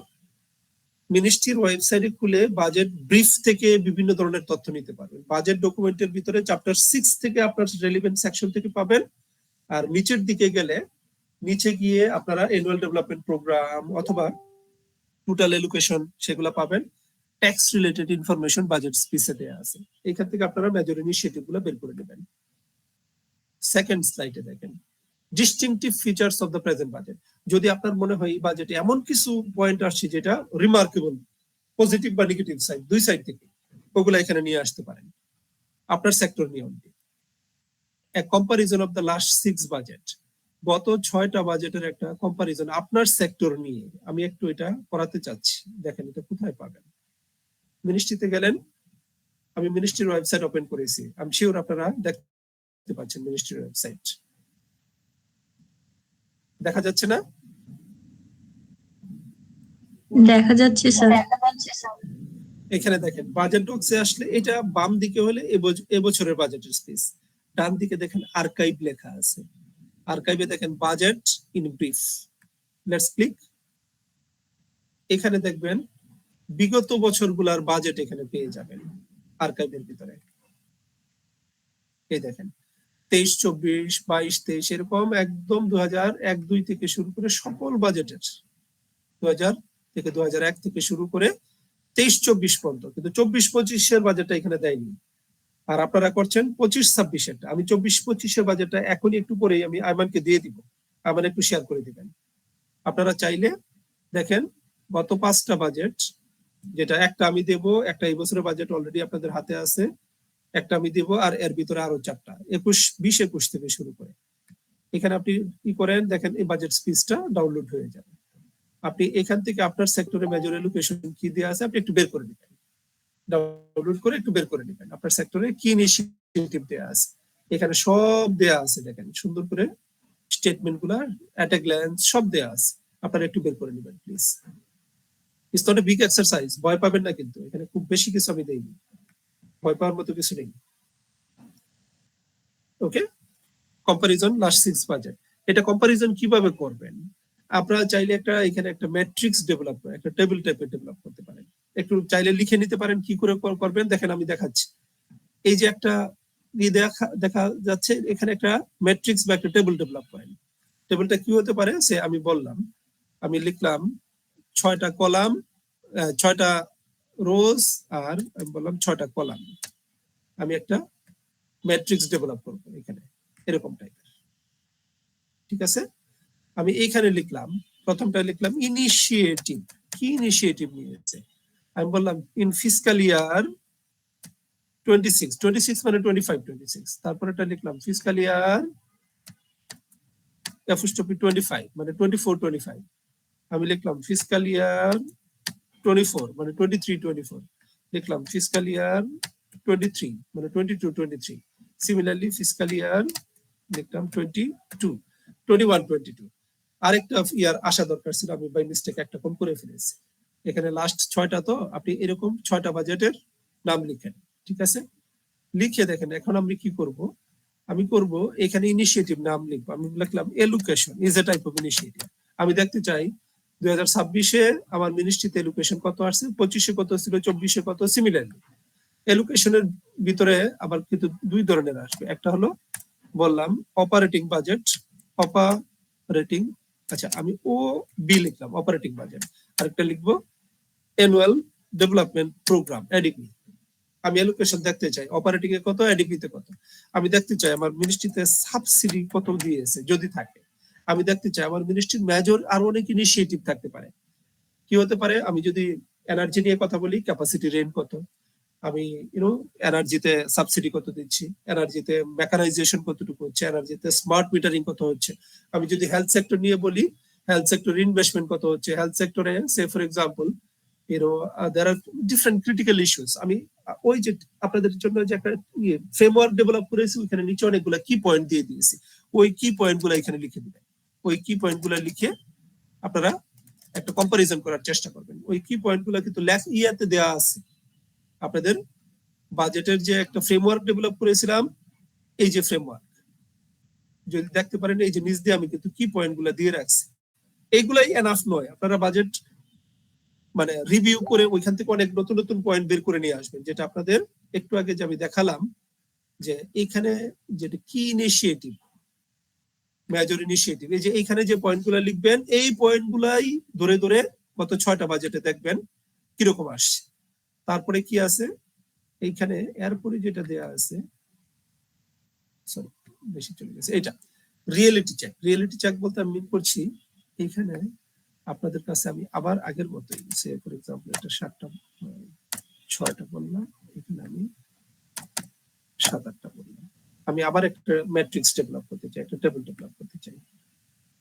মিনিস্ট্রির ওয়েবসাইটে খুলে বাজেট ব্রিফ থেকে বিভিন্ন ধরনের তথ্য নিতে পারবেন। বাজেট ডকুমেন্টের ভিতরে চ্যাপ্টার 6 থেকে আপনার রেলেভেন্ট সেকশন থেকে পাবেন। আর নিচের দিকে গেলে নিচে গিয়ে আপনারা অ্যানুয়াল ডেভেলপমেন্ট প্রোগ্রাম অথবা টোটাল এলোকেশন সেগুলো পাবেন। ট্যাক্স রিলেটেড ইনফরমেশন বাজেট স্পিচে দেয়া আছে। এখান থেকে আপনারা মেজর ইনিশিয়েটিভ গুলো বের করে নেবেন। সেকেন্ড স্লাইডে দেখেন distinctive features of the present budget. যদি আপনার মনে হয় এই বাজেটে এমন কিছু পয়েন্ট আসছে যেটা রিমার্কেবল, পজিটিভ বা নেগেটিভ সাইড, দুই সাইড থেকে, ওগুলো এখানে নিয়ে আসতে পারেন আপনার সেক্টর নিয়ে। A comparison of the last 6 budget, গত 6টা বাজেটের একটা কম্পারিজন আপনার সেক্টর নিয়ে আমি একটু এটা করাতে চাচ্ছি। দেখেন এটা কোথায় পাবেন? মিনিস্ট্রিতে গেলেন, আমি মিনিস্ট্রির ওয়েবসাইট ওপেন করেছি, আমি শিওর আপনারা দেখতে পাচ্ছেন মিনিস্ট্রির ওয়েবসাইট। দেখা যাচ্ছে না? দেখা যাচ্ছে স্যার। এখানে দেখেন বাজেট ডক্সে আসলে এটা বাম দিকে হলে এবছরের বাজেটের স্পিচ, ডান দিকে দেখেন আর্কাইভ লেখা আছে। আর্কাইভে দেখেন budget in brief. Let's click. এখানে দেখবেন বিগত বছরগুলোর বাজেট এখানে পেয়ে যাবেন আর্কাইভের ভিতরে। এই দেখেন 23-24, 22-23 এরকম একদম 2001-2 থেকে শুরু করে সকল বাজেটের 2000 থেকে 2001 থেকে শুরু করে 23-24 পর্যন্ত, কিন্তু 24-25-এর বাজেটটা এখানে দেয়নি। আর আপনারা করছেন 25-26-এরটা। আমি 24-25-এর বাজেটটা এখনই একটু পরেই আমি আইমানকে দিয়ে দিব, আইমান একটু শেয়ার করে দিবেন। আপনারা চাইলে দেখেন গত 5টা বাজেট, যেটা একটা আমি দেব, একটা এই বছরের বাজেট অলরেডি আপনাদের হাতে আছে, একটা আমি দেব, আর এর ভিতরে আরো 4টা 21 থেকে শুরু করে। এখানে আপনি কি করেন দেখেন, এই বাজেট স্পিচটা ডাউনলোড হয়ে যাবে। আপনি এখান থেকে আপনার সেক্টরে মেজর এলোকেশন কি দেওয়া আছে আপনি একটু বের করে নেবেন, ডাউনলোড করে একটু বের করে নেবেন। আপনার সেক্টরে কি ইনিশিয়েটিভ দেওয়া আছে এখানে সব দেওয়া আছে, দেখেন সুন্দর করে স্টেটমেন্ট গুলা এট এ গ্ল্যান্স সব দেওয়া আছে। আপনারা একটু বের করে নেবেন please. It's not a big exercise, ভয় পাবেন না, কিন্তু এখানে খুব বেশি কিছু আমি দেইনি, ভয় পাওয়ার মতো কিছু নেই। ওকে, কম্পারিজন লাস্ট 6 বাজেট। এটা কম্পারিজন কিভাবে করবেন? আপনারা চাইলে এখানে একটা ম্যাট্রিক্স ডেভেলপ করে একটা টেবিল টাইপের ডেভেলপ করতে পারেন। একটু চাইলে লিখে নিতে পারেন কি করে করবেন। দেখেন আমি দেখাচ্ছি। এই যে একটা দেখা যাচ্ছে, এখানে একটা ম্যাট্রিক্স বা একটা টেবিল ডেভেলপ করেন। টেবিলটা কি হতে পারে সে আমি বললাম, আমি লিখলাম 6টা কলাম, 6টা রোজ, আর আমি বললাম 6টা কলাম। আমি একটা ম্যাট্রিক্স ডেভেলপ করবো এখানে এরকম টাইপের। ঠিক আছে, আমি এইখানে লিখলাম, প্রথমটা লিখলাম ইনিশিয়েটিভ। কি ইনিশিয়েটিভ নিয়েছে? আমি বললাম ইন ফিসক্যাল ইয়ার 26 মানে 25-26। তারপর এটা লিখলাম ফিসক্যাল ইয়ার 25 মানে 24-25। আমি লিখলাম ফিসক্যাল ইয়ার 24 মানে 23-24। লিখলাম ফিসক্যাল ইয়ার 23 মানে 22-23। সিমিলারলি ফিসক্যাল ইয়ার লিখলাম 21-22। আরেকটা ইয়ার আসা দরকার ছিল, আমি বাই মিস্টেক একটা কম করে ফেলেছি। এখানে লাস্ট 6টা, তো আপনি এরকম 6টা বাজেটের নাম লিখেন। ঠিক আছে, লিখে দেখেন এখন আমি কি করব, আমি করব এখানে ইনিশিয়েটিভ নাম লিখবো। আমি লিখলাম allocation is a type of initiative. আমি দেখতে চাই 2026-এ আমার মিনিস্ট্রিতে এলোকেশন কত আসছে, 25-এ কত ছিল, 24-এ কত। সিমিলারলি এলোকেশনের ভিতরে আবার কিন্তু 2 ধরনের আসবে। একটা হলো বললাম অপারেটিং বাজেট, অপারেটিং, আচ্ছা আমি ও বি লিখলাম অপারেটিং বাজেট। আরেকটা লিখবো অ্যানুয়াল ডেভেলপমেন্ট প্রোগ্রাম এডিপি। আমি অ্যালোকেশন দেখতে চাই, অপারেটিং এ কত, এডিপি তে কত। আমি দেখতে চাই আমার মিনিস্ট্রিতে সাবসিডি কত দিয়েছে যদি থাকে। আমি দেখতে চাই আমার মিনিস্ট্রির মেজর আরো অনেক ইনিশিয়েটিভ থাকতে পারে। কি হতে পারে, আমি যদি এনার্জি নিয়ে কথা বলি, ক্যাপাসিটি রেন্ট কত, আমি এনার্জিতে সাবসিডি কত দিচ্ছি, এনার্জিতে মেকানাইজেশন কতটুকু হচ্ছে, এনার্জিতে স্মার্ট মিটারিং কত হচ্ছে। আমি যদি হেলথ সেক্টর নিয়ে বলি, হেলথ সেক্টর ইনভেস্টমেন্ট কত হচ্ছে, হেলথ সেক্টরে say for example there are different critical issues. আমি ওই যে আপনাদের জন্য যে একটা ফ্রেমওয়ার্ক ডেভেলপ করেছি, ওইখানে নিচে অনেকগুলো কি পয়েন্ট দিয়ে দিয়েছি। ওই কি পয়েন্ট গুলো এখানে লিখে দিবেন। ওই কি পয়েন্ট গুলো লিখে আপনারা একটা কম্পারিজন করার চেষ্টা করবেন। ওই কি পয়েন্ট গুলো কিন্তু ইয়াতে দেওয়া আছে। আপনাদের বাজেটের যে একটা ফ্রেমওয়ার্ক ডেভেলপ করেছিলাম, এই যে ফ্রেমওয়ার্ক যদি দেখতে পারেন, এই যে নিচ দিয়ে আমি কিন্তু কি পয়েন্ট গুলো দিয়ে রাখছি। এইগুলাই এনাফ নয়, আপনারা বাজেট মানে রিভিউ করে ওইখান থেকে অনেক নতুন নতুন পয়েন্ট বের করে নিয়ে আসবেন। যেটা আপনাদের একটু আগে যে আমি দেখালাম, যে এইখানে যেটা কি ইনিশিয়েটিভ, মেজর ইনিশিয়েটিভ, এই যে এইখানে যে পয়েন্টগুলো লিখবেন, এই পয়েন্টগুলাই ধরে ধরে গত 6টা বাজেটে দেখবেন কিরকম আসছে। তারপরে কি আছে এইখানে, এরপরে যেটা দেয়া আছে, সরি বেশি চলে গেছে, এটা রিয়েলিটি চেক। রিয়েলিটি চেক বলতে আমি মিন করছি, এইখানে আপনাদের কাছে আমি আবার আগের মতোই সে ফর এক্সাম্পল এটা 7টা 6টা বললাম, এখানে আমি 7-8টা বললাম। আমি আবার একটা ম্যাট্রিক্স ডেভেলপ করতে চাই, একটা টেবিল ডেভেলপ করতে চাই।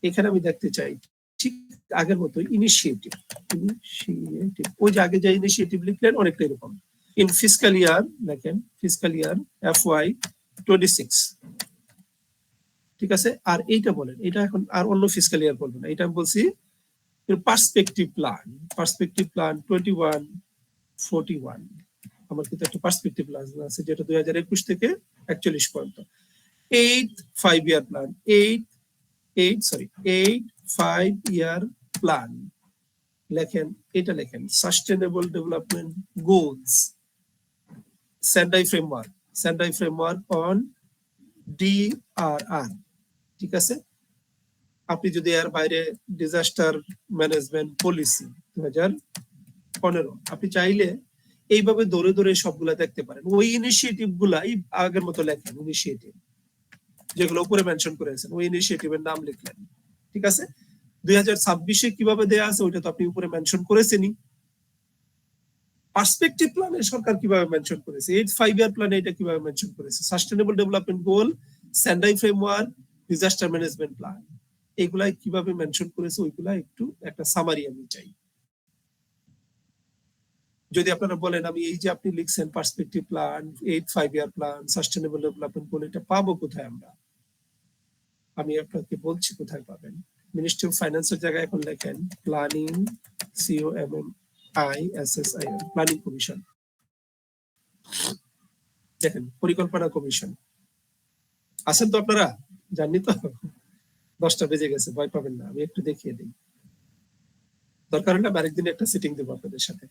এখানে আমি দেখতে চাই ঠিক আগের মতো ইনিশিয়েটিভ। ওই যে আগে যে ইনিশিয়েটিভ লিখলেন অনেকটা এরকম। ইন ফিসক্যাল ইয়ার দেখেন, ফিসক্যাল ইয়ার FY 26, ঠিক আছে। আর এইটা বলেন, এটা এখন আর অন্য ফিসক্যাল ইয়ার বলবো না, এটা আমি বলছি পার্সপেক্টিভ প্ল্যান। পার্সপেক্টিভ প্ল্যান 21-41, আমার কিন্তু একটা পার্সপেক্টিভ প্ল্যান আছে যেটা 2021 থেকে 41 পর্যন্ত। 8 5-year প্ল্যান, 8 5-year প্ল্যান লেখেন। এটা লেখেন sustainable development goals, Sendai framework on DRR, ঠিক আছে। আপনি যদি এর বাইরে ডিজাস্টার ম্যানেজমেন্ট পলিসি 2015, আপনি চাইলে এইভাবে ধরে ধরে সবগুলা দেখতে পারেন। ওই ইনিশিয়েটিভ গুলাই আগের মতো লেখেন, ইনিশিয়েটিভ যেগুলো উপরে মেনশন করেছেন, ওই ইনিশিয়েটিভের নাম লিখলেন, ঠিক আছে। 2026-এ কিভাবে দেয়া আছে ওইটা তো আপনি উপরে মেনশন করেছেনই। পার্সপেক্টিভ প্ল্যানে সরকার কিভাবে মেনশন করেছে, 8 5-year প্ল্যানে এটা কিভাবে মেনশন করেছে, sustainable development goal, Sendai framework, disaster management plan, এগুলাই কিভাবে মেনশন করেছে ওইগুলা একটু একটা সামারি আমি চাই। যদি আপনারা বলেন আমি এই যে আপনি লিখছেন perspective plan, 8 5-year plan, sustainable development গোল, এটা পাবো কোথায় আমরা? আমি আপনাকে বলছি কোথায় পাবেন। মিনিস্ট্রি অফ ফাইন্যান্সের জায়গায় এখন লেখেন প্ল্যানিং, COMMISSIN, প্ল্যানিং কমিশন। দেখেন পরিকল্পনা কমিশন। আছেন তো আপনারা? জাননি তো? 10টা বেজে গেছে, ভয় পাবেন না, আমি একটু দেখিয়ে দিই। দরকার হলে আরেকদিন একটা সিটিং দেবো আপনাদের সাথে।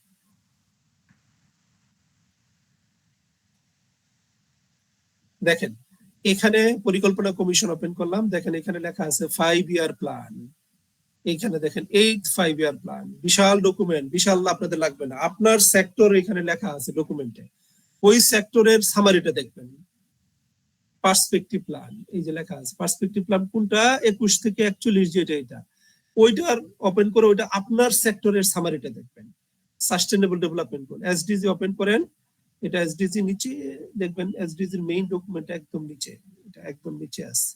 দেখেন এখানে পরিকল্পনা কমিশন ওপেন করলাম, দেখেন এখানে লেখা আছে 5-year প্ল্যান। এইখানে দেখেন 8 5-year প্ল্যান, বিশাল ডকুমেন্ট, বিশাল আপনাদের লাগবে না। আপনার সেক্টর এখানে লেখা আছে ডকুমেন্টে, ওই সেক্টরের সামারিটা দেখবেন। পার্সপেক্টিভ প্ল্যান, এই যে লেখা আছে পার্সপেক্টিভ প্ল্যান কোনটা, 21 থেকে 41, যেটা এটা, ওইটার ওপেন করে ওইটা আপনার সেক্টরের সামারিটা দেখবেন। সাস্টেনেবল ডেভেলপমেন্ট গোল, SDG ওপেন করেন, এটা SDG নিচে দেখবেন, SDG এর মেইন ডকুমেন্ট একদম নিচে, এটা একদম নিচে আছে।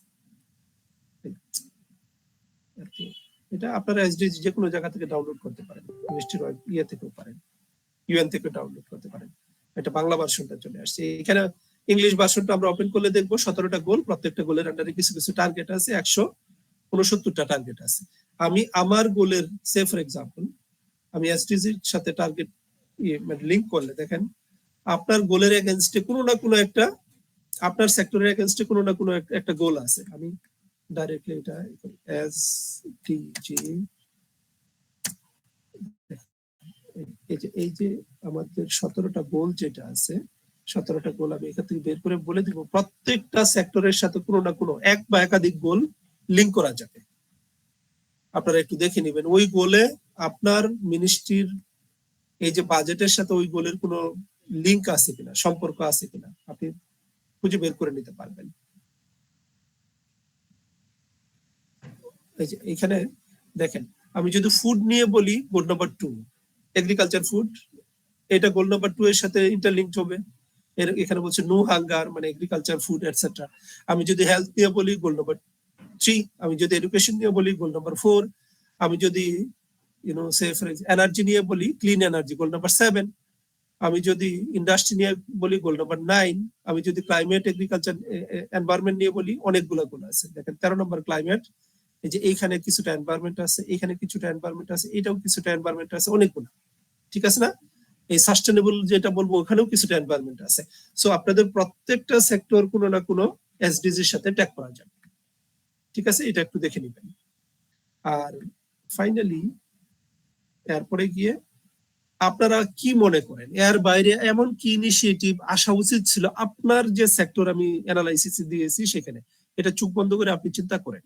এটা আপনারা SDG যে কোনো জায়গা থেকে ডাউনলোড করতে পারেন, মিনিস্ট্রির ইয়ে থেকেও পারেন, UN থেকে ডাউনলোড করতে পারেন। এটা বাংলা ভার্সনটা চলে আসছে। এখানে ইংলিশ ভার্সনটা আমরা ওপেন করলে দেখবো 17টা গোল, প্রত্যেকটা গোলের আন্ডারে কিছু কিছু টার্গেট আছে, 169টা টার্গেট আছে। আমি আমার গোলের সে ফর এক্সাম্পল আমি SDG এর সাথে টার্গেট লিংক করলে দেখেন আপনার গোলের এগেইনস্টে কোনো না কোনো একটা, আপনার সেক্টরের এগেইনস্টে কোনো না কোনো একটা গোল আছে। আমি ডাইরেক্টলি এটা SDG, এই যে আমাদের 17টা গোল যেটা আছে, 17টা গোল আমি এখান থেকে বের করে বলে দিব। প্রত্যেকটা সেক্টরের সাথে কোনো না কোনো এক বা একাধিক গোল লিংক করা যাবে। আপনারা একটু দেখে নেবেন ওই গোলে আপনার মিনিস্ট্রির এই যে বাজেটের সাথে ওই গোলের কোনো লিংক আছে কিনা, সম্পর্ক আছে কিনা আপনি খুঁজে বের করে নিতে পারবেন। এই যে এখানে দেখেন, আমি যদি ফুড নিয়ে বলি গোল নাম্বার 2, এগ্রিকালচার ফুড, এটা গোল নাম্বার 2 এর সাথে ইন্টারলিঙ্কড হবে। এখানে বলছে নো হাঙ্গার, মানে এগ্রিকালচার ফুড এটসেট্রা। আমি যদি হেলথ নিয়ে বলি গোল নাম্বার 3, আমি যদি এডুকেশন নিয়ে বলি গোল নাম্বার 4, আমি যদি সে এনার্জি নিয়ে বলি ক্লিন এনার্জি গোল নাম্বার 7, আমি যদি ইন্ডাস্ট্রি নিয়ে বলি গোল নাম্বার 9, আমি যদি ক্লাইমেট এগ্রিকালচার এনভায়রনমেন্ট নিয়ে বলি অনেকগুলো গোল আছে। দেখেন 13 নম্বর ক্লাইমেট, এই যে এইখানে কিছুটা এনভায়রনমেন্ট আছে, এখানে কিছুটা এনভায়রনমেন্ট আছে, এটাও কিছুটা এনভায়রনমেন্ট আছে, অনেকগুলো, ঠিক আছে না? এই সাস্টেনেবল যেটা বলবো ওখানেও কিছুটা এনভায়রনমেন্ট আছে। সো আপনাদের প্রত্যেকটা সেক্টর কোনো না কোনো এসডিজির সাথে ট্যাগ করা যাবে, ঠিক আছে? এটা একটু দেখে নিবেন। আর ফাইনালি এরপরে গিয়ে আপনারা কি মনে করেন এর বাইরে এমন কি ইনিশিয়েটিভ আসা উচিত ছিল আপনার যে সেক্টর আমি অ্যানালাইসিস দিয়েছি সেখানে? এটা চোখ বন্ধ করে আপনি চিন্তা করেন,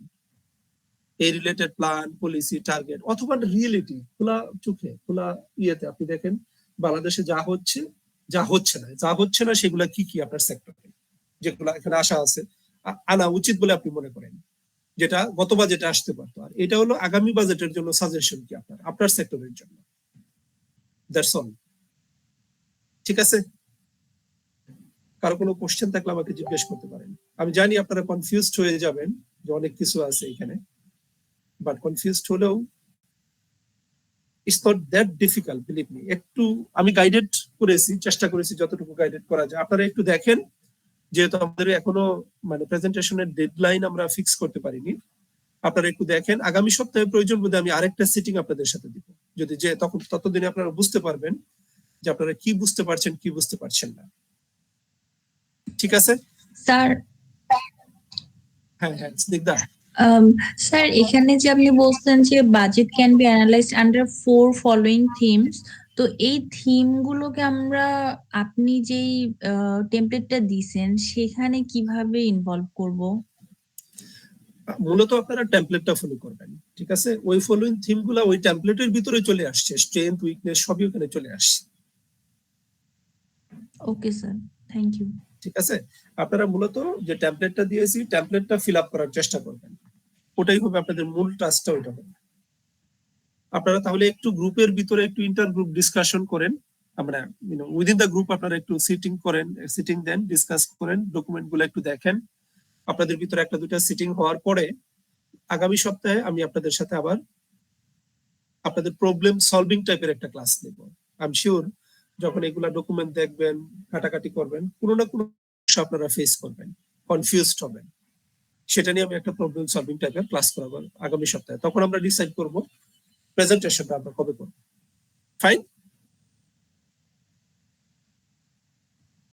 এই রিলেটেড প্ল্যান, পলিসি, টার্গেট, অথবা রিয়েলিটি খোলা চোখে খোলা ইয়েতে আপনি দেখেন বাংলাদেশে যা হচ্ছে না সেগুলা কি কি আপনার সেক্টরে, যেগুলো এখানে আশা আছে আনা উচিত বলে আপনি মনে করেন, যেটা গত বাজেটে আসতে পারতো। আর এটা হলো আগামী বাজেটের জন্য সাজেশন কি আপনার সেক্টরের জন্য। দ্যাটস অল, ঠিক আছে? কারো কোনো কোশ্চেন থাকলে আমাকে জিজ্ঞেস করতে পারেন। আমি জানি আপনারা কনফিউজড হয়ে যাবেন যে অনেক কিছু আছে এখানে, বাট কনফিউজড হলেও it's not that difficult, believe me. একটু আমি গাইডেড করেছি, চেষ্টা করেছি যতটুকু গাইডেড করা যায়। আপনারা একটু দেখেন, যেহেতু আমাদের এখনো মানে প্রেজেন্টেশনের ডেডলাইন আমরা ফিক্স করতে পারিনি, আপনারা একটু দেখেন। আগামী সপ্তাহে প্রয়োজন বোধে আমি আরেকটা সিটিং আপনাদের সাথে দিব, যদি যে তখন ততদিনে আপনারা বুঝতে পারবেন যে আপনারা কি বুঝতে পারছেন কি বুঝতে পারছেন না, ঠিক আছে? স্যার হ্যাঁ হ্যাঁ স্নিগ্ধা, স্যার এখানে যে আপনি বলছেন যে budget can be analysed under 4 following themes, তো এই থিম গুলোকে আমরা আপনি যেই টেমপ্লেটটা দিছেন সেখানে কিভাবে ইনভলভ করব? মূলত আপনারা টেমপ্লেটটা ফলো করবেন, ঠিক আছে? ওই ফলোইং থিম গুলা ওই টেমপ্লেটের ভিতরে চলে আসছে, স্ট্রেংথ উইকনেস সবই ওখানে চলে আসছে, ওকে স্যার, থ্যাংক ইউ। ঠিক আছে? আপনারা মূলত যে টেমপ্লেটটা দিয়েছি টেমপ্লেটটা ফিল আপ করার চেষ্টা করবেন, ওটাই হবে আপনাদের মূল টাস্কটা, ওইটা হবে। আপনারা তাহলে একটু গ্রুপের ভিতরে একটু ইন্টার গ্রুপ ডিসকাশন করেন, আমরা উইদিন দ্য গ্রুপ আপনারা একটু সিটিং দেন, ডিসকাস করেন, ডকুমেন্ট গুলো একটু দেখেন। আপনাদের ভিতরে একটা দুটা সিটিং হওয়ার পরে আগামী সপ্তাহে আমি আপনাদের সাথে আবার আপনাদের প্রবলেম সলভিং টাইপের একটা ক্লাস নেব। আই এম শিওর যখন এগুলা ডকুমেন্ট দেখবেন, কাটাকাটি করবেন, কোনো না কোনো আপনারা ফেস করবেন, কনফিউজড হবেন, সেটা নিয়ে আমি একটা প্রবলেম সলভিং টাইপের ক্লাস করাবো আগামী সপ্তাহে। তখন আমরা ডিসাইড করব প্রেজেন্টেশনটা আমরা কবে করব। ফাইন?